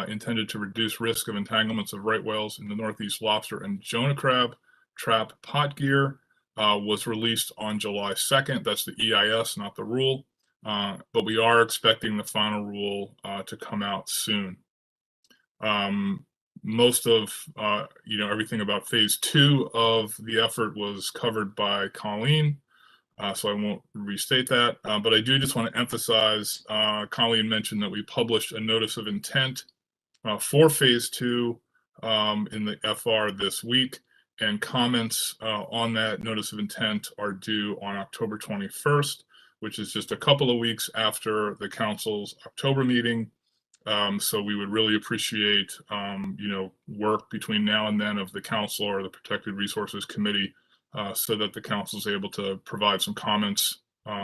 intended to reduce risk of entanglements of right whales in the Northeast lobster and Jonah crab trap pot gear, was released on July 2nd. That's the EIS, not the rule. But we are expecting the final rule to come out soon. Most of everything about phase 2 of the effort was covered by Colleen, so I won't restate that. But I do just want to emphasize, Colleen mentioned that we published a notice of intent for phase 2 in the FR this week, and comments on that notice of intent are due on October 21st, which is just a couple of weeks after the council's October meeting. So we would really appreciate, work between now and then of the council or the Protected Resources Committee, so that the council is able to provide some comments,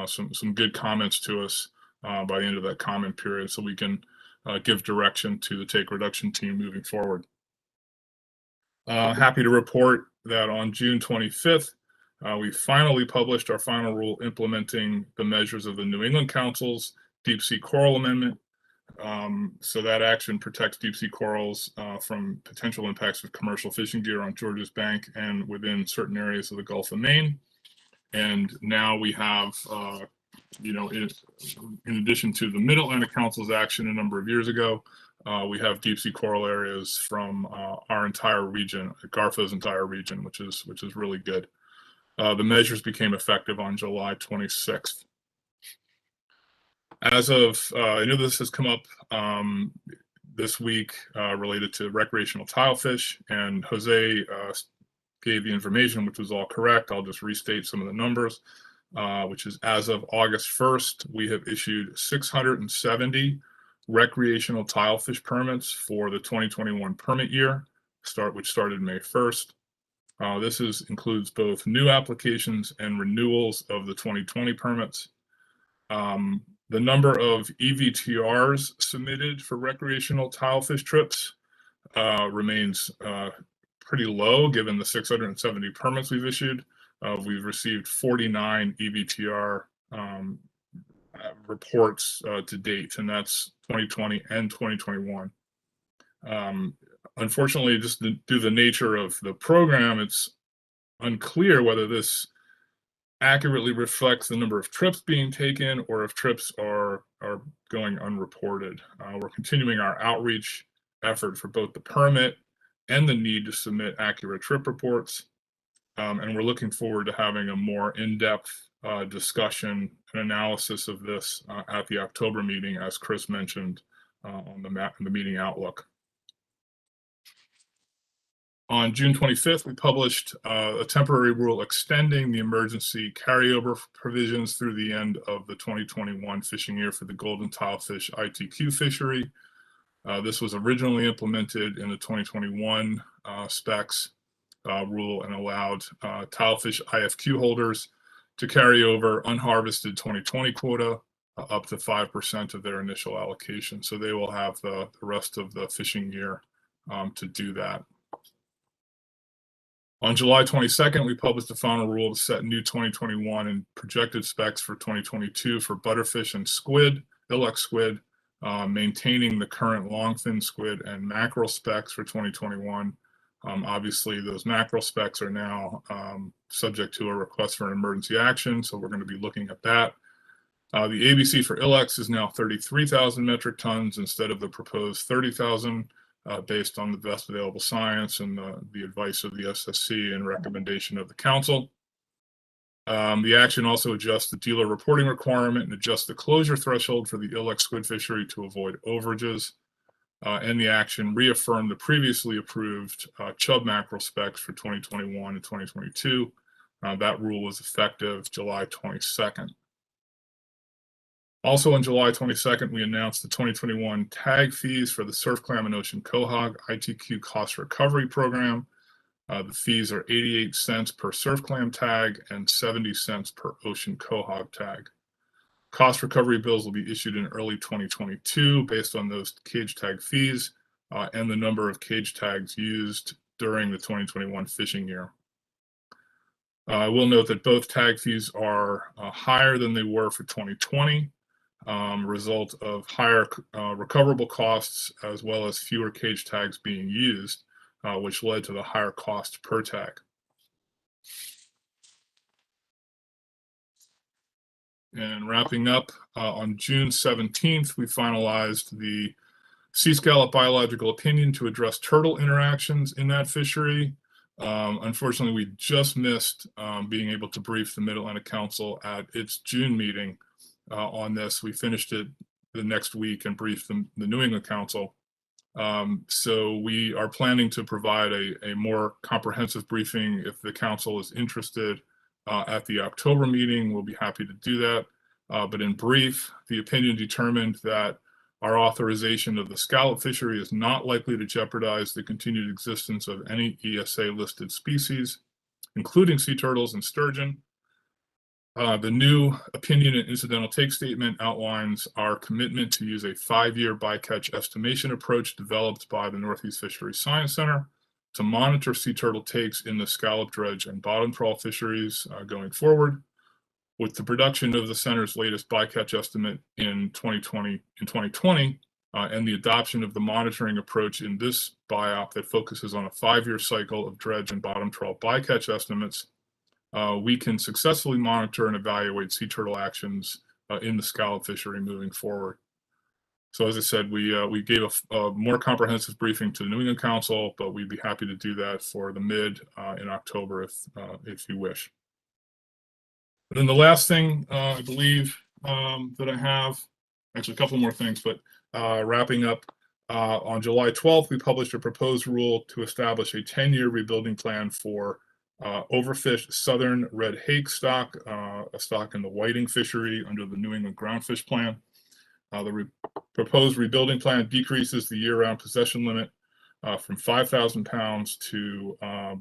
some good comments to us by the end of that comment period, so we can give direction to the take reduction team moving forward. Happy to report that on June 25th, we finally published our final rule implementing the measures of the New England Council's Deep Sea Coral Amendment. So that action protects deep sea corals from potential impacts of commercial fishing gear on Georges Bank and within certain areas of the Gulf of Maine. And now we have, in addition to the Mid-Atlantic Council's action a number of years ago, we have deep sea coral areas from our entire region, Garfo's entire region, which is really good. The measures became effective on July 26th. As of, I know this has come up this week related to recreational tilefish, and Jose gave the information, which was all correct. I'll just restate some of the numbers, which is as of August 1st, we have issued 670 recreational tilefish permits for the 2021 permit year, which started May 1st. Includes both new applications and renewals of the 2020 permits. The number of EVTRs submitted for recreational tilefish trips remains pretty low given the 670 permits we've issued. We've received 49 EVTR reports to date, and that's 2020 and 2021. Unfortunately, just due to the nature of the program, it's unclear whether this accurately reflects the number of trips being taken or if trips are going unreported. We're continuing our outreach effort for both the permit and the need to submit accurate trip reports. And we're looking forward to having a more in-depth discussion and analysis of this at the October meeting, as Chris mentioned on the meeting outlook. On June 25th, we published a temporary rule extending the emergency carryover provisions through the end of the 2021 fishing year for the golden tilefish ITQ fishery. This was originally implemented in the 2021 specs rule and allowed tilefish IFQ holders to carry over unharvested 2020 quota up to 5% of their initial allocation. So they will have the rest of the fishing year to do that. On July 22nd, we published the final rule to set new 2021 and projected specs for 2022 for butterfish and squid, ilex squid, maintaining the current longfin squid and mackerel specs for 2021. Obviously, those mackerel specs are now subject to a request for an emergency action, so we're going to be looking at that. The ABC for ilex is now 33,000 metric tons instead of the proposed 30,000. Based on the best available science and the advice of the SSC and recommendation of the council. The action also adjusts the dealer reporting requirement and adjusts the closure threshold for the ilex squid fishery to avoid overages. And the action reaffirmed the previously approved chub mackerel specs for 2021 and 2022. That rule was effective July 22nd. Also on July 22nd, we announced the 2021 tag fees for the surf clam and ocean quahog ITQ cost recovery program. The fees are 88 cents per surf clam tag and 70 cents per ocean quahog tag. Cost recovery bills will be issued in early 2022 based on those cage tag fees and the number of cage tags used during the 2021 fishing year. I will note that both tag fees are higher than they were for 2020. Result of higher recoverable costs as well as fewer cage tags being used, which led to the higher cost per tag. And wrapping up, on June 17th, we finalized the sea scallop biological opinion to address turtle interactions in that fishery. Unfortunately, we just missed being able to brief the Mid-Atlantic Council at its June meeting on this. We finished it the next week and briefed the New England Council. So we are planning to provide a more comprehensive briefing if the council is interested at the October meeting. We'll be happy to do that. But in brief, the opinion determined that our authorization of the scallop fishery is not likely to jeopardize the continued existence of any ESA listed species, including sea turtles and sturgeon. The new opinion and incidental take statement outlines our commitment to use a 5-year bycatch estimation approach developed by the Northeast Fisheries Science Center to monitor sea turtle takes in the scallop, dredge, and bottom trawl fisheries going forward. With the production of the center's latest bycatch estimate in 2020 and the adoption of the monitoring approach in this BIOP that focuses on a 5-year cycle of dredge and bottom trawl bycatch estimates, we can successfully monitor and evaluate sea turtle actions in the scallop fishery moving forward. So as I said, we gave a more comprehensive briefing to the New England Council, but we'd be happy to do that for the mid in October if you wish. And then the last thing I believe that I have, actually a couple more things, but wrapping up, on July 12th, we published a proposed rule to establish a 10-year rebuilding plan for overfished southern red hake stock, a stock in the whiting fishery under the New England Groundfish Plan. Proposed rebuilding plan decreases the year-round possession limit from 5,000 pounds to a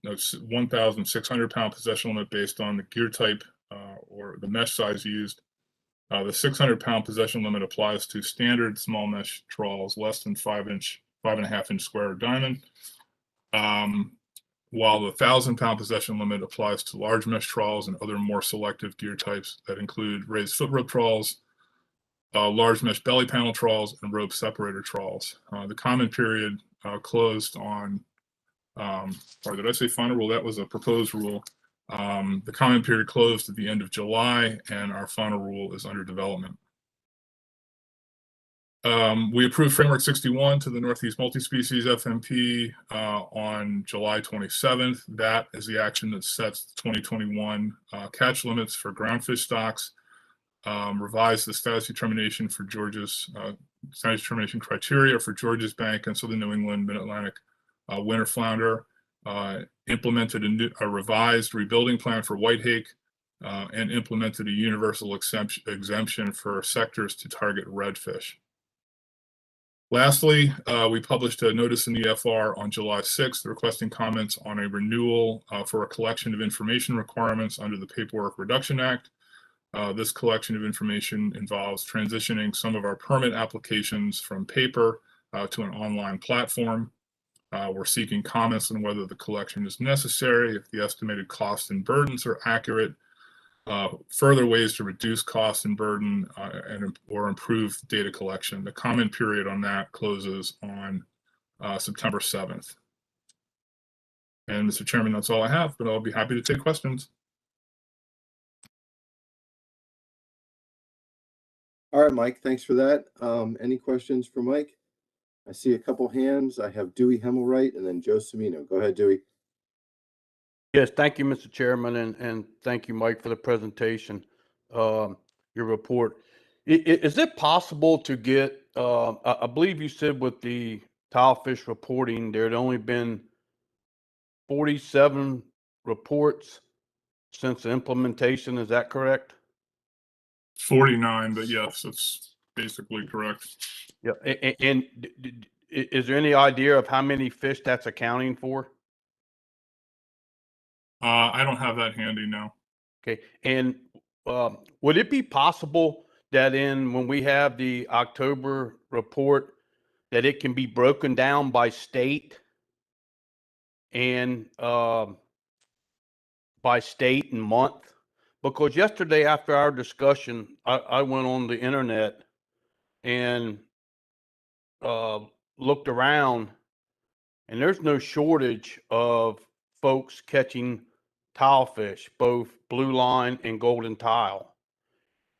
1,600 pound possession limit based on the gear type or the mesh size used. The 600 pound possession limit applies to standard small mesh trawls less than 5.5 inch square or diamond. While the 1,000 pound possession limit applies to large mesh trawls and other more selective gear types that include raised foot rope trawls, large mesh belly panel trawls, and rope separator trawls. The comment period closed on, or did I say final rule? That was a proposed rule. The comment period closed at the end of July, and our final rule is under development. We approved Framework 61 to the Northeast Multi-Species FMP on July 27th. That is the action that sets the 2021 catch limits for groundfish stocks, revised the status determination for Georgia's status determination criteria for Georges Bank and Southern New England Mid-Atlantic winter flounder, implemented a revised rebuilding plan for whitehake, and implemented a universal exemption for sectors to target redfish. Lastly, we published a notice in the FR on July 6th requesting comments on a renewal for a collection of information requirements under the Paperwork Reduction Act. This collection of information involves transitioning some of our permit applications from paper to an online platform. We're seeking comments on whether the collection is necessary, if the estimated costs and burdens are accurate, further ways to reduce cost and burden or improve data collection. The comment period on that closes on September 7th. And Mr. Chairman, that's all I have, but I'll be happy to take questions. All right, Mike, thanks for that. Any questions for Mike? I see a couple hands. I have Dewey Hemmelwright and then Joe Cimino. Go ahead, Dewey. Yes, thank you, Mr. Chairman, and thank you, Mike, for the presentation, your report. Is it possible to get, I believe you said with the tilefish reporting, there had only been 47 reports since the implementation, is that correct? 49, but yes, that's basically correct. Yeah, and is there any idea of how many fish that's accounting for? I don't have that handy now. Okay, and would it be possible that when we have the October report, that it can be broken down by state and month? Because yesterday after our discussion, I went on the internet and looked around, and there's no shortage of folks catching tilefish, both blue line and golden tile.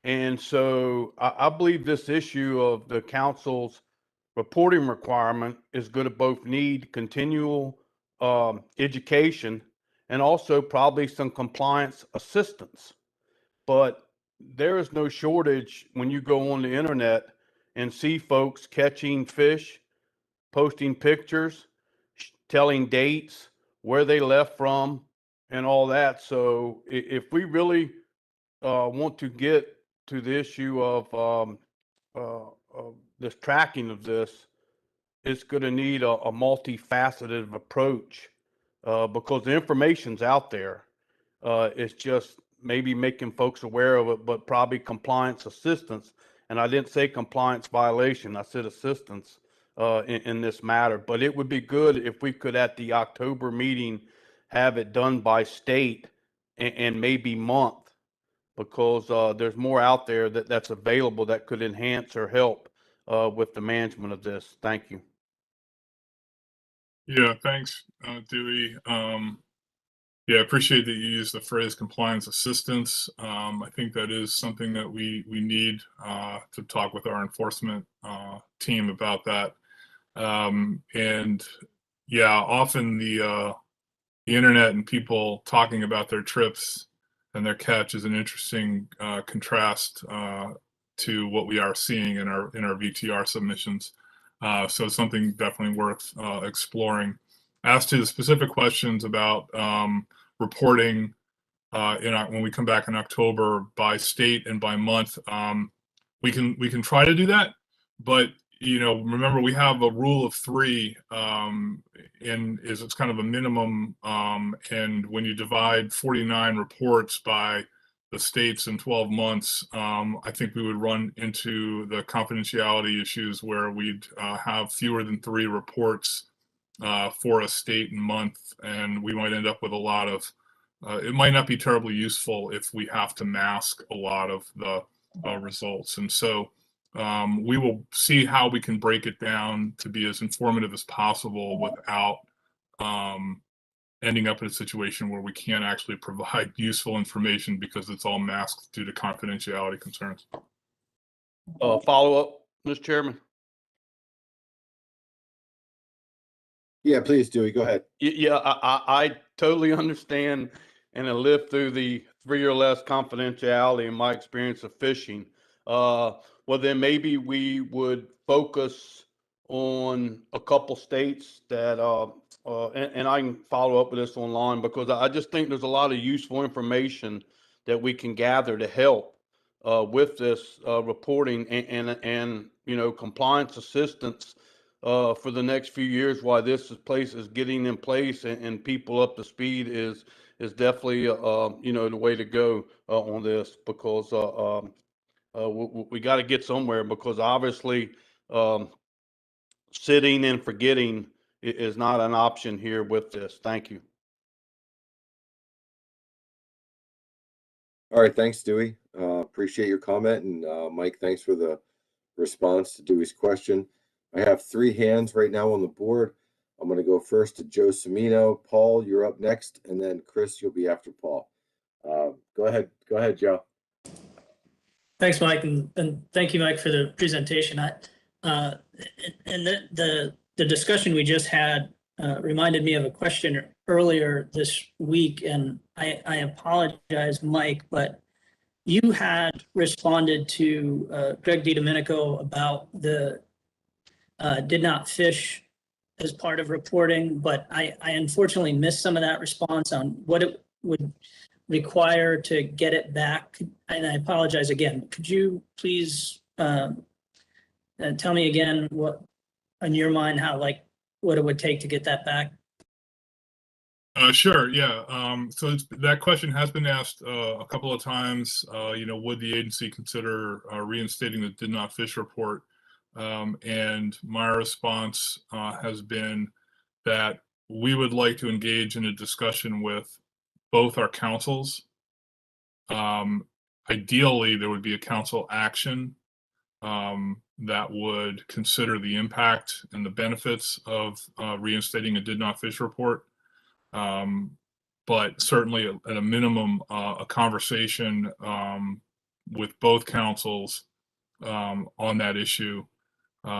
And so I believe this issue of the council's reporting requirement is going to both need continual education and also probably some compliance assistance. But there is no shortage when you go on the internet and see folks catching fish, posting pictures, telling dates, where they left from, and all that. So if we really want to get to the issue of this tracking of this, it's going to need a multifaceted approach because the information's out there. It's just maybe making folks aware of it, but probably compliance assistance. And I didn't say compliance violation, I said assistance in this matter. But it would be good if we could, at the October meeting, have it done by state and maybe month, because there's more out there that's available that could enhance or help with the management of this. Thank you. Yeah, thanks, Dewey. Yeah, I appreciate that you use the phrase compliance assistance. I think that is something that we need to talk with our enforcement team about that. And yeah, often the internet and people talking about their trips and their catch is an interesting contrast to what we are seeing in our VTR submissions. So it's something definitely worth exploring. As to the specific questions about reporting when we come back in October by state and by month, we can try to do that, but remember we have a rule of 3, and it's kind of a minimum, and when you divide 49 reports by the states in 12 months, I think we would run into the confidentiality issues where we'd have fewer than 3 reports for a state and month, and we might end up with a lot of, it might not be terribly useful if we have to mask a lot of the results. And so we will see how we can break it down to be as informative as possible without ending up in a situation where we can't actually provide useful information because it's all masked due to confidentiality concerns. Follow up, Mr. Chairman. Yeah, please, Dewey, go ahead. Yeah, I totally understand and have lived through the 3 or less confidentiality in my experience of fishing. Well, then maybe we would focus on a couple states that, and I can follow up with this online, because I just think there's a lot of useful information that we can gather to help with this reporting and compliance assistance for the next few years while this place is getting in place and people up to speed is definitely the way to go on this, because we got to get somewhere, because obviously sitting and forgetting is not an option here with this. Thank you. All right, thanks, Dewey. Appreciate your comment, and Mike, thanks for the response to Dewey's question. I have 3 hands right now on the board. I'm going to go first to Joe Semino. Paul, you're up next, and then Chris, you'll be after Paul. Go ahead, Joe. Thanks, Mike, and thank you, Mike, for the presentation. And the discussion we just had reminded me of a question earlier this week, and I apologize, Mike, but you had responded to Greg DiDomenico about the did not fish as part of reporting, but I unfortunately missed some of that response on what it would require to get it back. And I apologize again. Could you please tell me again what, in your mind, what it would take to get that back? Sure, yeah. So that question has been asked a couple of times. Would the agency consider reinstating the did not fish report? And my response has been that we would like to engage in a discussion with both our councils. Ideally, there would be a council action that would consider the impact and the benefits of reinstating a did not fish report. But certainly at a minimum, a conversation with both councils on that issue.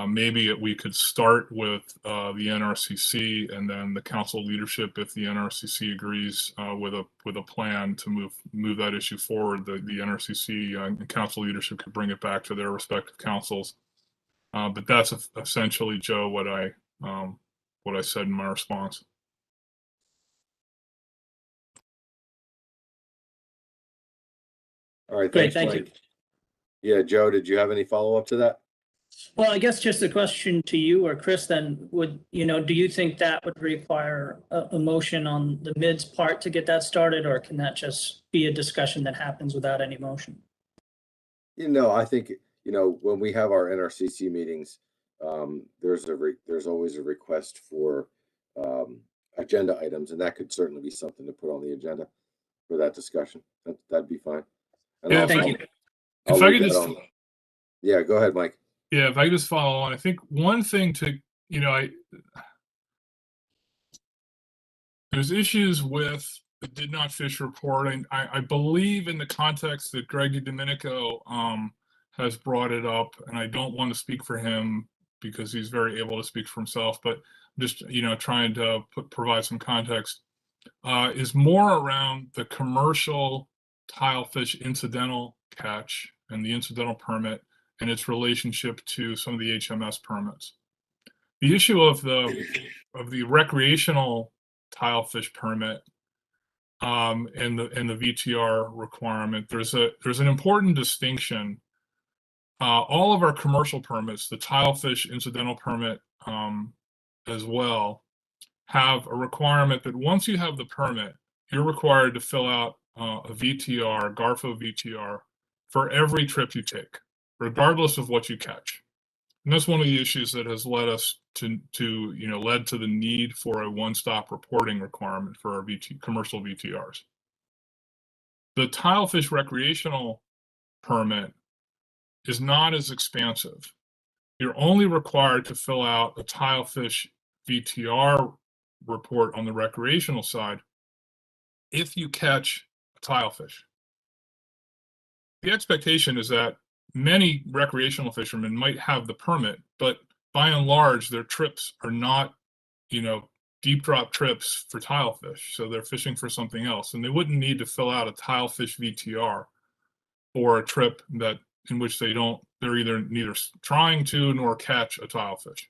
Maybe we could start with the NRCC and then the council leadership, if the NRCC agrees with a plan to move that issue forward. The NRCC and council leadership could bring it back to their respective councils. But that's essentially, Joe, what I said in my response. All right, Great, thanks, thank Mike. Yeah, Joe, did you have any follow-up to that? Well, I guess just a question to you or Chris then, do you think that would require a motion on the MID's part to get that started, or can that just be a discussion that happens without any motion? I think, when we have our NRCC meetings, there's always a request for agenda items, and that could certainly be something to put on the agenda for that discussion. That'd be fine. And Yeah, thank you. If I could just, yeah, go ahead, Mike. yeah, if I could just follow on, I think one thing to, there's issues with the did not fish report, and I believe in the context that Greg DiDomenico has brought it up, and I don't want to speak for him because he's very able to speak for himself, but just, trying to provide some context, is more around the commercial tilefish incidental catch and the incidental permit and its relationship to some of the HMS permits. The issue of the recreational tilefish permit and the VTR requirement, there's an important distinction all of our commercial permits, the tilefish incidental permit as well, have a requirement that once you have the permit, you're required to fill out a VTR, GARFO VTR, for every trip you take, regardless of what you catch. And that's one of the issues that has led us led to the need for a one-stop reporting requirement for our commercial VTRs. The tilefish recreational permit is not as expansive. You're only required to fill out a tilefish VTR report on the recreational side if you catch a tilefish. The expectation is that many recreational fishermen might have the permit, but by and large, their trips are not, deep drop trips for tilefish. So they're fishing for something else, and they wouldn't need to fill out a tilefish VTR for a trip in which they're either neither trying to nor catch a tilefish.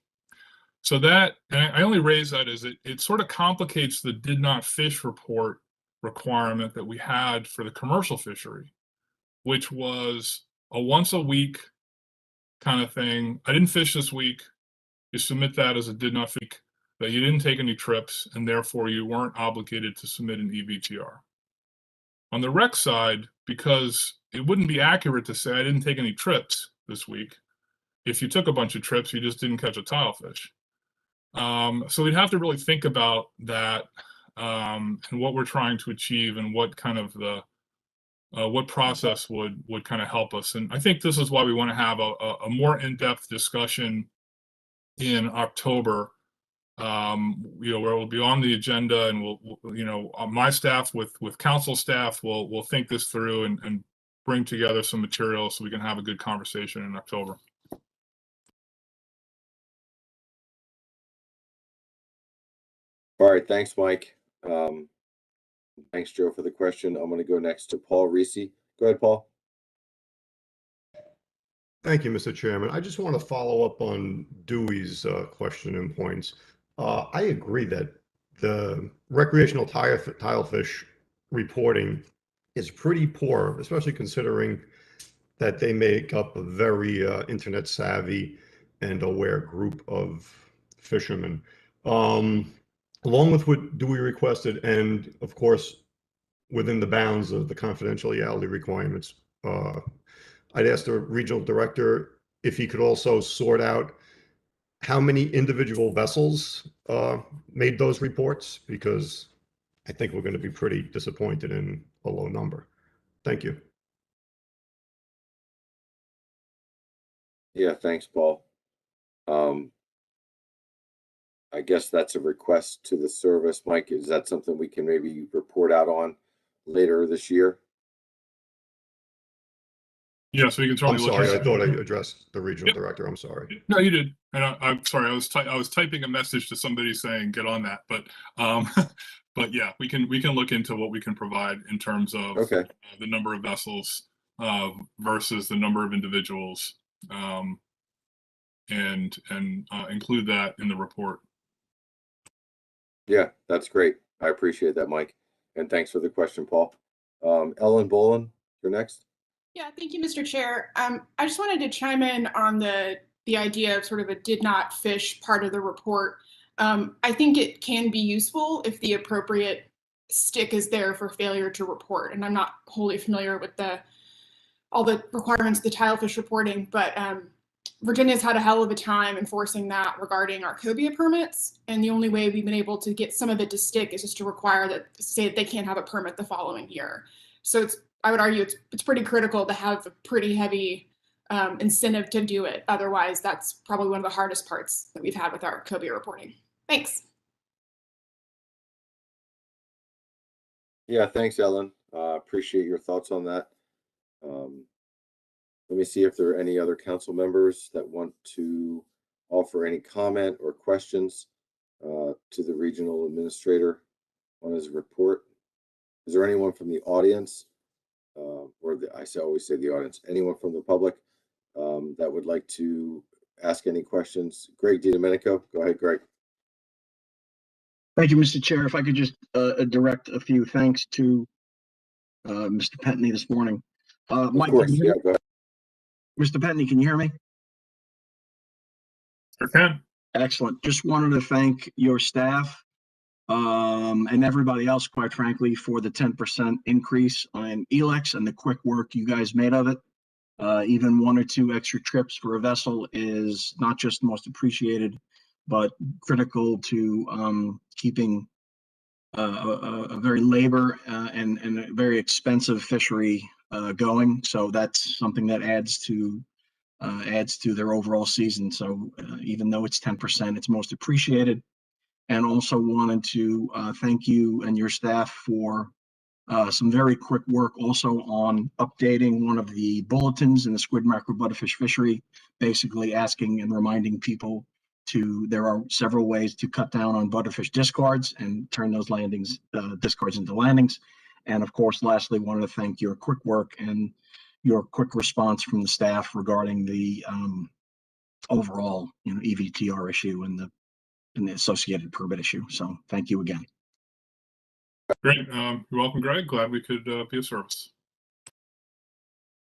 So and I only raise that as it sort of complicates the did not fish report requirement that we had for the commercial fishery, which was a once a week kind of thing. I didn't fish this week. You submit that as a did not fish, that you didn't take any trips, and therefore you weren't obligated to submit an EVTR. On the rec side, because it wouldn't be accurate to say I didn't take any trips this week. If you took a bunch of trips, you just didn't catch a tilefish. So we'd have to really think about that and what we're trying to achieve and what kind of what process would kind of help us. And I think this is why we want to have a more in-depth discussion in October, where we'll be on the agenda, and my staff with council staff will think this through and bring together some material so we can have a good conversation in October. All right, thanks, Mike. Thanks, Joe, for the question. I'm going to go next to Paul Reese. Go ahead, Paul. Thank you, Mr. Chairman. I just want to follow up on Dewey's question and points. I agree that the recreational tilefish reporting is pretty poor, especially considering that they make up a very internet savvy and aware group of fishermen. Along with what Dewey requested, and of course, within the bounds of the confidentiality requirements, I'd ask the regional director if he could also sort out how many individual vessels made those reports, because I think we're going to be pretty disappointed in a low number. Thank you. Yeah, thanks, Paul. I guess that's a request to the service. Mike, is that something we can maybe report out on later this year? Yeah, so we can I'm totally sorry, I thought I addressed the regional director. I'm sorry. No, you did. And I'm sorry, I was typing a message to somebody saying get on that, but but yeah, we can look into what we can provide in terms of the number of vessels versus the number of individuals, and include that in the report. Yeah, that's great. I appreciate that, Mike. And thanks for the question, Paul. Ellen Boland, you're next. Yeah, thank you, Mr. Chair. I just wanted to chime in on the idea of sort of a did not fish part of the report. I think it can be useful if the appropriate stick is there for failure to report. And I'm not wholly familiar with all the requirements of the tilefish reporting, but Virginia's had a hell of a time enforcing that regarding our cobia permits. And the only way we've been able to get some of it to stick is just to require that say that they can't have a permit the following year. So I would argue it's pretty critical to have a pretty heavy incentive to do it. Otherwise, that's probably one of the hardest parts that we've had with our cobia reporting. Thanks. Yeah, thanks, Ellen. Appreciate your thoughts on that. Let me see if there are any other council members that want to offer any comment or questions to the regional administrator on his report. Is there anyone from the audience, I always say the audience, anyone from the public that would like to ask any questions? Greg DiDomenico, go ahead, Greg. Thank you, Mr. Chair. If I could just direct a few thanks to Mr. Pentney this morning. Of Mike, course, yeah, go ahead. Mr. Petney, can you hear me? Sure can. Excellent. Just wanted to thank your staff and everybody else, quite frankly, for the 10% increase on ELEX and the quick work you guys made of it. Even 1 or 2 extra trips for a vessel is not just most appreciated, but critical to keeping a very labor and a very expensive fishery going. So that's something that adds to their overall season. So even though it's 10%, it's most appreciated. And also wanted to thank you and your staff for some very quick work also on updating one of the bulletins in the squid, mackerel, butterfish fishery, basically asking and reminding people there are several ways to cut down on butterfish discards and turn those discards into landings. And of course, lastly, wanted to thank your quick work and your quick response from the staff regarding the overall, EVTR issue and the associated permit issue. So thank you again. Great. You're welcome, Greg. Glad we could be of service.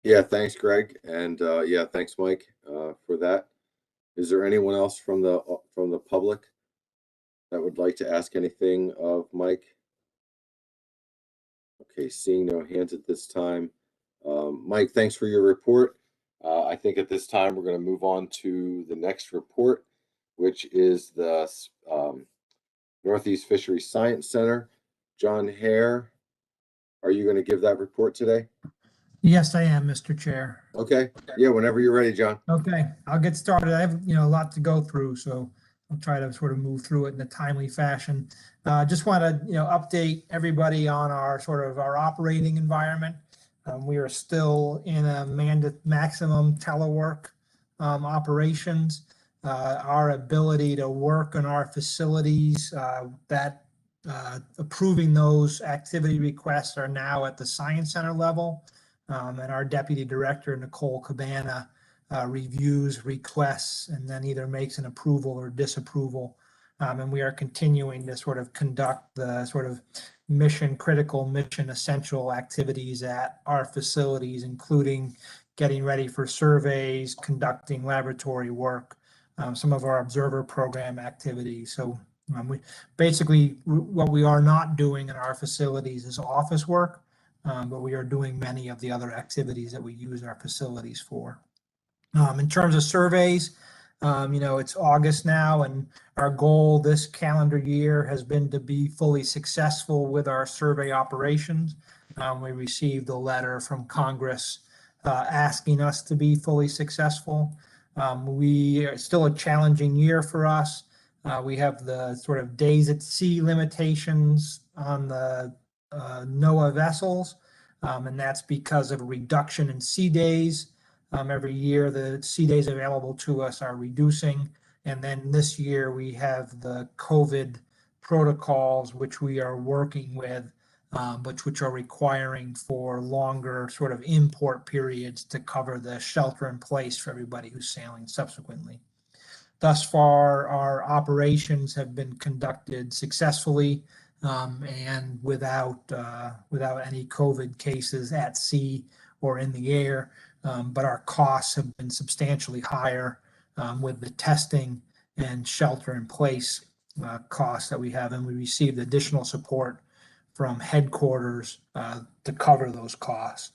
Yeah, thanks, Greg. And yeah, thanks, Mike, for that. Is there anyone else from the public that would like to ask anything of Mike? Okay, seeing no hands at this time. Mike, thanks for your report. I think at this time we're going to move on to the next report, which is the Northeast Fisheries Science Center. John Hare, are you going to give that report today? Yes, I am, Mr. Chair. Okay. Yeah, whenever you're ready, John. Okay, I'll get started. I have, a lot to go through, so I'll try to sort of move through it in a timely fashion. Just want to, update everybody on our operating environment. We are still in a maximum telework operations. Our ability to work in our facilities, approving those activity requests are now at the Science Center level. And our Deputy Director, Nicole Cabana, reviews requests and then either makes an approval or disapproval. And we are continuing to sort of conduct the sort of mission critical, mission essential activities at our facilities, including getting ready for surveys, conducting laboratory work, some of our observer program activities. So what we are not doing in our facilities is office work, but we are doing many of the other activities that we use our facilities for. In terms of surveys, it's August now, and our goal this calendar year has been to be fully successful with our survey operations. We received a letter from Congress asking us to be fully successful. It's still a challenging year for us. We have the sort of days at sea limitations on the NOAA vessels, and that's because of a reduction in sea days. Every year, the sea days available to us are reducing. And then this year, we have the COVID protocols, which we are working with, which are requiring for longer sort of import periods to cover the shelter in place for everybody who's sailing subsequently. Thus far, our operations have been conducted successfully and without any COVID cases at sea or in the air. But our costs have been substantially higher with the testing and shelter in place costs that we have. And we received additional support from headquarters to cover those costs.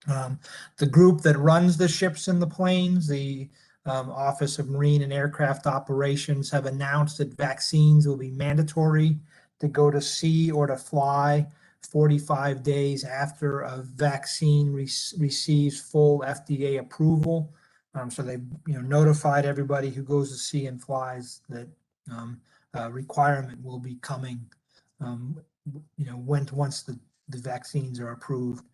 The group that runs the ships and the planes, the Office of Marine and Aircraft Operations, have announced that vaccines will be mandatory to go to sea or to fly 45 days after a vaccine receives full FDA approval. So they notified everybody who goes to sea and flies that requirement will be coming once the vaccines are approved.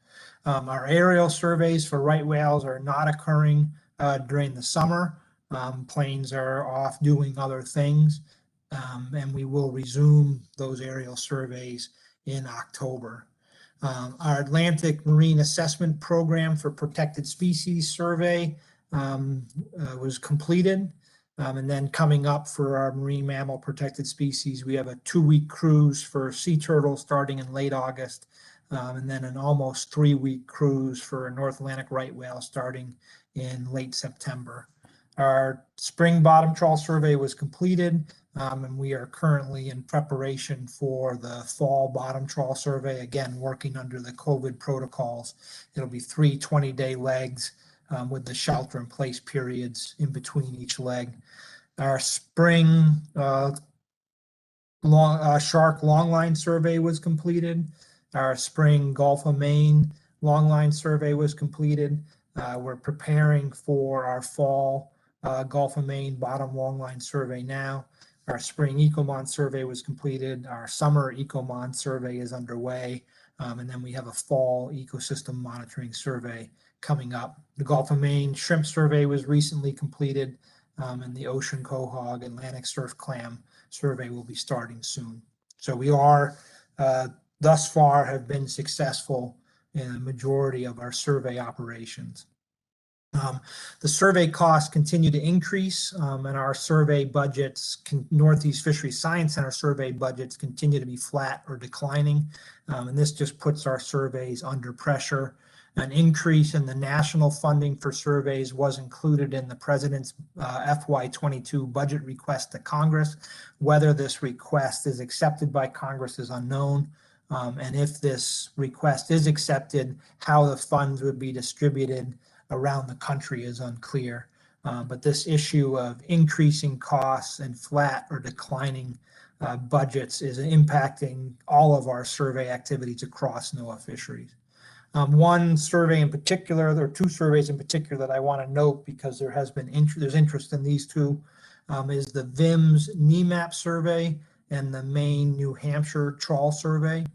Our aerial surveys for right whales are not occurring during the summer. Planes are off doing other things, and we will resume those aerial surveys in October. Our Atlantic Marine Assessment Program for Protected Species survey was completed. And then coming up for our marine mammal protected species, we have a 2-week cruise for sea turtles starting in late August and then an almost 3-week cruise for a North Atlantic right whale starting in late September. Our spring bottom trawl survey was completed, and we are currently in preparation for the fall bottom trawl survey, again, working under the COVID protocols. It'll be 3 20-day legs with the shelter in place periods in between each leg. Our spring shark longline survey was completed. Our spring Gulf of Maine longline survey was completed. We're preparing for our fall Gulf of Maine bottom longline survey now. Our spring Ecomont survey was completed. Our summer Ecomont survey is underway. And then we have a fall ecosystem monitoring survey coming up. The Gulf of Maine shrimp survey was recently completed, and the ocean quahog Atlantic surf clam survey will be starting soon. So we are, thus far, have been successful in the majority of our survey operations. The survey costs continue to increase, and our survey budgets, Northeast Fisheries Science Center survey budgets continue to be flat or declining, and this just puts our surveys under pressure. An increase in the national funding for surveys was included in the President's FY22 budget request to Congress. Whether this request is accepted by Congress is unknown. And if this request is accepted, how the funds would be distributed around the country is unclear. But this issue of increasing costs and flat or declining budgets is impacting all of our survey activities across NOAA fisheries. One survey in particular, there are 2 surveys in particular that I want to note because there has been there's interest in these 2, is the VIMS NEMAP survey and the Maine New Hampshire trawl survey.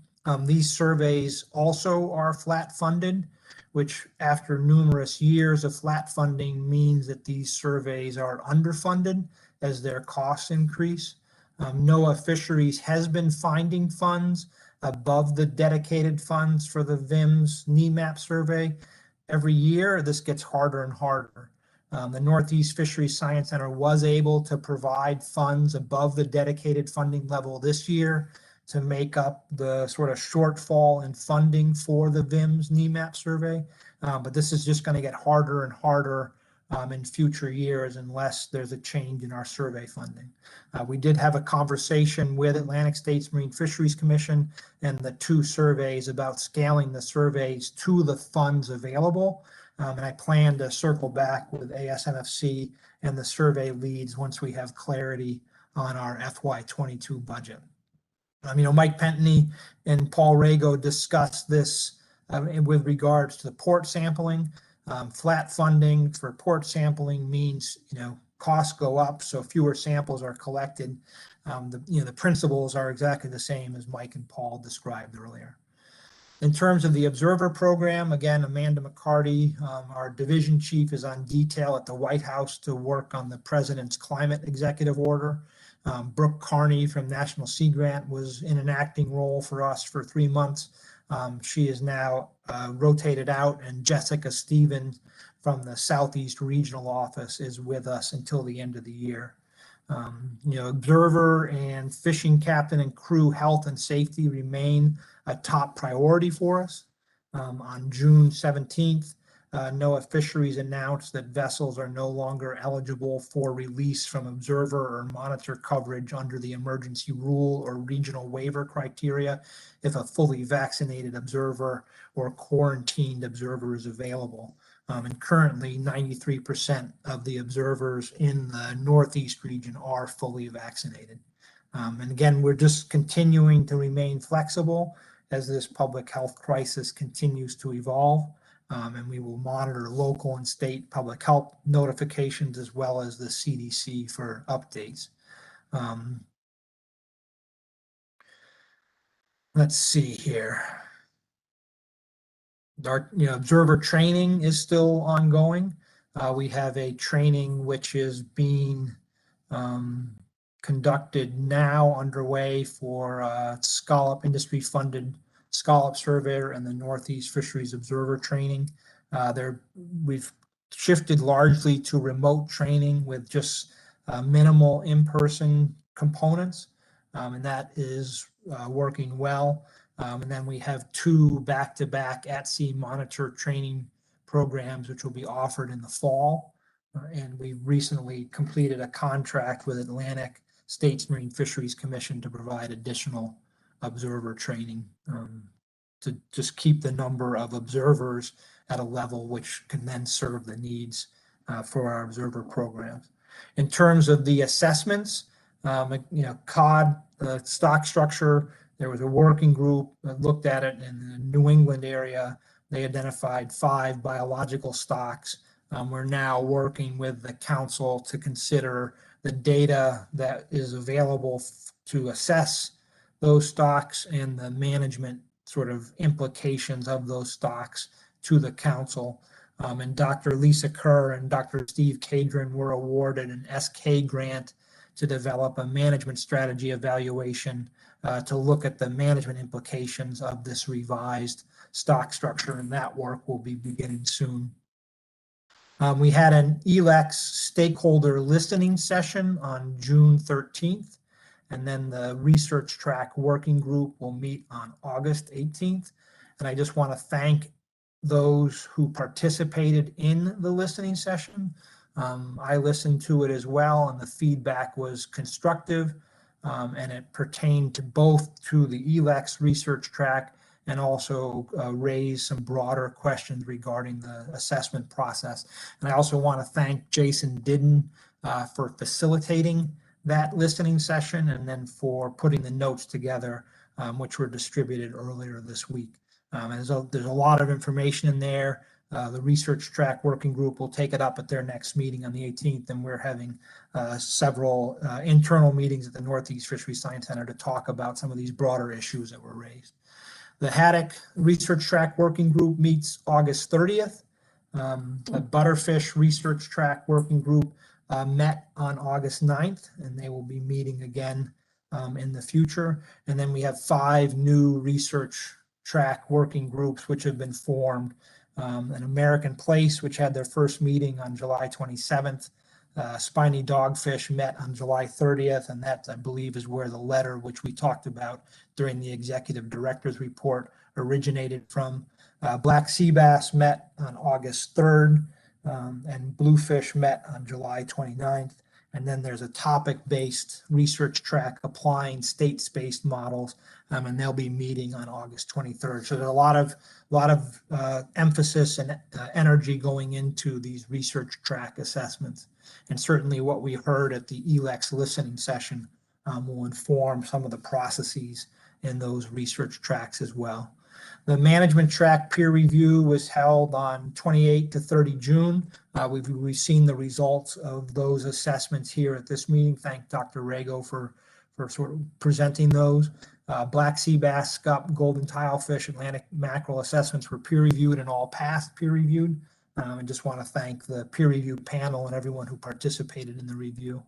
These surveys also are flat funded, which after numerous years of flat funding means that these surveys are underfunded as their costs increase. NOAA Fisheries has been finding funds above the dedicated funds for the VIMS NEMAP survey. Every year, this gets harder and harder. The Northeast Fisheries Science Center was able to provide funds above the dedicated funding level this year to make up the sort of shortfall in funding for the VIMS NEMAP survey. But this is just going to get harder and harder in future years unless there's a change in our survey funding. We did have a conversation with Atlantic States Marine Fisheries Commission and the 2 surveys about scaling the surveys to the funds available. And I plan to circle back with ASNFC and the survey leads once we have clarity on our FY22 budget. Mike Pentney and Paul Rago discussed this with regards to the port sampling. Flat funding for port sampling means, costs go up, so fewer samples are collected. The principles are exactly the same as Mike and Paul described earlier. In terms of the observer program, again, Amanda McCarty, our division chief, is on detail at the White House to work on the President's climate executive order. Brooke Carney from National Sea Grant was in an acting role for us for 3 months. She is now rotated out, and Jessica Stevens from the Southeast Regional Office is with us until the end of the year. Observer and fishing captain and crew health and safety remain a top priority for us. On June 17th, NOAA Fisheries announced that vessels are no longer eligible for release from observer or monitor coverage under the emergency rule or regional waiver criteria if a fully vaccinated observer or quarantined observer is available. And currently 93% of the observers in the Northeast region are fully vaccinated. And again, we're just continuing to remain flexible as this public health crisis continues to evolve. And we will monitor local and state public health notifications as well as the CDC for updates. Let's see here. Our observer training is still ongoing. We have a training which is being conducted now underway for Scallop industry funded Scallop Surveyor and the Northeast Fisheries Observer training. We've shifted largely to remote training with just minimal in-person components, and that is working well. And then we have 2 back-to-back at-sea monitor training programs, which will be offered in the fall. And we recently completed a contract with Atlantic States Marine Fisheries Commission to provide additional observer training to just keep the number of observers at a level which can then serve the needs for our observer programs. In terms of the assessments, cod, stock structure, there was a working group that looked at it in the New England area. They identified 5 biological stocks. We're now working with the council to consider the data that is available to assess those stocks and the management sort of implications of those stocks to the council. And Dr. Lisa Kerr and Dr. Steve Cadron were awarded an SK grant to develop a management strategy evaluation to look at the management implications of this revised stock structure, and that work will be beginning soon. We had an ELEX stakeholder listening session on June 13th, and then the research track working group will meet on August 18th. And I just want to thank those who participated in the listening session. I listened to it as well, and the feedback was constructive, and it pertained to both to the ELEX research track and also raised some broader questions regarding the assessment process. And I also want to thank Jason Didden for facilitating that listening session and then for putting the notes together, which were distributed earlier this week. There's a lot of information in there. The research track working group will take it up at their next meeting on the 18th, and we're having several internal meetings at the Northeast Fisheries Science Center to talk about some of these broader issues that were raised. The Haddock Research Track Working Group meets August 30th. The Butterfish Research Track Working Group met on August 9th, and they will be meeting again in the future. And then we have 5 new research track working groups which have been formed. An American Place, which had their first meeting on July 27th. Spiny Dogfish met on July 30th, and that, I believe, is where the letter which we talked about during the executive director's report originated from. Black Sea Bass met on August 3rd, and Bluefish met on July 29th. And then there's a topic-based research track applying state-based models, and they'll be meeting on August 23rd. So there's a lot of emphasis and energy going into these research track assessments. And certainly what we heard at the ELEX listening session will inform some of the processes in those research tracks as well. The management track peer review was held on 28 to 30 June. We've seen the results of those assessments here at this meeting. Thank Dr. Rago for sort of presenting those. Black sea bass, scup, golden tilefish, Atlantic mackerel assessments were peer reviewed and all passed peer reviewed. I just want to thank the peer review panel and everyone who participated in the review.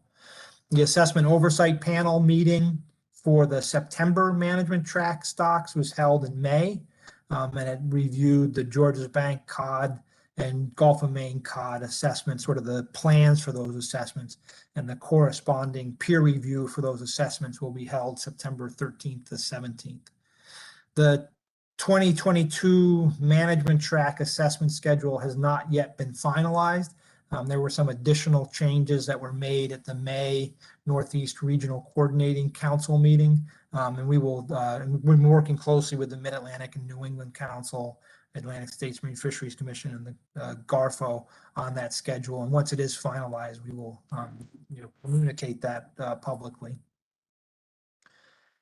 The assessment oversight panel meeting for the September management track stocks was held in May. And it reviewed the Georges Bank cod and Gulf of Maine cod assessments, sort of the plans for those assessments, and the corresponding peer review for those assessments will be held September 13th to 17th. The 2022 management track assessment schedule has not yet been finalized. There were some additional changes that were made at the May Northeast Regional Coordinating Council meeting. And we're working closely with the Mid-Atlantic and New England Council, Atlantic States Marine Fisheries Commission, and the GARFO on that schedule. And once it is finalized, we will communicate that publicly.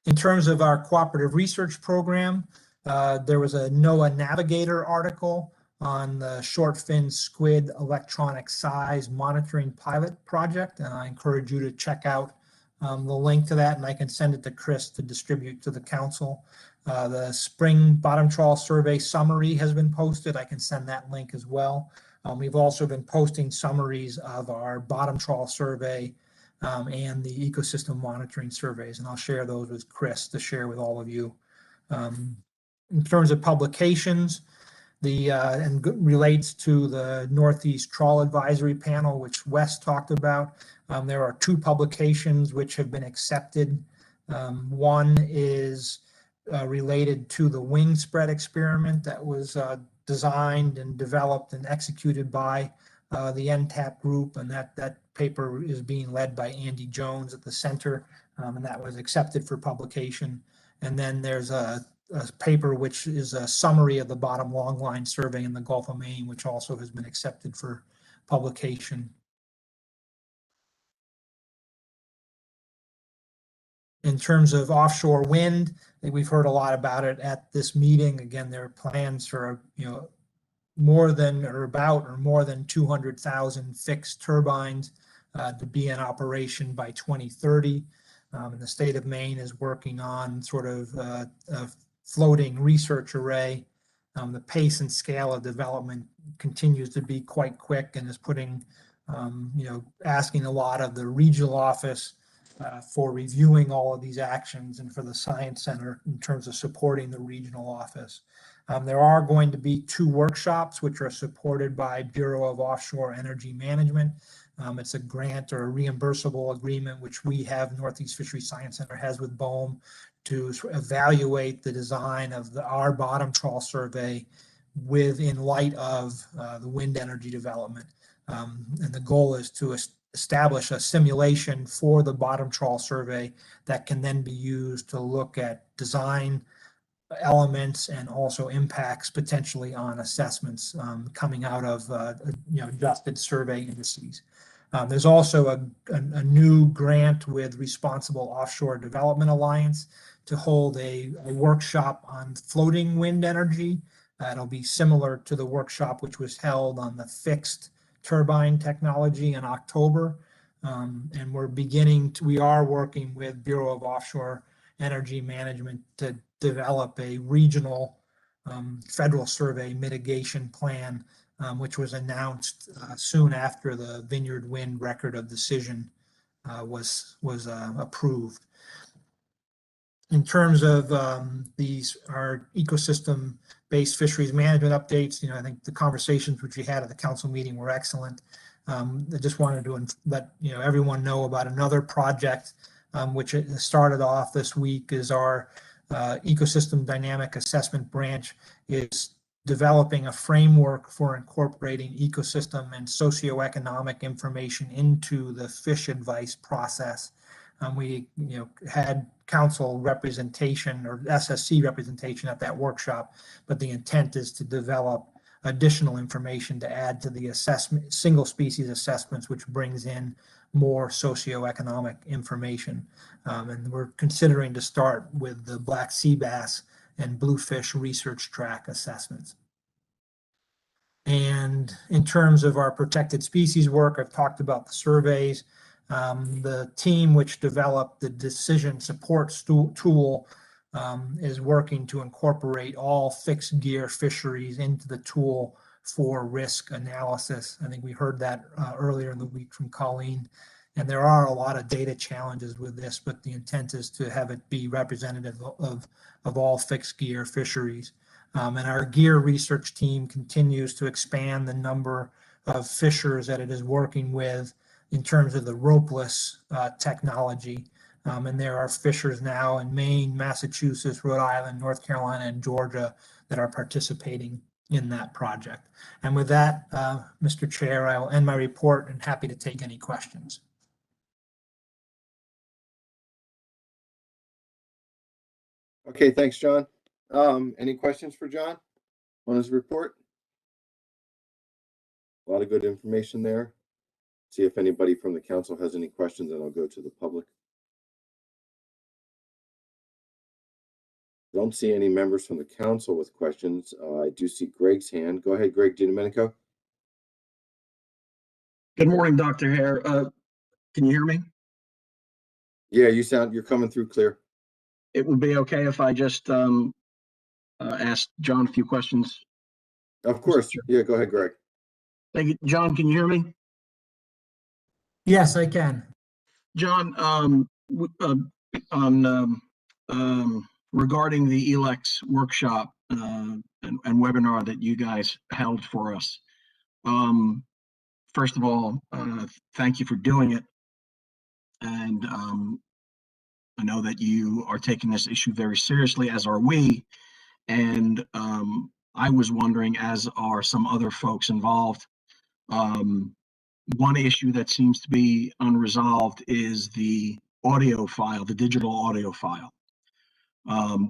In terms of our cooperative research program, there was a NOAA Navigator article on the short fin squid electronic size monitoring pilot project. And I encourage you to check out the link to that, and I can send it to Chris to distribute to the council. The spring bottom trawl survey summary has been posted. I can send that link as well. We've also been posting summaries of our bottom trawl survey and the ecosystem monitoring surveys, and I'll share those with Chris to share with all of you. In terms of publications, and relates to the Northeast Trawl Advisory Panel, which Wes talked about. There are 2 publications which have been accepted. One is related to the wing spread experiment that was designed and developed and executed by the NTAP group, and that paper is being led by Andy Jones at the center, and that was accepted for publication. And then there's a paper which is a summary of the bottom long line survey in the Gulf of Maine, which also has been accepted for publication. In terms of offshore wind, I think we've heard a lot about it at this meeting. Again, there are plans for, more than 200,000 fixed turbines to be in operation by 2030. And the state of Maine is working on sort of a floating research array. The pace and scale of development continues to be quite quick and is putting, asking a lot of the regional office for reviewing all of these actions and for the Science Center in terms of supporting the regional office. There are going to be 2 workshops which are supported by Bureau of Offshore Energy Management. It's a grant or a reimbursable agreement which we have, Northeast Fisheries Science Center has with BOEM, to evaluate the design of our bottom trawl survey in light of the wind energy development. And the goal is to establish a simulation for the bottom trawl survey that can then be used to look at design elements and also impacts potentially on assessments coming out of adjusted survey indices. There's also a new grant with Responsible Offshore Development Alliance to hold a workshop on floating wind energy. It'll be similar to the workshop which was held on the fixed turbine technology in October. And we are working with Bureau of Offshore Energy Management to develop a regional federal survey mitigation plan, which was announced soon after the Vineyard Wind record of decision was approved. In terms of our ecosystem-based fisheries management updates, I think the conversations which we had at the council meeting were excellent. I just wanted to let everyone know about another project which started off this week. Is our ecosystem dynamic assessment branch is developing a framework for incorporating ecosystem and socioeconomic information into the fish advice process. We had council representation or SSC representation at that workshop, but the intent is to develop additional information to add to the assessment, single species assessments, which brings in more socioeconomic information. And we're considering to start with the black sea bass and bluefish research track assessments. And in terms of our protected species work, I've talked about the surveys. The team which developed the decision support tool is working to incorporate all fixed gear fisheries into the tool for risk analysis. I think we heard that earlier in the week from Colleen. And there are a lot of data challenges with this, but the intent is to have it be representative of all fixed gear fisheries. And our gear research team continues to expand the number of fishers that it is working with in terms of the ropeless technology. And there are fishers now in Maine, Massachusetts, Rhode Island, North Carolina, and Georgia that are participating in that project. And with that, Mr. Chair, I will end my report and happy to take any questions. Okay, thanks, John. Any questions for John on his report? A lot of good information there. See if anybody from the council has any questions, and I'll go to the public. Don't see any members from the council with questions. I do see Greg's hand. Go ahead, Greg DiDomenico. Good morning, Dr. Hare. Can you hear me? Yeah, you're coming through clear. It would be okay if I just asked John a few questions? Of course. Yeah, go ahead, Greg. Thank you. John, can you hear me? Yes, I can. John, regarding the ELEX workshop and webinar that you guys held for us. First of all, thank you for doing it. And I know that you are taking this issue very seriously, as are we. And I was wondering, as are some other folks involved, one issue that seems to be unresolved is the audio file, the digital audio file.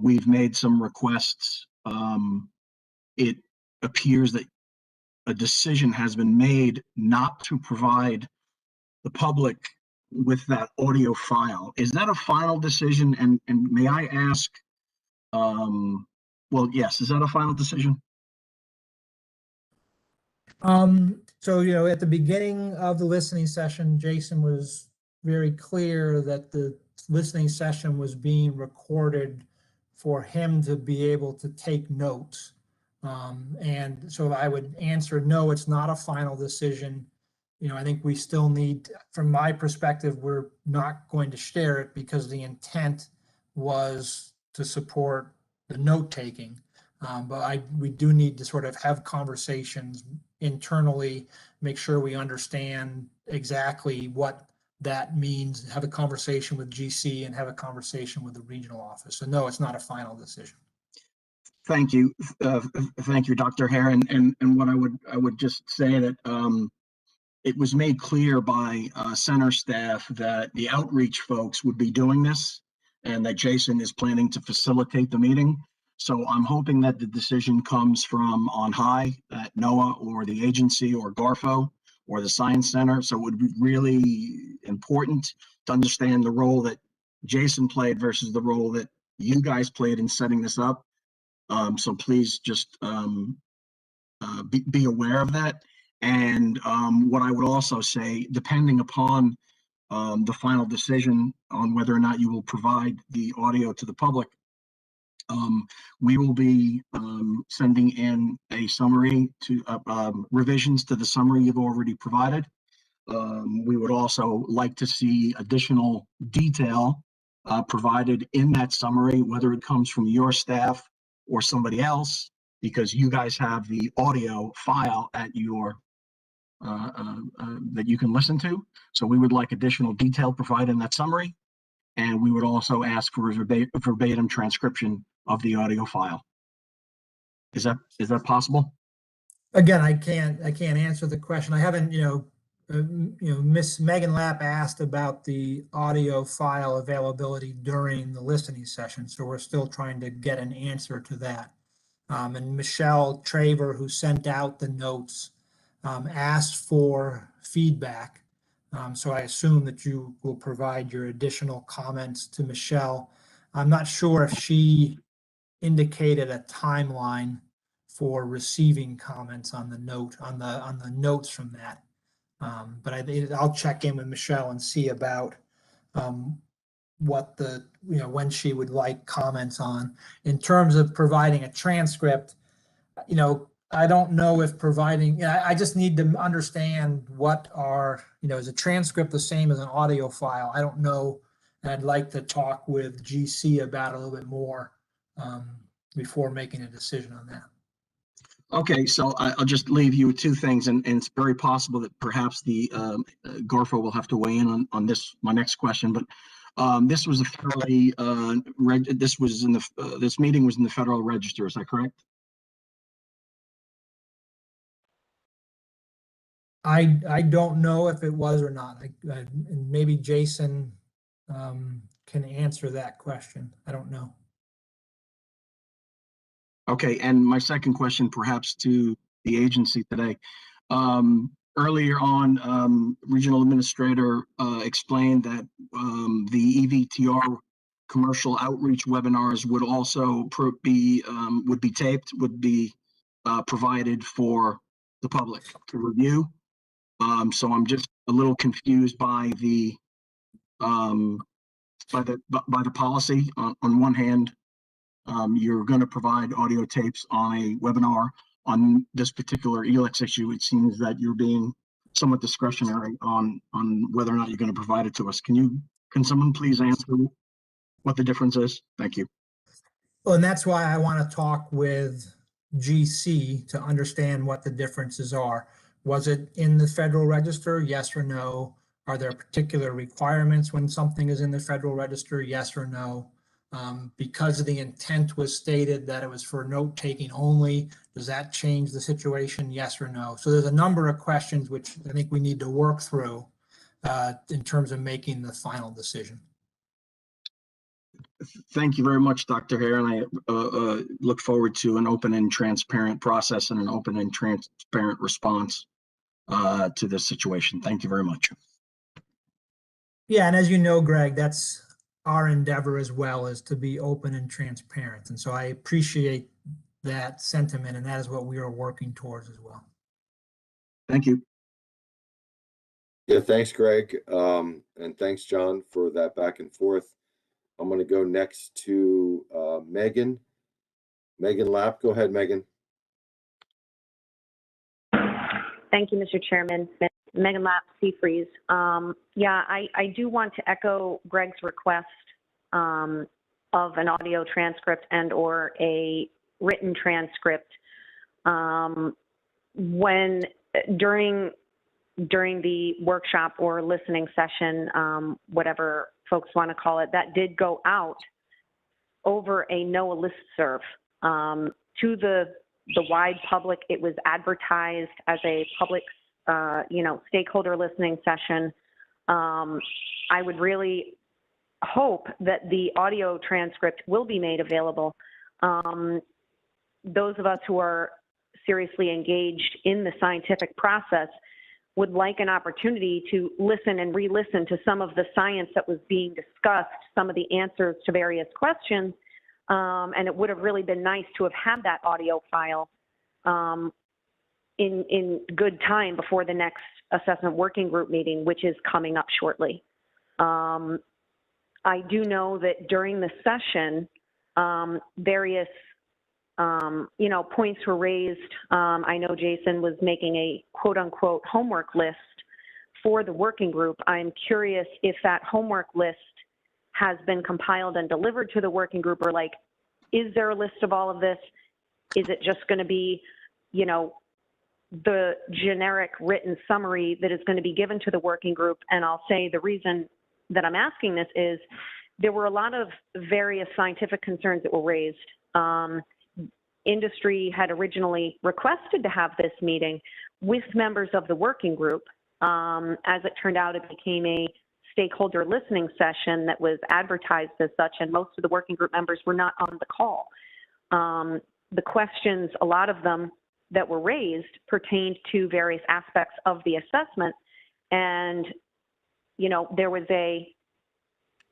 We've made some requests. It appears that a decision has been made not to provide the public with that audio file. Is that a final decision? And may I ask, well, yes, is that a final decision? So, at the beginning of the listening session, Jason was very clear that the listening session was being recorded for him to be able to take notes. And so I would answer, no, it's not a final decision. I think we still need, from my perspective, we're not going to share it because the intent was to support the note taking. But we do need to sort of have conversations internally, make sure we understand exactly what that means, have a conversation with GC and have a conversation with the regional office. So no, it's not a final decision. Thank you. Thank you, Dr. Hare. And what I would just say that it was made clear by center staff that the outreach folks would be doing this and that Jason is planning to facilitate the meeting. So I'm hoping that the decision comes from on high at NOAA or the agency or GARFO or the Science Center. So it would be really important to understand the role that Jason played versus the role that you guys played in setting this up. So please just be aware of that. And what I would also say, depending upon the final decision on whether or not you will provide the audio to the public, we will be sending in a summary to revisions to the summary you've already provided. We would also like to see additional detail provided in that summary, whether it comes from your staff or somebody else, because you guys have the audio file at your that you can listen to. So we would like additional detail provided in that summary. And we would also ask for a verbatim transcription of the audio file. Is that possible? Again, I can't answer the question. I haven't, Miss Megan Lapp asked about the audio file availability during the listening session. So we're still trying to get an answer to that. And Michelle Traver, who sent out the notes, asked for feedback. So I assume that you will provide your additional comments to Michelle. I'm not sure if she indicated a timeline for receiving comments on the note, on the notes from that. But I'll check in with Michelle and see about what when she would like comments on. In terms of providing a transcript, I don't know if providing, I just need to understand what is a transcript the same as an audio file? I don't know. And I'd like to talk with GC about it a little bit more before making a decision on that. Okay, so I'll just leave you with two things, and it's very possible that perhaps the GARFO will have to weigh in on this, my next question, but this was a fairly, this meeting was in the Federal Register, is that correct? I don't know if it was or not. And maybe Jason can answer that question. I don't know. Okay, and my second question, perhaps to the agency today. Earlier on, Regional Administrator explained that the EVTR commercial outreach webinars would also be taped, would be provided for the public to review. So I'm just a little confused by the policy. On one hand, you're going to provide audio tapes on a webinar. On this particular ELEX issue, it seems that you're being somewhat discretionary on whether or not you're going to provide it to us. Can someone please answer what the difference is? Thank you. Well, and that's why I want to talk with GC to understand what the differences are. Was it in the Federal Register? Yes or no? Are there particular requirements when something is in the Federal Register? Yes or no? Because the intent was stated that it was for note taking only, does that change the situation? Yes or no? So there's a number of questions which I think we need to work through in terms of making the final decision. Thank you very much, Dr. Hare, and I look forward to an open and transparent process and an open and transparent response to this situation. Thank you very much. Yeah, and as you know, Greg, that's our endeavor as well, is to be open and transparent. And so I appreciate that sentiment, and that is what we are working towards as well. Thank you. Yeah, thanks, Greg. And thanks, John, for that back and forth. I'm going to go next to Megan. Megan Lapp. Go ahead, Megan. Thank you, Mr. Chairman. Megan Lapp, Seafreeze. Yeah, I do want to echo Greg's request of an audio transcript and or a written transcript when during the workshop or listening session, whatever folks want to call it, that did go out over a NOAA listserv to the wide public. It was advertised as a public, stakeholder listening session. I would really hope that the audio transcript will be made available. Those of us who are seriously engaged in the scientific process would like an opportunity to listen and re-listen to some of the science that was being discussed, some of the answers to various questions. And it would have really been nice to have had that audio file in good time before the next assessment working group meeting, which is coming up shortly. I do know that during the session, various points were raised. I know Jason was making a quote unquote homework list for the working group. I'm curious if that homework list has been compiled and delivered to the working group, or like, is there a list of all of this? Is it just going to be, the generic written summary that is going to be given to the working group? And I'll say the reason that I'm asking this is there were a lot of various scientific concerns that were raised. Industry had originally requested to have this meeting with members of the working group. As it turned out, it became a stakeholder listening session that was advertised as such, and most of the working group members were not on the call. The questions, a lot of them that were raised, pertained to various aspects of the assessment. And, there was a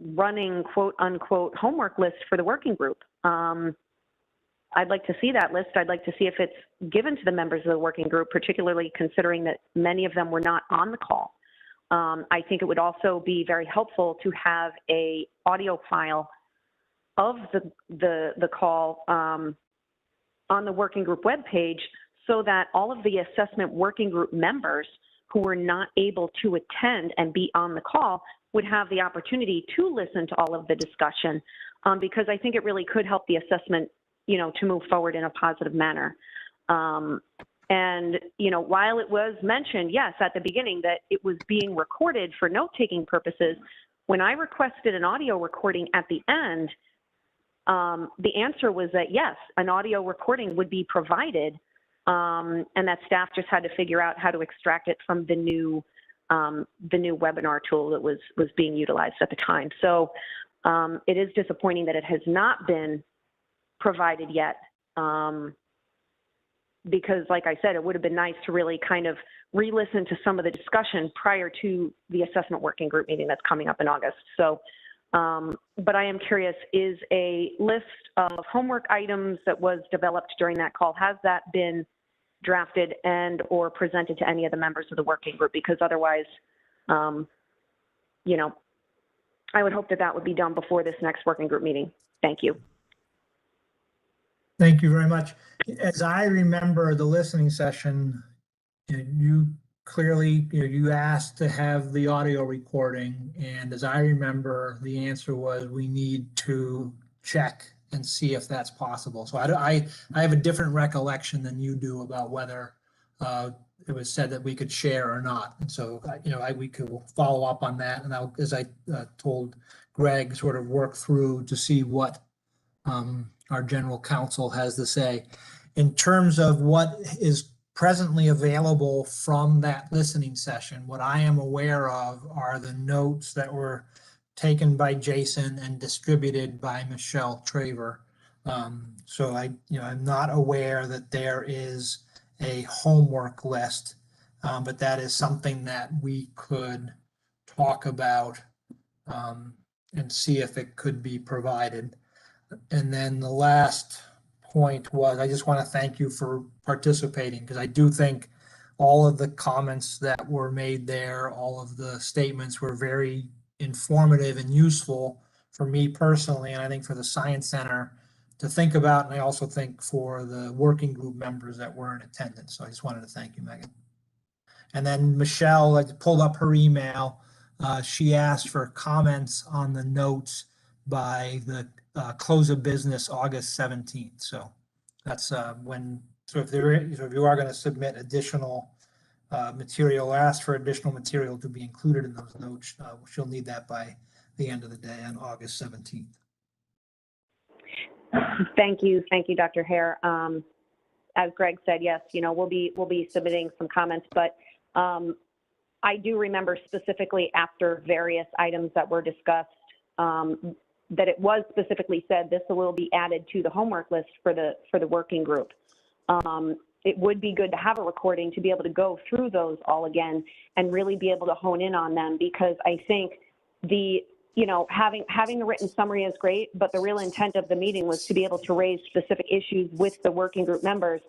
running quote unquote homework list for the working group. I'd like to see that list. I'd like to see if it's given to the members of the working group, particularly considering that many of them were not on the call. I think it would also be very helpful to have a audio file of the call on the working group webpage, so that all of the assessment working group members who were not able to attend and be on the call would have the opportunity to listen to all of the discussion, because I think it really could help the assessment, to move forward in a positive manner. And, while it was mentioned, yes, at the beginning that it was being recorded for note-taking purposes, when I requested an audio recording at the end, the answer was that yes, an audio recording would be provided, and that staff just had to figure out how to extract it from the new webinar tool that was being utilized at the time. So it is disappointing that it has not been provided yet, because like I said, it would have been nice to really kind of re-listen to some of the discussion prior to the assessment working group meeting that's coming up in August. So, but I am curious, is a list of homework items that was developed during that call, has that been drafted and or presented to any of the members of the working group? Because otherwise, I would hope that that would be done before this next working group meeting. Thank you. Thank you very much. As I remember the listening session, you clearly, you asked to have the audio recording. And as I remember, the answer was we need to check and see if that's possible. So I have a different recollection than you do about whether it was said that we could share or not. And so, we could follow up on that. And I'll, as I told Greg, sort of work through to see what our general counsel has to say. In terms of what is presently available from that listening session, what I am aware of are the notes that were taken by Jason and distributed by Michelle Traver. So I'm not aware that there is a homework list, but that is something that we could talk about and see if it could be provided. And then the last point was, I just want to thank you for participating, because I do think all of the comments that were made there, all of the statements were very informative and useful for me personally, and I think for the Science Center to think about, and I also think for the working group members that were in attendance. So I just wanted to thank you, Megan. And then Michelle, I pulled up her email. She asked for comments on the notes by the close of business August 17th. So that's when, so if you are going to submit additional material, ask for additional material to be included in those notes. She'll need that by the end of the day on August 17th. Thank you, Dr. Hare. As Greg said, yes, we'll be submitting some comments, but I do remember specifically after various items that were discussed that it was specifically said this will be added to the homework list for the working group. It would be good to have a recording to be able to go through those all again and really be able to hone in on them, because I think having the written summary is great, but the real intent of the meeting was to be able to raise specific issues with the working group members,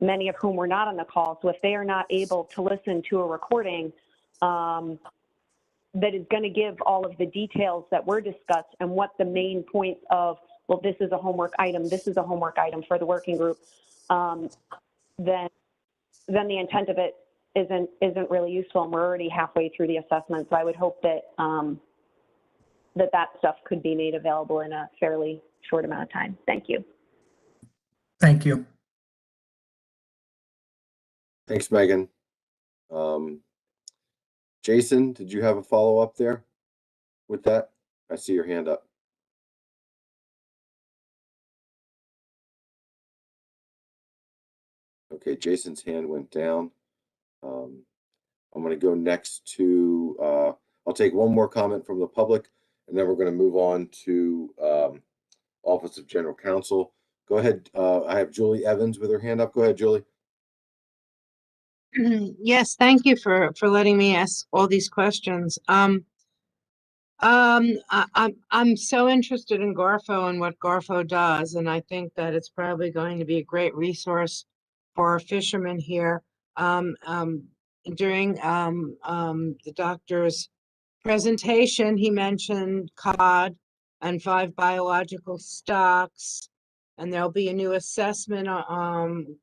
many of whom were not on the call. So if they are not able to listen to a recording that is going to give all of the details that were discussed and what the main points of, well, this is a homework item, this is a homework item for the working group, then the intent of it isn't really useful, and we're already halfway through the assessment. So I would hope that that stuff could be made available in a fairly short amount of time. Thank you. Thank you. Thanks, Megan. Jason, did you have a follow-up there with that? I see your hand up. Okay, Jason's hand went down. I'm going to go next to, I'll take one more comment from the public, and then we're going to move on to Office of General Counsel. Go ahead. I have Julie Evans with her hand up. Go ahead, Julie. Yes, thank you for letting me ask all these questions. I'm so interested in Garfo and what Garfo does, and I think that it's probably going to be a great resource for our fishermen here. During the doctor's presentation, he mentioned cod and 5 biological stocks, and there'll be a new assessment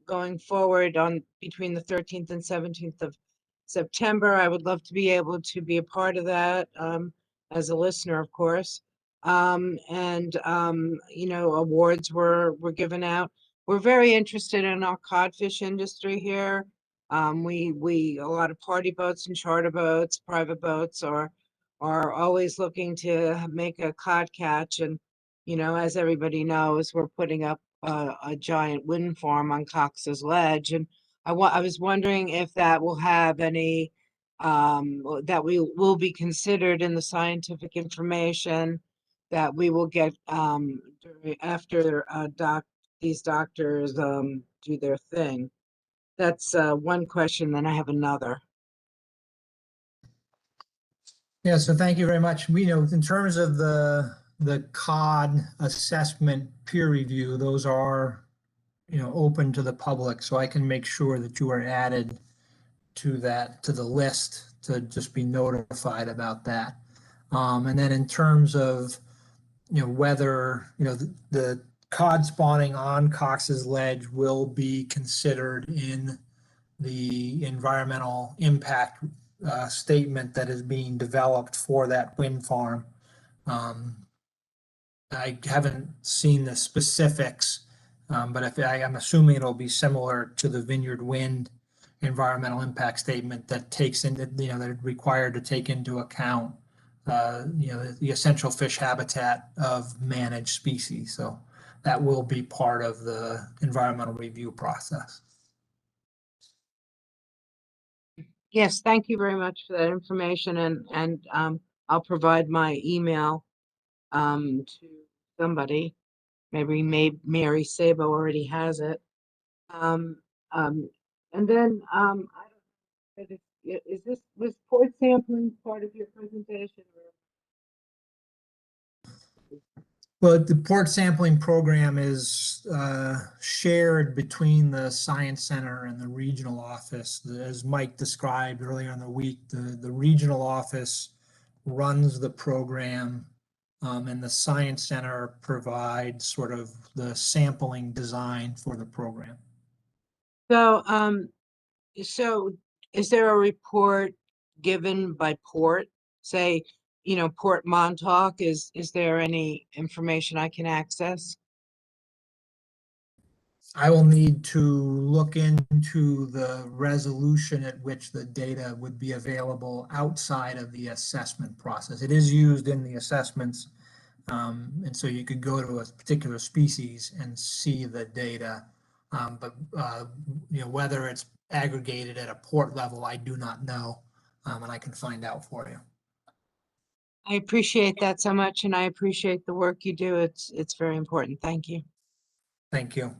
going forward on between the 13th and 17th of September. I would love to be able to be a part of that as a listener, of course. Awards were given out. We're very interested in our codfish industry here. A lot of party boats and charter boats, private boats are always looking to make a cod catch. And, as everybody knows, we're putting up a giant wind farm on Cox's Ledge. And I was wondering if that will have any, that we will be considered in the scientific information that we will get after these doctors do their thing. That's one question, then I have another. Yeah, so thank you very much. We know in terms of the COD assessment peer review, those are, open to the public, so I can make sure that you are added to the list to just be notified about that. And then in terms of, whether, the cod spawning on Cox's Ledge will be considered in the environmental impact statement that is being developed for that wind farm. I haven't seen the specifics, but I'm assuming it'll be similar to the Vineyard Wind environmental impact statement that takes into, they're required to take into account, the essential fish habitat of managed species. So that will be part of the environmental review process. Yes, thank you very much for that information, and I'll provide my email to somebody. Maybe Mary Sabo already has it. And then I don't know, was port sampling part of your presentation? Well, the port sampling program is shared between the Science Center and the regional office. As Mike described earlier in the week, the regional office runs the program, and the Science Center provides sort of the sampling design for the program. So, so is there a report given by port? Say, Port Montauk, is there any information I can access? I will need to look into the resolution at which the data would be available outside of the assessment process. It is used in the assessments, and so you could go to a particular species and see the data, but whether it's aggregated at a port level, I do not know, and I can find out for you. I appreciate that so much, and I appreciate the work you do. It's very important. Thank you. Thank you.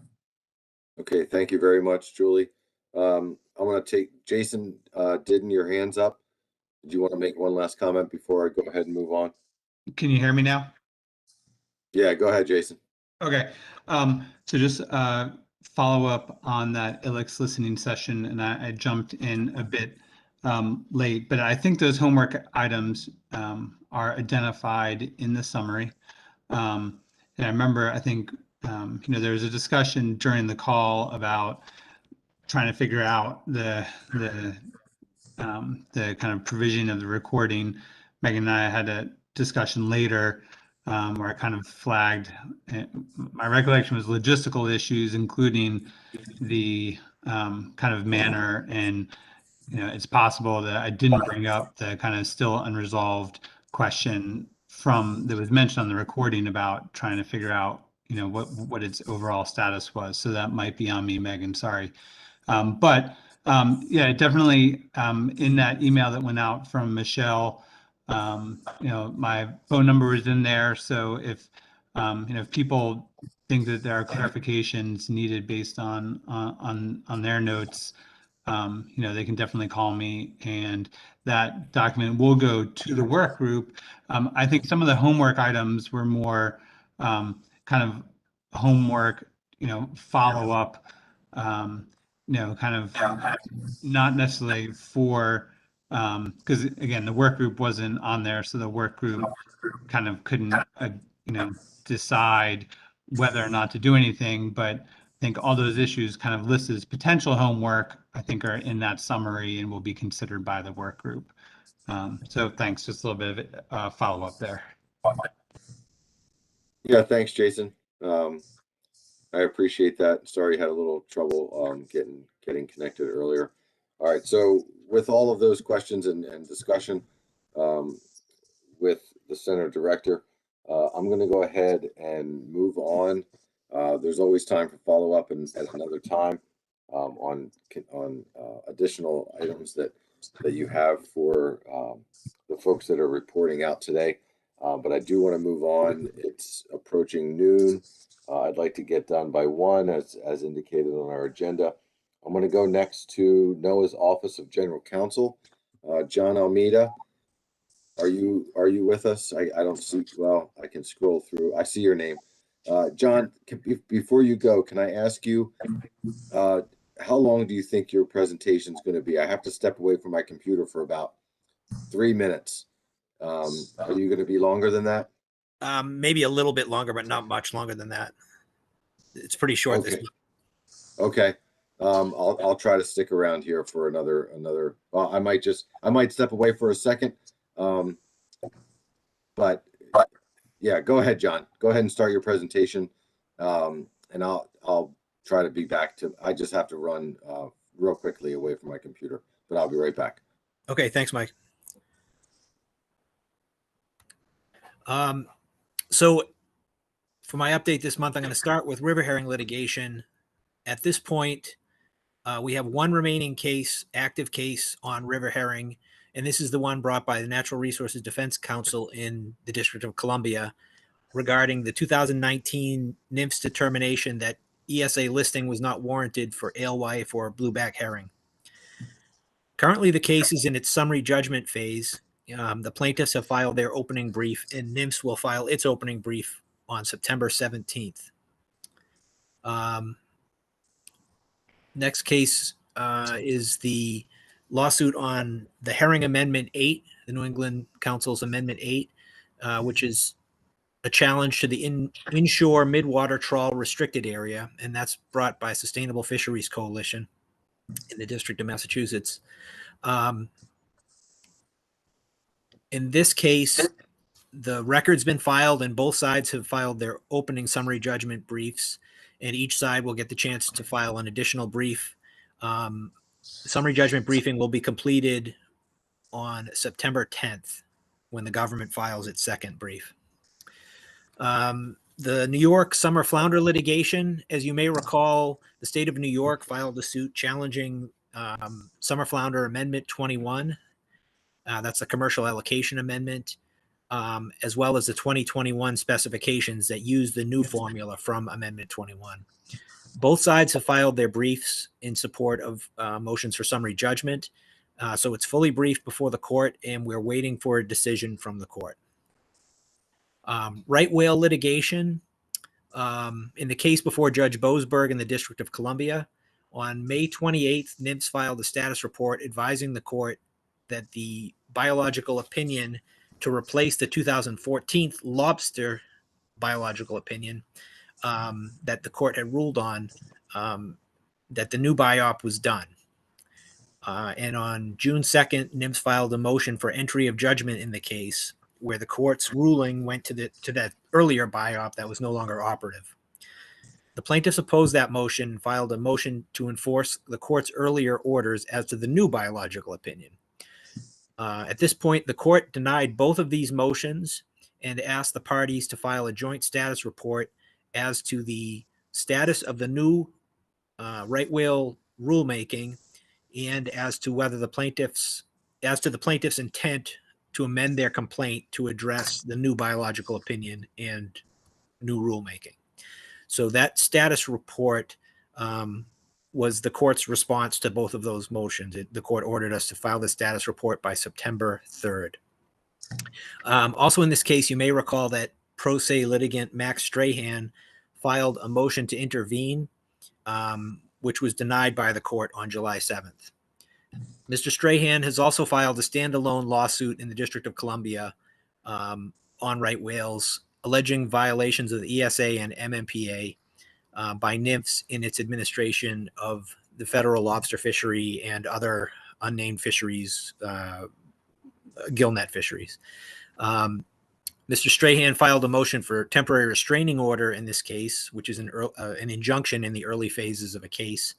Okay, thank you very much, Julie. I'm going to take Jason Didden, your hands up. Do you want to make one last comment before I go ahead and move on? Can you hear me now? Yeah, go ahead, Jason. Okay. So just follow up on that ILEX listening session, and I jumped in a bit late, but I think those homework items are identified in the summary. And I remember, I think, there was a discussion during the call about trying to figure out the kind of provision of the recording. Megan and I had a discussion later where I kind of flagged, my recollection was logistical issues, including the kind of manner, and it's possible that I didn't bring up the kind of still unresolved question that was mentioned on the recording about trying to figure out what its overall status was. So that might be on me, Megan, sorry. Yeah, definitely in that email that went out from Michelle, my phone number is in there. So if people think that there are clarifications needed based on their notes, they can definitely call me, and that document will go to the work group. I think some of the homework items were more kind of homework, follow up, kind of not necessarily for, because again, the work group wasn't on there, so the work group kind of couldn't, decide whether or not to do anything. But I think all those issues kind of listed as potential homework, I think, are in that summary and will be considered by the work group. So thanks, just a little bit of follow up there. Yeah, thanks, Jason. I appreciate that. Sorry, had a little trouble getting connected earlier. All right, so with all of those questions and discussion with the center director, I'm going to go ahead and move on. There's always time for follow up and at another time on additional items that you have for the folks that are reporting out today. But I do want to move on. It's approaching noon. I'd like to get done by 1 as indicated on our agenda. I'm going to go next to NOAA's Office of General Counsel. John Almeida, are you with us? I don't see, well, I can scroll through. I see your name. John, before you go, can I ask you, how long do you think your presentation is going to be? I have to step away from my computer for about 3 minutes. Are you going to be longer than that? Maybe a little bit longer, but not much longer than that. It's pretty short. Okay. Okay. I'll try to stick around here for another. Well, I might step away for a second. But yeah, go ahead, John. Go ahead and start your presentation. And I'll try to be back to. I just have to run real quickly away from my computer, but I'll be right back. Okay, thanks, Mike. So for my update this month, I'm going to start with river herring litigation. At this point, we have one remaining case, active case on river herring, and this is the one brought by the Natural Resources Defense Council in the District of Columbia regarding the 2019 NIMS determination that ESA listing was not warranted for alewife or blueback herring. Currently, the case is in its summary judgment phase. The plaintiffs have filed their opening brief, and NIMS will file its opening brief on September 17th. Next case is the lawsuit on the Herring Amendment 8, the New England Council's Amendment 8, which is a challenge to the inshore midwater trawl restricted area, and that's brought by Sustainable Fisheries Coalition in the District of Massachusetts. In this case, the record's been filed and both sides have filed their opening summary judgment briefs, and each side will get the chance to file an additional brief. Summary judgment briefing will be completed on September 10th when the government files its second brief. The New York summer flounder litigation, as you may recall, the state of New York filed a suit challenging summer flounder Amendment 21. That's the commercial allocation amendment, as well as the 2021 specifications that use the new formula from Amendment 21. Both sides have filed their briefs in support of motions for summary judgment. So it's fully briefed before the court, and we're waiting for a decision from the court. Right whale litigation. In the case before Judge Boasberg in the District of Columbia, on May 28th, NIMS filed a status report advising the court that the biological opinion to replace the 2014 lobster biological opinion that the court had ruled on, that the new biop was done. And on June 2nd, NIMS filed a motion for entry of judgment in the case, where the court's ruling went to that earlier biop that was no longer operative. The plaintiffs opposed that motion and filed a motion to enforce the court's earlier orders as to the new biological opinion. At this point, the court denied both of these motions and asked the parties to file a joint status report as to the status of the new right whale rulemaking and as to whether the plaintiffs' intent to amend their complaint to address the new biological opinion and new rulemaking. So that status report was the court's response to both of those motions. The court ordered us to file the status report by September 3rd. Also in this case, you may recall that pro se litigant Max Strahan filed a motion to intervene, which was denied by the court on July 7th. Mr. Strahan has also filed a standalone lawsuit in the District of Columbia on right whales, alleging violations of the ESA and MMPA by NIMS in its administration of the federal lobster fishery and other unnamed fisheries, gillnet fisheries. Mr. Strahan filed a motion for temporary restraining order in this case, which is an injunction in the early phases of a case,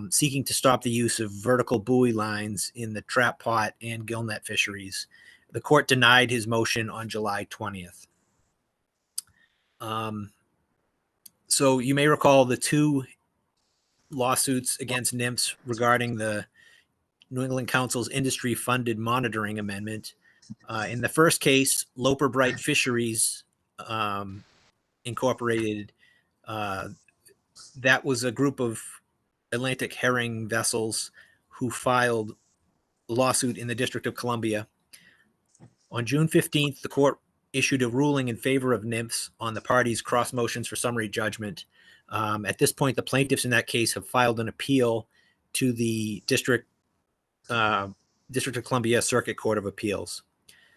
seeking to stop the use of vertical buoy lines in the trap pot and gillnet fisheries. The court denied his motion on July 20th. So you may recall the two lawsuits against NIMS regarding the New England Council's industry-funded monitoring amendment. In the first case, Loper Bright Fisheries Incorporated, that was a group of Atlantic herring vessels who filed a lawsuit in the District of Columbia. On June 15th, the court issued a ruling in favor of NIMS on the parties' cross motions for summary judgment. At this point, the plaintiffs in that case have filed an appeal to the District of Columbia Circuit Court of Appeals.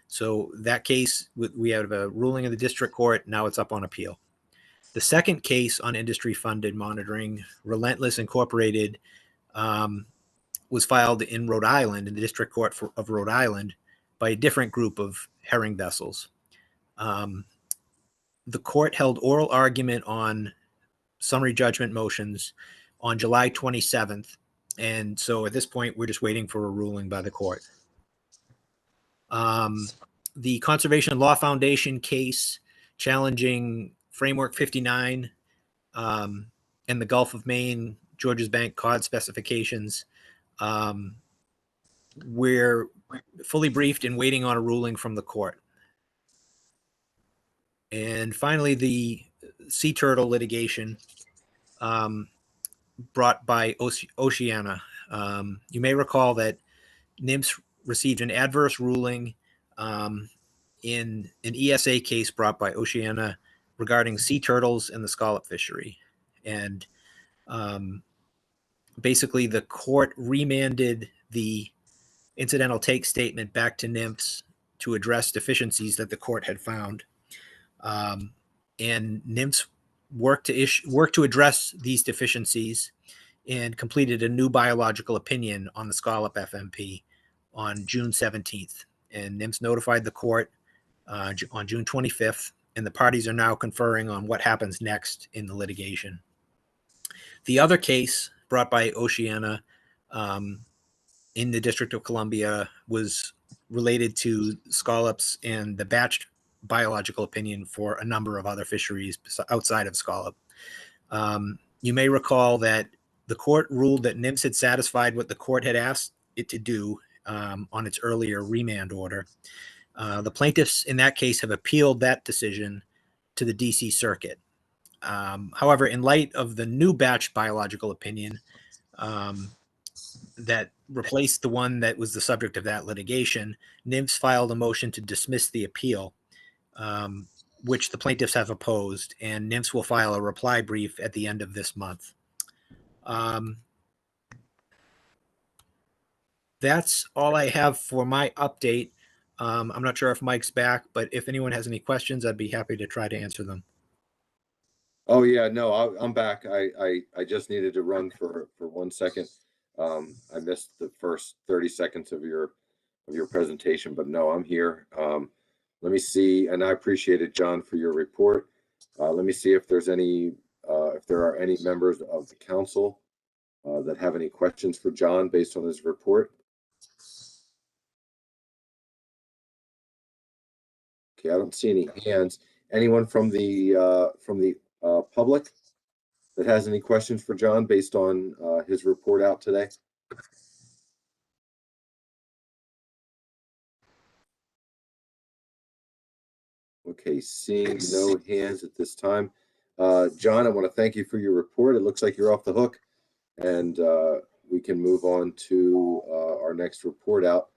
So that case, we have a ruling in the district court. Now it's up on appeal. The second case on industry-funded monitoring, Relentless Incorporated, was filed in Rhode Island, in the District Court of Rhode Island, by a different group of herring vessels. The court held oral argument on summary judgment motions on July 27th And so at this point, we're just waiting for a ruling by the court. The Conservation Law Foundation case challenging Framework 59 and the Gulf of Maine, Georges Bank cod specifications. We're fully briefed and waiting on a ruling from the court. And finally, the sea turtle litigation brought by Oceana. You may recall that NMFS received an adverse ruling in an ESA case brought by Oceana regarding sea turtles and the scallop fishery. And basically, the court remanded the incidental take statement back to NMFS to address deficiencies that the court had found. And NMFS worked to address these deficiencies and completed a new biological opinion on the scallop FMP on June 17th. And NMFS notified the court on June 25th, and the parties are now conferring on what happens next in the litigation. The other case brought by Oceana in the District of Columbia was related to scallops and the batched biological opinion for a number of other fisheries outside of scallop. You may recall that the court ruled that NMFS had satisfied what the court had asked it to do on its earlier remand order. The plaintiffs in that case have appealed that decision to the DC Circuit. However, in light of the new batch biological opinion that replaced the one that was the subject of that litigation, NMFS filed a motion to dismiss the appeal, which the plaintiffs have opposed, and NMFS will file a reply brief at the end of this month. That's all I have for my update. I'm not sure if Mike's back, but if anyone has any questions, I'd be happy to try to answer them. Oh yeah, no, I'm back. I just needed to run for 1 second. I missed the first 30 seconds of your presentation, but no, I'm here. Let me see, and I appreciate it, John, for your report. Let me see if there's any, if there are any members of the council that have any questions for John based on his report. Okay, I don't see any hands. Anyone from the public that has any questions for John based on his report out today? Okay, seeing no hands at this time. John, I want to thank you for your report. It looks like you're off the hook, and we can move on to our next report out.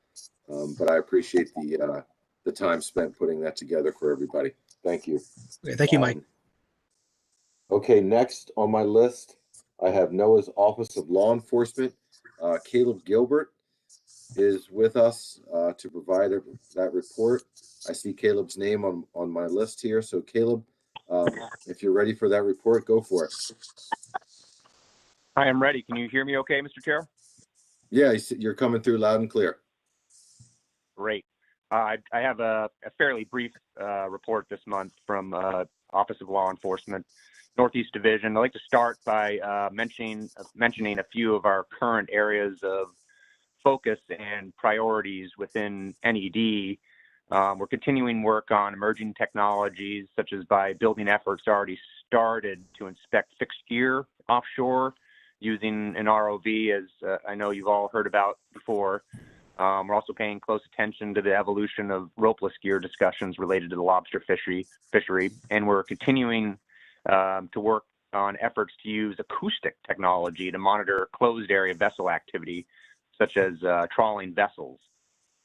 But I appreciate the time spent putting that together for everybody. Thank you. Okay, thank you, Mike. Okay, next on my list, I have NOAA's Office of Law Enforcement. Caleb Gilbert is with us to provide that report. I see Caleb's name on my list here. So Caleb, if you're ready for that report, go for it. I am ready. Can you hear me okay, Mr. Chair? Yeah, you're coming through loud and clear. Great. I have a fairly brief report this month from Office of Law Enforcement, Northeast Division. I'd like to start by mentioning a few of our current areas of focus and priorities within NED. We're continuing work on emerging technologies, such as by building efforts already started to inspect fixed gear offshore using an ROV, as I know you've all heard about before. We're also paying close attention to the evolution of ropeless gear discussions related to the lobster fishery, and we're continuing to work on efforts to use acoustic technology to monitor closed area vessel activity, such as trawling vessels,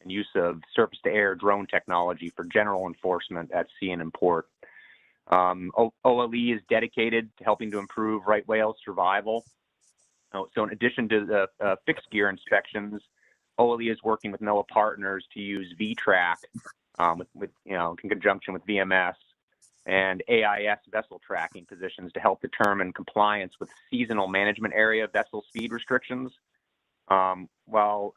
and use of surface-to-air drone technology for general enforcement at sea and in port. OLE is dedicated to helping to improve right whale survival. So in addition to the fixed gear inspections, OLE is working with NOAA partners to use VTRAC in conjunction with VMS and AIS vessel tracking positions to help determine compliance with seasonal management area vessel speed restrictions. While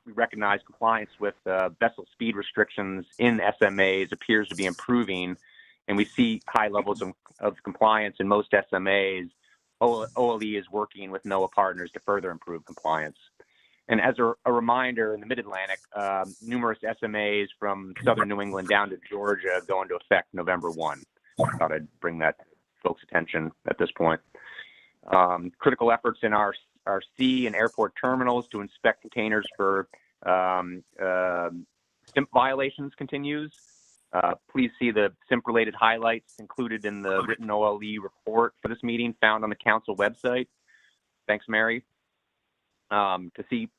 we recognize compliance with vessel speed restrictions in SMAs appears to be improving, and we see high levels of compliance in most SMAs, OLE is working with NOAA partners to further improve compliance. And as a reminder, in the Mid-Atlantic, numerous SMAs from southern New England down to Georgia go into effect November 1. I thought I'd bring that to folks' attention at this point. Critical efforts in our sea and airport terminals to inspect containers for SIMP violations continues. Please see the SIMP-related highlights included in the written OLE report for this meeting found on the council website. Thanks, Mary. To see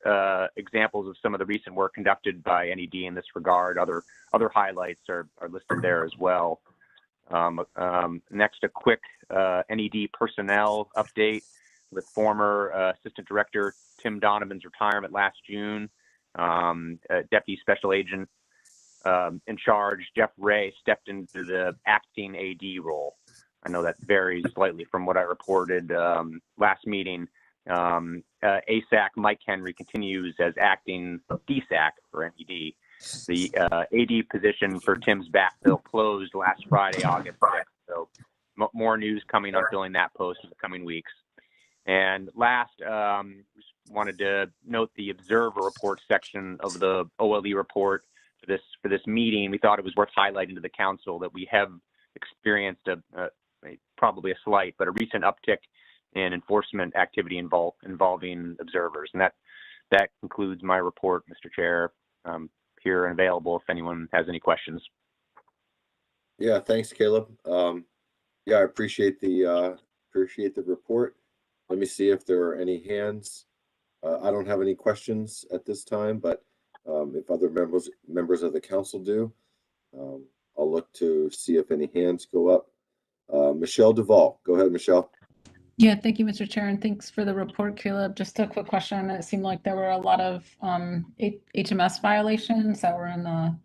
examples of some of the recent work conducted by NED in this regard, other highlights are listed there as well. Next, a quick NED personnel update with former Assistant Director Tim Donovan's retirement last June. Deputy Special Agent in charge, Jeff Ray, stepped into the acting AD role. I know that varies slightly from what I reported last meeting. ASAC Mike Henry continues as acting DSAC for NED. The AD position for Tim's backfill closed last Friday, August 6th. So more news coming on filling that post in the coming weeks. And last, just wanted to note the observer report section of the OLE report for this meeting. We thought it was worth highlighting to the council that we have experienced probably a slight, but a recent uptick in enforcement activity involving observers. And that concludes my report, Mr. Chair. Here and available if anyone has any questions. Yeah, thanks, Caleb. Yeah, I appreciate the report. Let me see if there are any hands. I don't have any questions at this time, but if other members of the council do, I'll look to see if any hands go up. Michelle Duval, go ahead, Michelle. Yeah, thank you, Mr. Chair, and thanks for the report, Caleb. Just a quick question. It seemed like there were a lot of HMS violations that were in the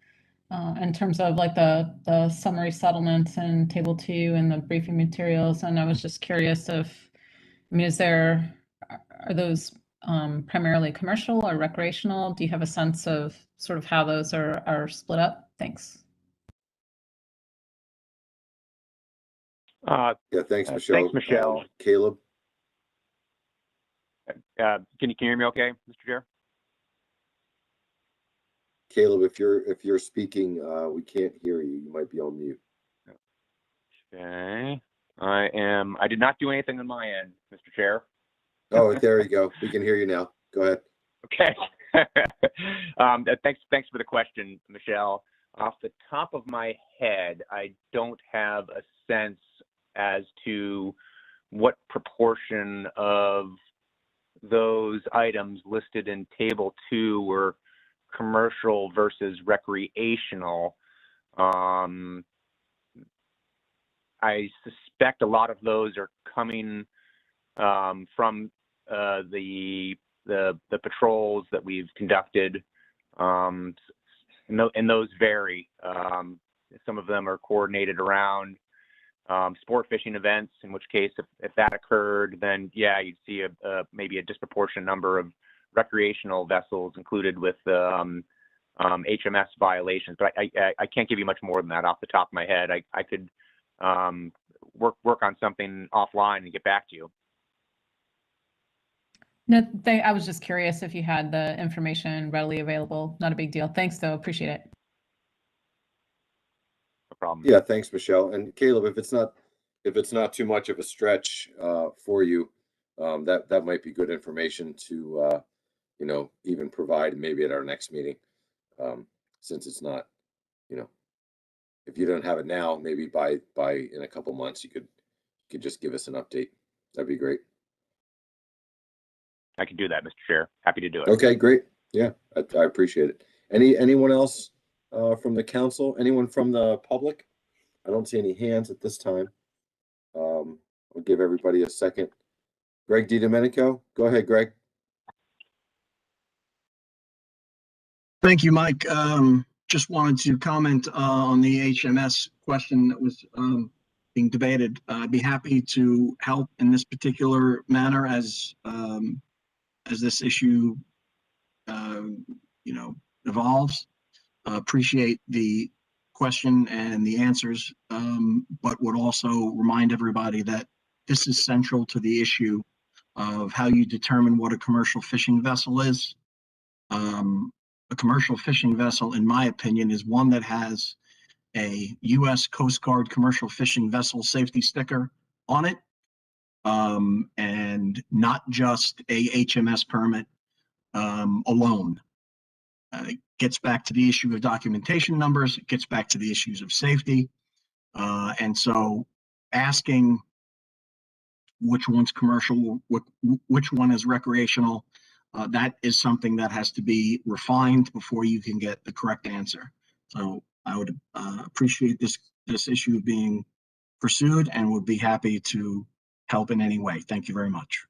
in terms of like the summary settlements and table 2 and the briefing materials. And I was just curious if, I mean, are those primarily commercial or recreational? Do you have a sense of sort of how those are split up? Thanks. Yeah, thanks, Michelle. Thanks, Michelle. Caleb. Can you hear me okay, Mr. Chair? Caleb, if you're speaking, we can't hear you. You might be on mute. Okay. I did not do anything on my end, Mr. Chair. Oh, there you go. We can hear you now. Go ahead. Okay. Thanks for the question, Michelle. Off the top of my head, I don't have a sense as to what proportion of those items listed in table 2 were commercial versus recreational. I suspect a lot of those are coming from the patrols that we've conducted, and those vary. Some of them are coordinated around sport fishing events, in which case, if that occurred, then yeah, you'd see maybe a disproportionate number of recreational vessels included with HMS violations. But I can't give you much more than that off the top of my head. I could work on something offline and get back to you. No, I was just curious if you had the information readily available. Not a big deal. Thanks, though. Appreciate it. No problem. Yeah, thanks, Michelle. And Caleb, if it's not too much of a stretch for you, that might be good information to even provide maybe at our next meeting, since it's not, if you don't have it now, maybe by in a couple months you could just give us an update. That'd be great. I can do that, Mr. Chair. Happy to do it. Okay, great. Yeah, I appreciate it. Anyone else from the council? Anyone from the public? I don't see any hands at this time. I'll give everybody a second. Greg DiDomenico, go ahead, Greg. Thank you, Mike. Just wanted to comment on the HMS question that was being debated. I'd be happy to help in this particular manner as this issue, evolves. Appreciate the question and the answers, but would also remind everybody that this is central to the issue of how you determine what a commercial fishing vessel is. A commercial fishing vessel, in my opinion, is one that has a U.S. Coast Guard commercial fishing vessel safety sticker on it, and not just a HMS permit alone. It gets back to the issue of documentation numbers. It gets back to the issues of safety. And so asking which one's commercial, which one is recreational, that is something that has to be refined before you can get the correct answer. So I would appreciate this issue being pursued and would be happy to help in any way. Thank you very much.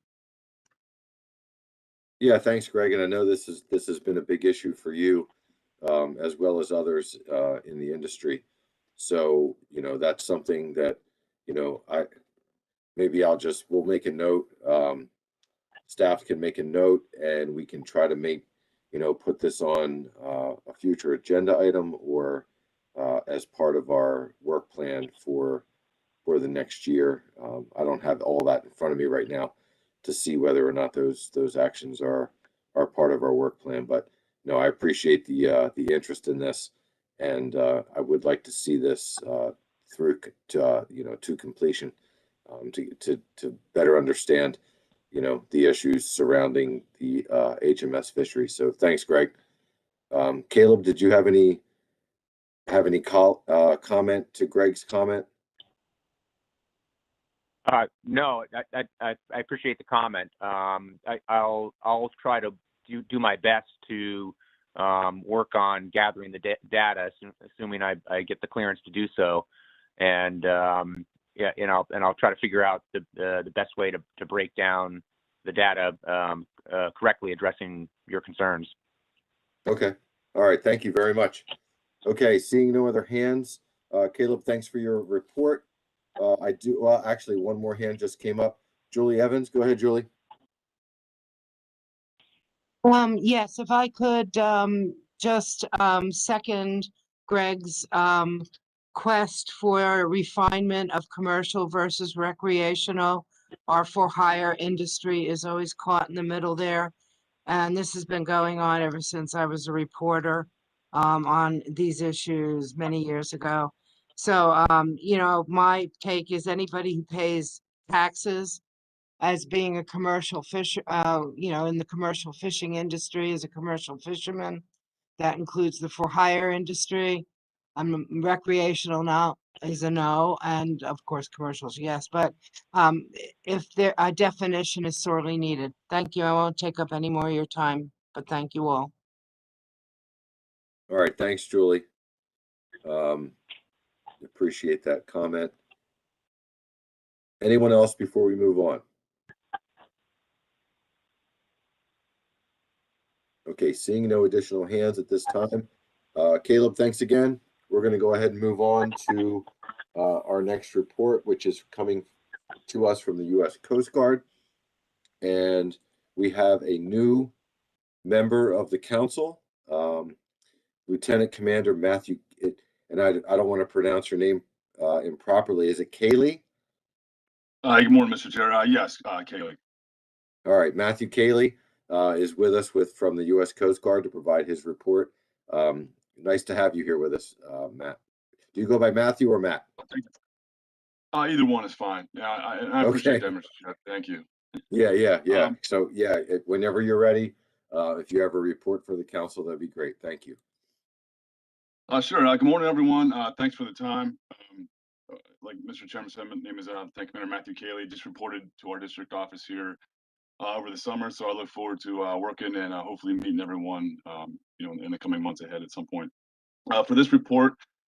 Yeah, thanks, Greg. And I know this has been a big issue for you, as well as others in the industry. So, you know, that's something that, you know, we'll make a note. Staff can make a note, and we can try to make, you know, put this on a future agenda item or as part of our work plan for the next year. I don't have all that in front of me right now to see whether or not those actions are part of our work plan. But no, I appreciate the interest in this, and I would like to see this through to completion, to better understand, you know, the issues surrounding the HMS fishery. So thanks, Greg. Caleb, did you have any comment to Greg's comment? No, I appreciate the comment. I'll try to do my best to work on gathering the data, assuming I get the clearance to do so, and yeah, and I'll try to figure out the best way to break down the data correctly, addressing your concerns. Okay. All right. Thank you very much. Okay. Seeing no other hands, Caleb, thanks for your report. Actually, one more hand just came up. Julie Evans, go ahead, Julie. Yes, if I could just second Greg's quest for refinement of commercial versus recreational. Our for-hire industry is always caught in the middle there. And this has been going on ever since I was a reporter on these issues many years ago. So, you know, my take is anybody who pays taxes as being a commercial fisher, you know, in the commercial fishing industry as a commercial fisherman, that includes the for-hire industry. Recreational now is a no, and of course commercials, yes. But if a definition is sorely needed. Thank you. I won't take up any more of your time, but thank you all. All right. Thanks, Julie. Appreciate that comment. Anyone else before we move on? Okay, seeing no additional hands at this time. Caleb, thanks again. We're going to go ahead and move on to our next report, which is coming to us from the U.S. Coast Guard. And we have a new member of the council, Lieutenant Commander Matthew, and I don't want to pronounce your name improperly. Is it Cayley? Good morning, Mr. Chair. Yes, Cayley. All right, Matthew Cayley is with us from the U.S. Coast Guard to provide his report. Nice to have you here with us, Matt. Do you go by Matthew or Matt? Either one is fine. Yeah, I appreciate that, Mr. Chair. Thank you. Yeah. So yeah, whenever you're ready, if you have a report for the council, that'd be great. Thank you. Sure. Good morning, everyone. Thanks for the time. Like Mr. Chairman said, my name is Lieutenant Commander Matthew Cayley. Just reported to our district office here over the summer, so I look forward to working and hopefully meeting everyone, you know, in the coming months ahead at some point. For this report,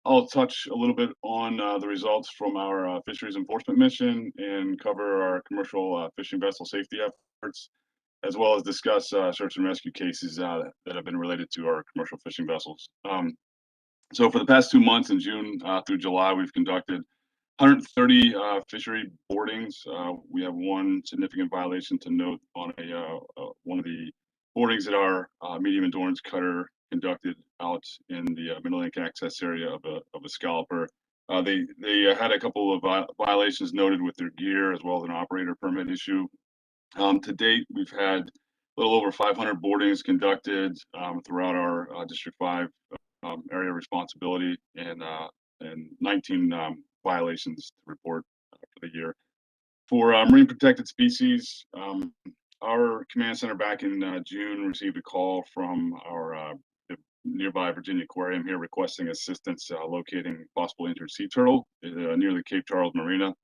I'll touch a little bit on the results from our fisheries enforcement mission and cover our commercial fishing vessel safety efforts, as well as discuss search and rescue cases that have been related to our commercial fishing vessels. So for the past 2 months, in June through July, we've conducted 130 fishery boardings. We have one significant violation to note on one of the boardings that our medium endurance cutter conducted out in the Mid-Atlantic access area of a scalloper. They had a couple of violations noted with their gear as well as an operator permit issue. To date, we've had a little over 500 boardings conducted throughout our District 5 area of responsibility, and 19 violations to report for the year. For marine protected species, our command center back in June received a call from our nearby Virginia Aquarium here requesting assistance locating possible injured sea turtle near the Cape Charles Marina.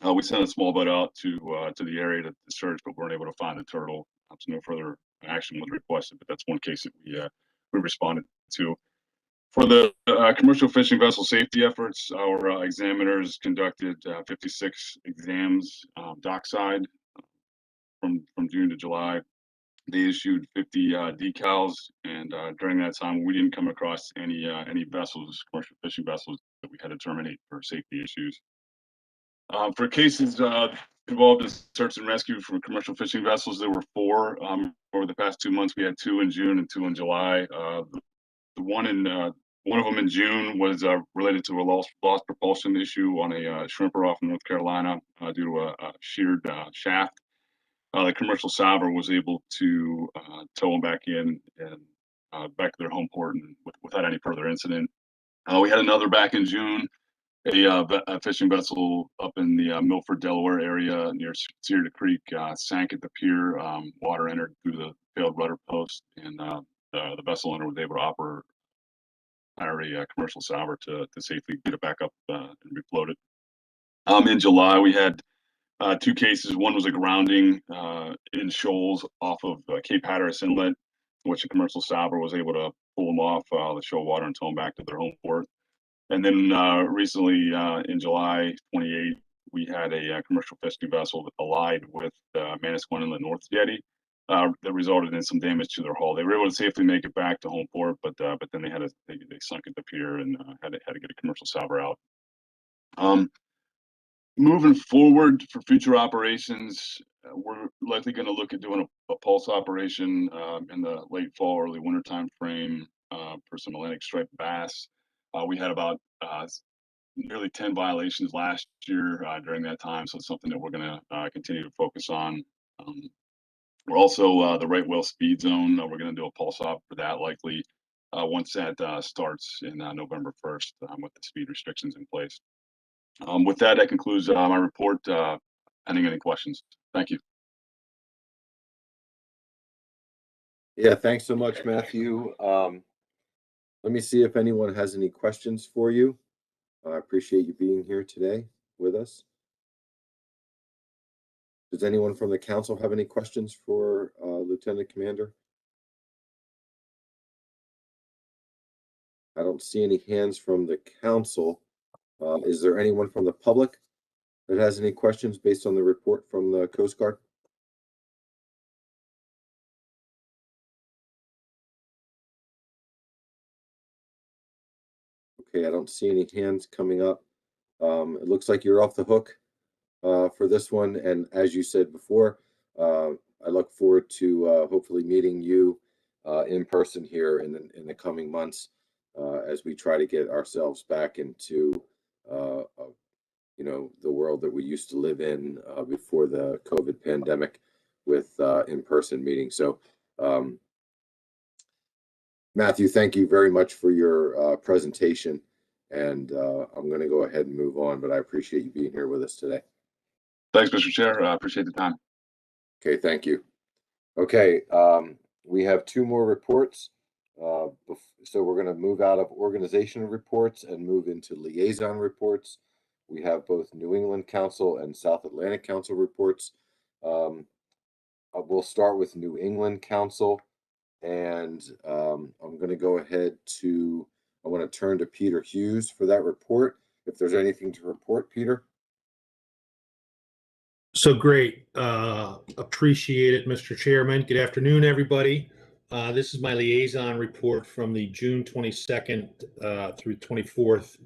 We sent a small boat out to the area to search, but weren't able to find the turtle. So no further action was requested, but that's one case that we responded to. For the commercial fishing vessel safety efforts, our examiners conducted 56 exams dockside from June to July. They issued 50 decals, and during that time, we didn't come across any vessels, commercial fishing vessels, that we had to terminate for safety issues. For cases involved in search and rescue from commercial fishing vessels, there were 4 over the past 2 months. We had 2 in June and 2 in July. The one of them in June was related to a lost propulsion issue on a shrimper off in North Carolina due to a sheared shaft. The commercial salver was able to tow them back in and back to their home port and without any further incident. We had another back in June. A fishing vessel up in the Milford, Delaware area near Cedar Creek sank at the pier. Water entered through the failed rudder post, and the vessel owner was able to hire a commercial salver to safely get it back up and refloat it. In July, we had 2 cases. One was a grounding in shoals off of Cape Hatteras Inlet, which a commercial salver was able to pull them off the shoal water and tow them back to their home port. And then recently, in July 28th, we had a commercial fishing vessel that allied with Manasquan Inlet North Jetty that resulted in some damage to their hull. They were able to safely make it back to home port, but then they sunk at the pier and had to get a commercial salver out. Moving forward for future operations, we're likely going to look at doing a pulse operation in the late fall, early winter time frame for some Atlantic striped bass. We had about nearly 10 violations last year during that time, so it's something that we're going to continue to focus on. We're also the right whale speed zone. We're going to do a pulse op for that likely once that starts in November 1st with the speed restrictions in place. With that, that concludes my report. Pending any questions. Thank you. Yeah, thanks so much, Matthew. Let me see if anyone has any questions for you. I appreciate you being here today with us. Does anyone from the council have any questions for Lieutenant Commander? I don't see any hands from the council. Is there anyone from the public that has any questions based on the report from the Coast Guard? Okay, I don't see any hands coming up. It looks like you're off the hook for this one. And as you said before, I look forward to hopefully meeting you in person here in the coming months as we try to get ourselves back into the world that we used to live in before the COVID pandemic with in-person meetings. So Matthew, thank you very much for your presentation, and I'm going to go ahead and move on, but I appreciate you being here with us today. Thanks, Mr. Chair. I appreciate the time. Okay, thank you. Okay, we have 2 more reports. So we're going to move out of organizational reports and move into liaison reports. We have both New England Council and South Atlantic Council reports. We'll start with New England Council, and I'm going to go ahead to, I want to turn to Peter Hughes for that report. If there's anything to report, Peter. So great. Appreciate it, Mr. Chairman. Good afternoon, everybody. This is my liaison report from the June 22nd through 24th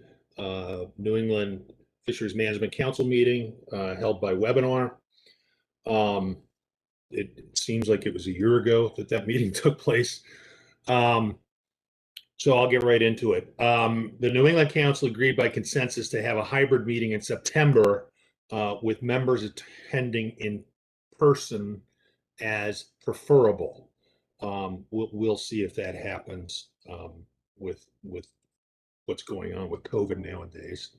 New England Fisheries Management Council meeting held by webinar. It seems like it was a year ago that meeting took place. So I'll get right into it. The New England Council agreed by consensus to have a hybrid meeting in September with members attending in person as preferable. We'll see if that happens with what's going on with COVID nowadays.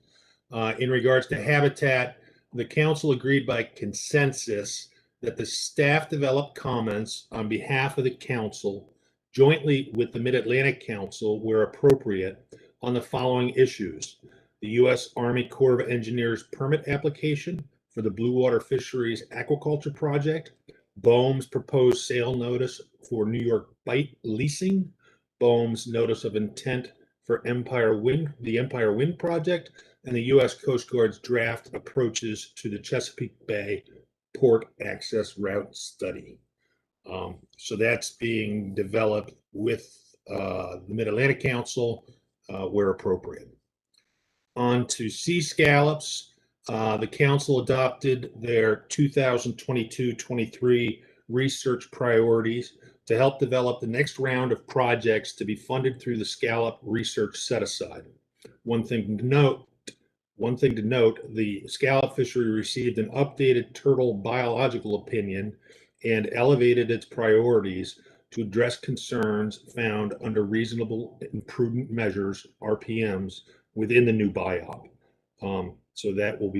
In regards to habitat, the council agreed by consensus that the staff develop comments on behalf of the council jointly with the Mid-Atlantic Council where appropriate on the following issues: the U.S. Army Corps of Engineers permit application for the Blue Water Fisheries Aquaculture Project, BOEM's proposed sale notice for New York Bight Leasing, BOEM's notice of intent for the Empire Wind Project, and the U.S. Coast Guard's draft approaches to the Chesapeake Bay Port Access Route Study. So that's being developed with the Mid-Atlantic Council where appropriate. On to sea scallops. The council adopted their 2022-23 research priorities to help develop the next round of projects to be funded through the scallop research set aside. One thing to note, the scallop fishery received an updated turtle biological opinion and elevated its priorities to address concerns found under reasonable and prudent measures, RPMs, within the new BIOP. So that will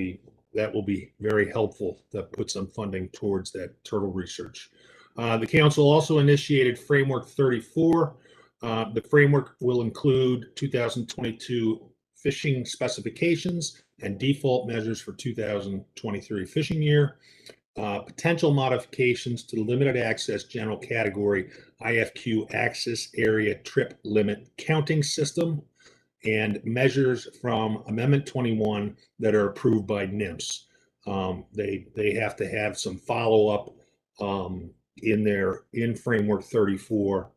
be very helpful to put some funding towards that turtle research. The council also initiated Framework 34. The framework will include 2022 fishing specifications and default measures for 2023 fishing year, potential modifications to the limited access general category IFQ access area trip limit counting system, and measures from Amendment 21 that are approved by NIMS. They have to have some follow-up in Framework 34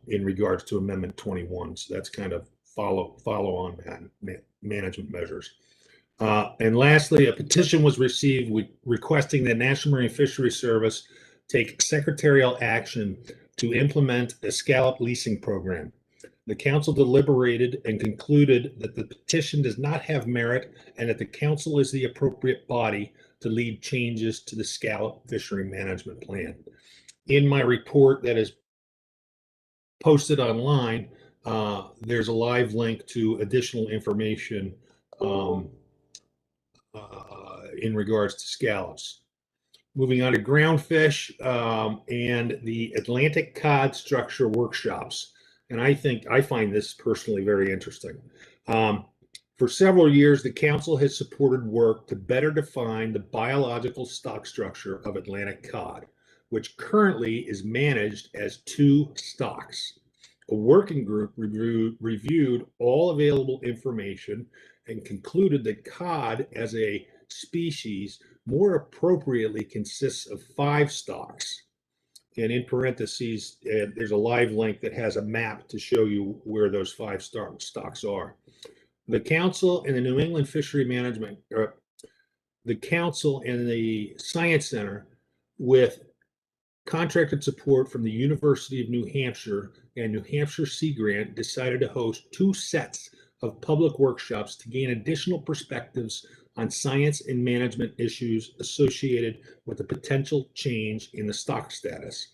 in regards to Amendment 21. So that's kind of follow on management measures. And lastly, a petition was received requesting that National Marine Fisheries Service take secretarial action to implement a scallop leasing program. The council deliberated and concluded that the petition does not have merit and that the council is the appropriate body to lead changes to the scallop fishery management plan. In my report that is posted online, there's a live link to additional information in regards to scallops. Moving on to groundfish and the Atlantic cod structure workshops. And I find this personally very interesting. For several years, the council has supported work to better define the biological stock structure of Atlantic cod, which currently is managed as 2 stocks. A working group reviewed all available information and concluded that cod as a species more appropriately consists of 5 stocks. And in parentheses, there's a live link that has a map to show you where those 5 stocks are. The council and the New England Fishery Management, the council and the Science Center, with contracted support from the University of New Hampshire and New Hampshire Sea Grant, decided to host 2 sets of public workshops to gain additional perspectives on science and management issues associated with the potential change in the stock status.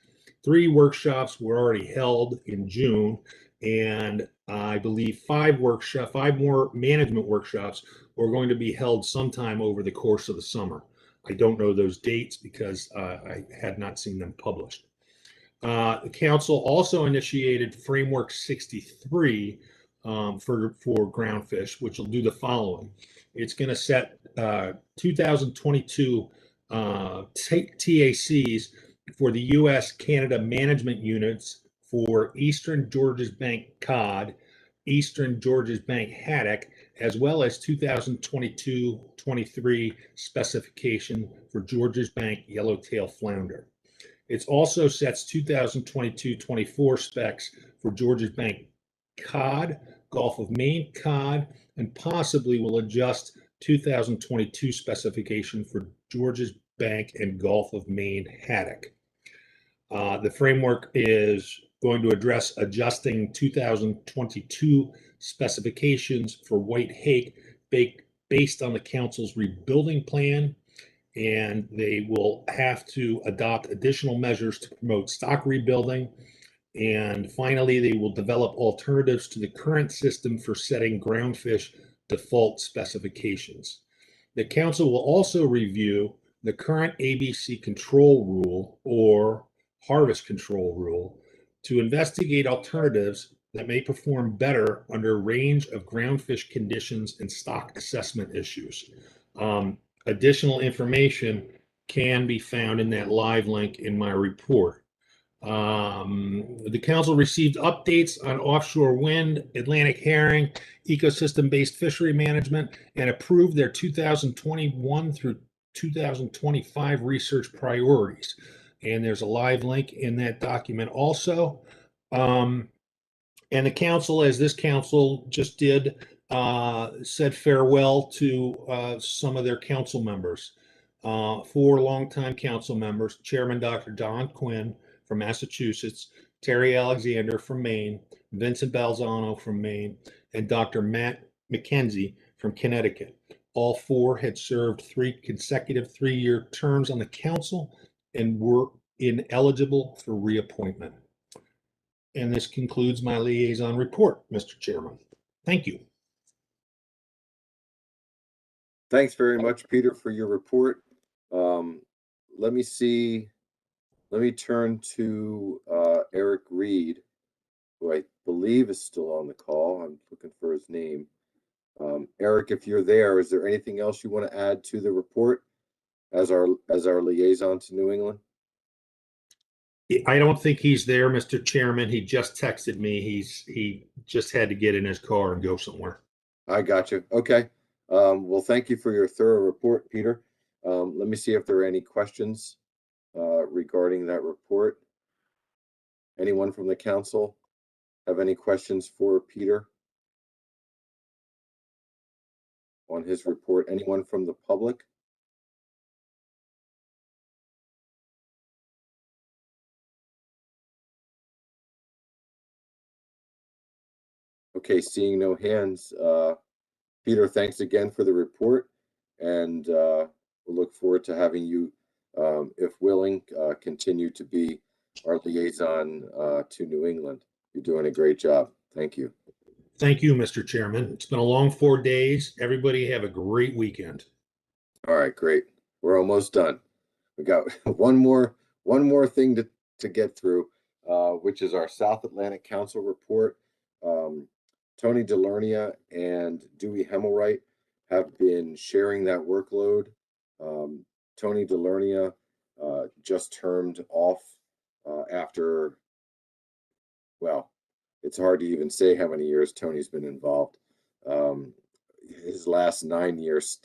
3 workshops were already held in June, and I believe 5 more management workshops are going to be held sometime over the course of the summer. I don't know those dates because I had not seen them published. The council also initiated Framework 63 for groundfish, which will do the following. It's going to set 2022 TACs for the U.S.-Canada management units for Eastern Georges Bank cod, Eastern Georges Bank haddock, as well as 2022-23 specification for Georges Bank yellowtail flounder. It also sets 2022-24 specs for Georges Bank cod, Gulf of Maine cod, and possibly will adjust 2022 specification for Georges Bank and Gulf of Maine haddock. The framework is going to address adjusting 2022 specifications for White Hake based on the council's rebuilding plan. And they will have to adopt additional measures to promote stock rebuilding. And finally, they will develop alternatives to the current system for setting groundfish default specifications. The council will also review the current ABC control rule or harvest control rule to investigate alternatives that may perform better under a range of groundfish conditions and stock assessment issues. Additional information can be found in that live link in my report. The council received updates on offshore wind, Atlantic herring, ecosystem-based fishery management, and approved their 2021 through 2025 research priorities. And there's a live link in that document also. And the council, as this council just did, said farewell to some of their council members. 4 longtime council members, Chairman Dr. Don Quinn from Massachusetts, Terry Alexander from Maine, Vincent Balzano from Maine, and Dr. Matt McKenzie from Connecticut. All 4 had served 3 consecutive 3-year terms on the council and were ineligible for reappointment. And this concludes my liaison report, Mr. Chairman. Thank you. Thanks very much, Peter, for your report. Let me turn to Eric Reed, who I believe is still on the call. I'm looking for his name. Eric, if you're there, is there anything else you want to add to the report as our liaison to New England? I don't think he's there, Mr. Chairman. He just texted me. He just had to get in his car and go somewhere. I got you. Okay. Well, thank you for your thorough report, Peter. Let me see if there are any questions regarding that report. Anyone from the council have any questions for Peter on his report? Anyone from the public? Okay, seeing no hands, Peter, thanks again for the report, and we'll look forward to having you, if willing, continue to be our liaison to New England. You're doing a great job. Thank you. Thank you, Mr. Chairman. It's been a long 4 days. Everybody have a great weekend. All right, great. We're almost done. We got one more thing to get through, which is our South Atlantic Council report. Tony DeLernia and Dewey Hemmelwright have been sharing that workload. Tony DeLernia just termed off after, well, it's hard to even say how many years Tony's been involved. His last 9 years,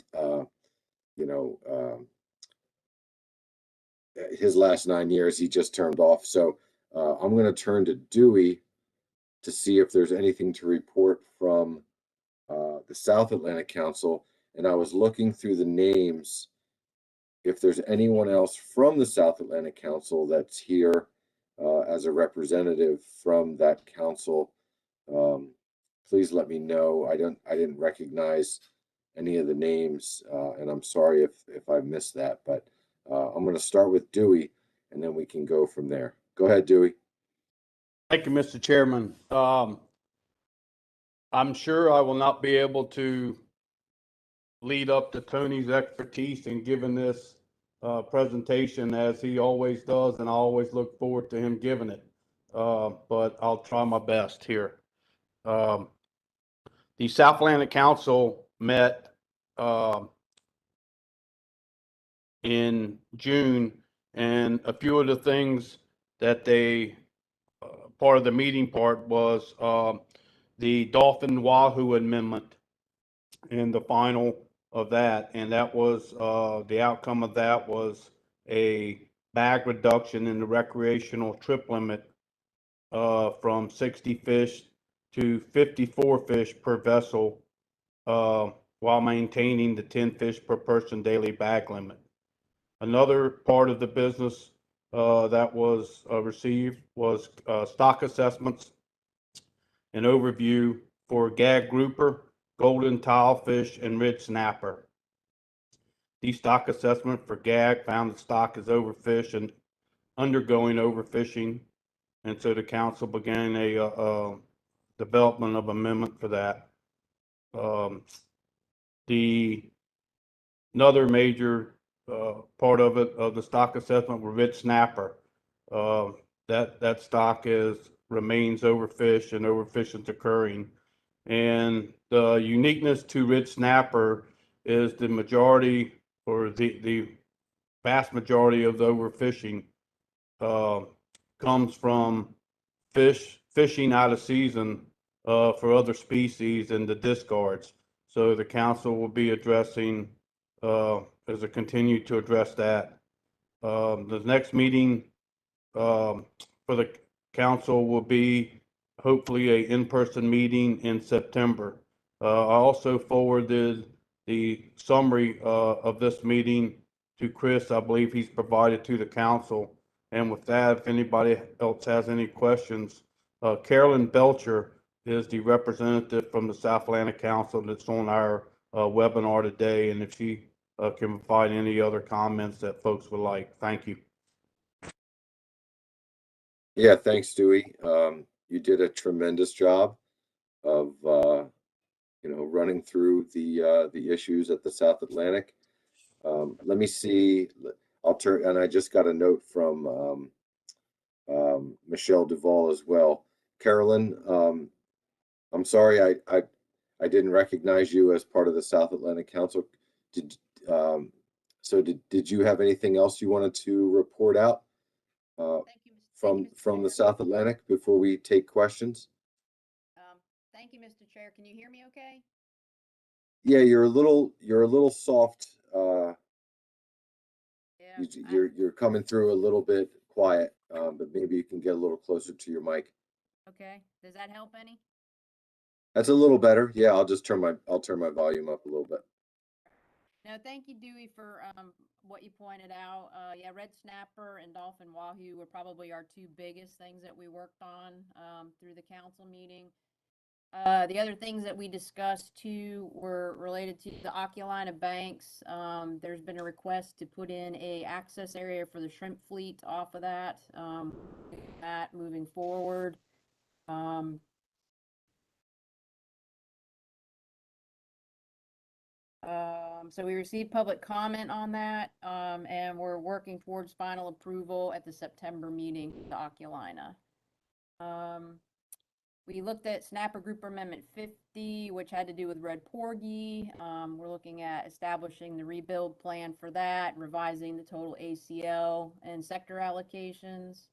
his last 9 years, he just termed off. So I'm going to turn to Dewey to see if there's anything to report from the South Atlantic Council. And I was looking through the names. If there's anyone else from the South Atlantic Council that's here as a representative from that council, please let me know. I didn't recognize any of the names, and I'm sorry if I missed that, but I'm going to start with Dewey, and then we can go from there. Go ahead, Dewey. Thank you, Mr. Chairman. I'm sure I will not be able to lead up to Tony's expertise in giving this presentation as he always does, and I always look forward to him giving it. But I'll try my best here. The South Atlantic Council met in June, and a few of the things that they part of the meeting part was the Dolphin Wahoo Amendment and the final of that, and that was the outcome of that was a bag reduction in the recreational trip limit from 60 fish to 54 fish per vessel while maintaining the 10 fish per person daily bag limit. Another part of the business that was received was stock assessments, an overview for gag grouper, golden tilefish, and red snapper. The stock assessment for gag found the stock is overfished and undergoing overfishing, and so the council began a development of amendment for that. Another major part of it, of the stock assessment, were red snapper. That stock remains overfished, and overfishing is occurring. And the uniqueness to red snapper is the majority, or the vast majority of the overfishing comes from fishing out of season for other species and the discards. So the council will be addressing, as it continue to address that. The next meeting for the council will be hopefully a in-person meeting in September. I also forwarded the summary of this meeting to Chris. I believe he's provided to the council. And with that, if anybody else has any questions, Carolyn Belcher is the representative from the South Atlantic Council that's on our webinar today. And if she can provide any other comments that folks would like. Thank you. Yeah, thanks, Dewey. You did a tremendous job of running through the issues at the South Atlantic. Let me see. I'll turn, and I just got a note from Michelle Duvall as well. Carolyn, I'm sorry I didn't recognize you as part of the South Atlantic Council. Did you have anything else you wanted to report out from the South Atlantic before we take questions? Thank you, Mr. Chair. Can you hear me okay? Yeah, you're a little soft. You're coming through a little bit quiet, but maybe you can get a little closer to your mic. Okay. Does that help any? That's a little better. Yeah, I'll turn my volume up a little bit. No, thank you, Dewey, for what you pointed out. Yeah, red snapper and dolphin wahoo were probably our two biggest things that we worked on through the council meeting. The other things that we discussed too were related to the Oculina banks. There's been a request to put in a access area for the shrimp fleet off of that. That moving forward. So we received public comment on that, and we're working towards final approval at the September meeting with the Oculina. We looked at Snapper Grouper Amendment 50, which had to do with red porgy. We're looking at establishing the rebuild plan for that, revising the total ACL and sector allocations.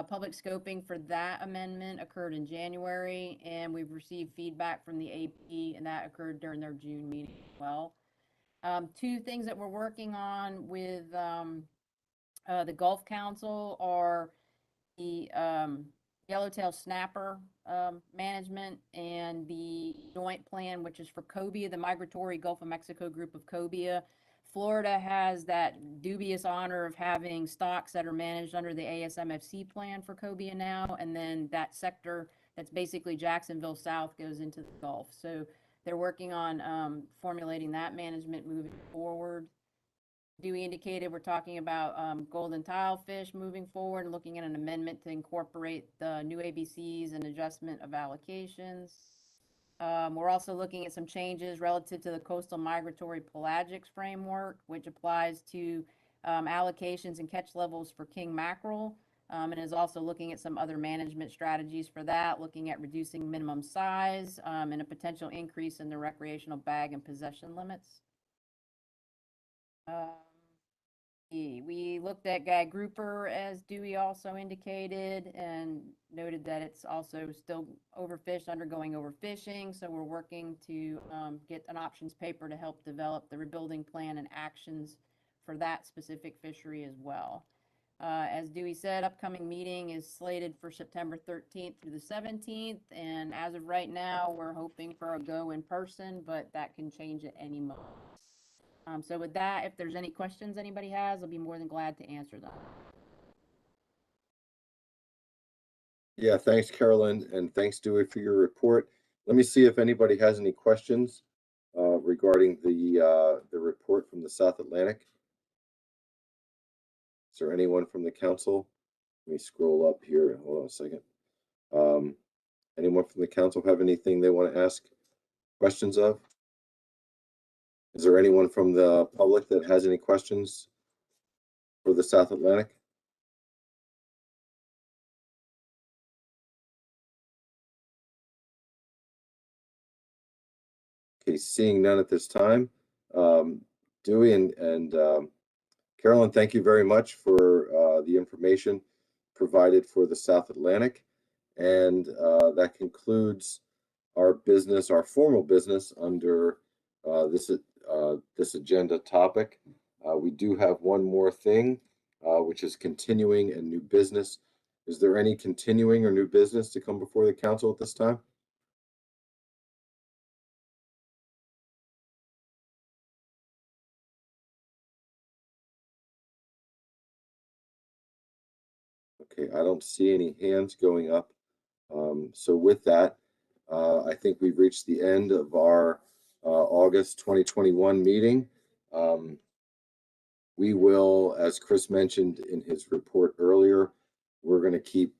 Public scoping for that amendment occurred in January, and we've received feedback from the AP, and that occurred during their June meeting as well. Two things that we're working on with the Gulf Council are the yellowtail snapper management and the joint plan, which is for cobia, the migratory Gulf of Mexico group of cobia. Florida has that dubious honor of having stocks that are managed under the ASMFC plan for cobia now, and then that sector that's basically Jacksonville South goes into the Gulf. So they're working on formulating that management moving forward. Dewey indicated we're talking about golden tilefish moving forward and looking at an amendment to incorporate the new ABCs and adjustment of allocations. We're also looking at some changes relative to the coastal migratory pelagics framework, which applies to allocations and catch levels for king mackerel, and is also looking at some other management strategies for that, looking at reducing minimum size and a potential increase in the recreational bag and possession limits. We looked at gag grouper, as Dewey also indicated, and noted that it's also still overfished, undergoing overfishing. So we're working to get an options paper to help develop the rebuilding plan and actions for that specific fishery as well. As Dewey said, upcoming meeting is slated for September 13th through the 17th. And as of right now, we're hoping for a go in person, but that can change at any moment. So with that, if there's any questions anybody has, I'll be more than glad to answer them. Yeah, thanks, Carolyn, and thanks, Dewey, for your report. Let me see if anybody has any questions regarding the report from the South Atlantic. Is there anyone from the council? Let me scroll up here. Hold on a second. Anyone from the council have anything they want to ask questions of? Is there anyone from the public that has any questions for the South Atlantic? Okay, seeing none at this time. Dewey and Carolyn, thank you very much for the information provided for the South Atlantic. And that concludes our business, our formal business under this agenda topic. We do have one more thing, which is continuing and new business. Is there any continuing or new business to come before the council at this time? Okay, I don't see any hands going up. So with that, I think we've reached the end of our August 2021 meeting. We will, as Chris mentioned in his report earlier, we're going to keep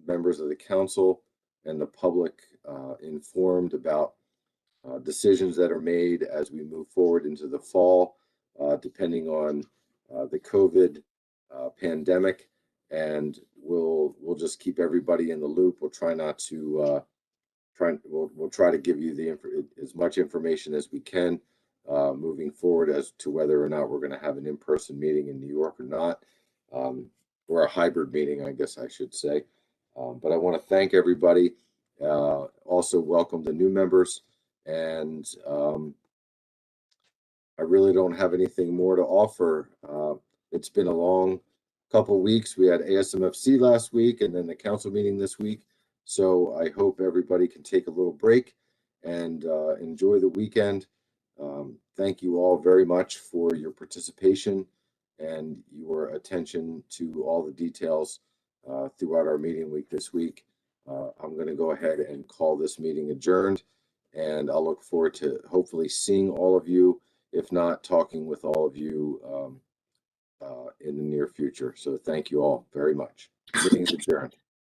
members of the council and the public informed about decisions that are made as we move forward into the fall, depending on the COVID pandemic. And we'll just keep everybody in the loop. We'll try not to we'll try to give you as much information as we can moving forward as to whether or not we're going to have an in-person meeting in New York or not, or a hybrid meeting, I guess I should say. But I want to thank everybody. Also welcome the new members, and I really don't have anything more to offer. It's been a long couple weeks. We had ASMFC last week and then the council meeting this week. So I hope everybody can take a little break and enjoy the weekend. Thank you all very much for your participation and your attention to all the details throughout our meeting week this week. I'm going to go ahead and call this meeting adjourned, and I'll look forward to hopefully seeing all of you, if not talking with all of you in the near future. So thank you all very much. Meeting's adjourned.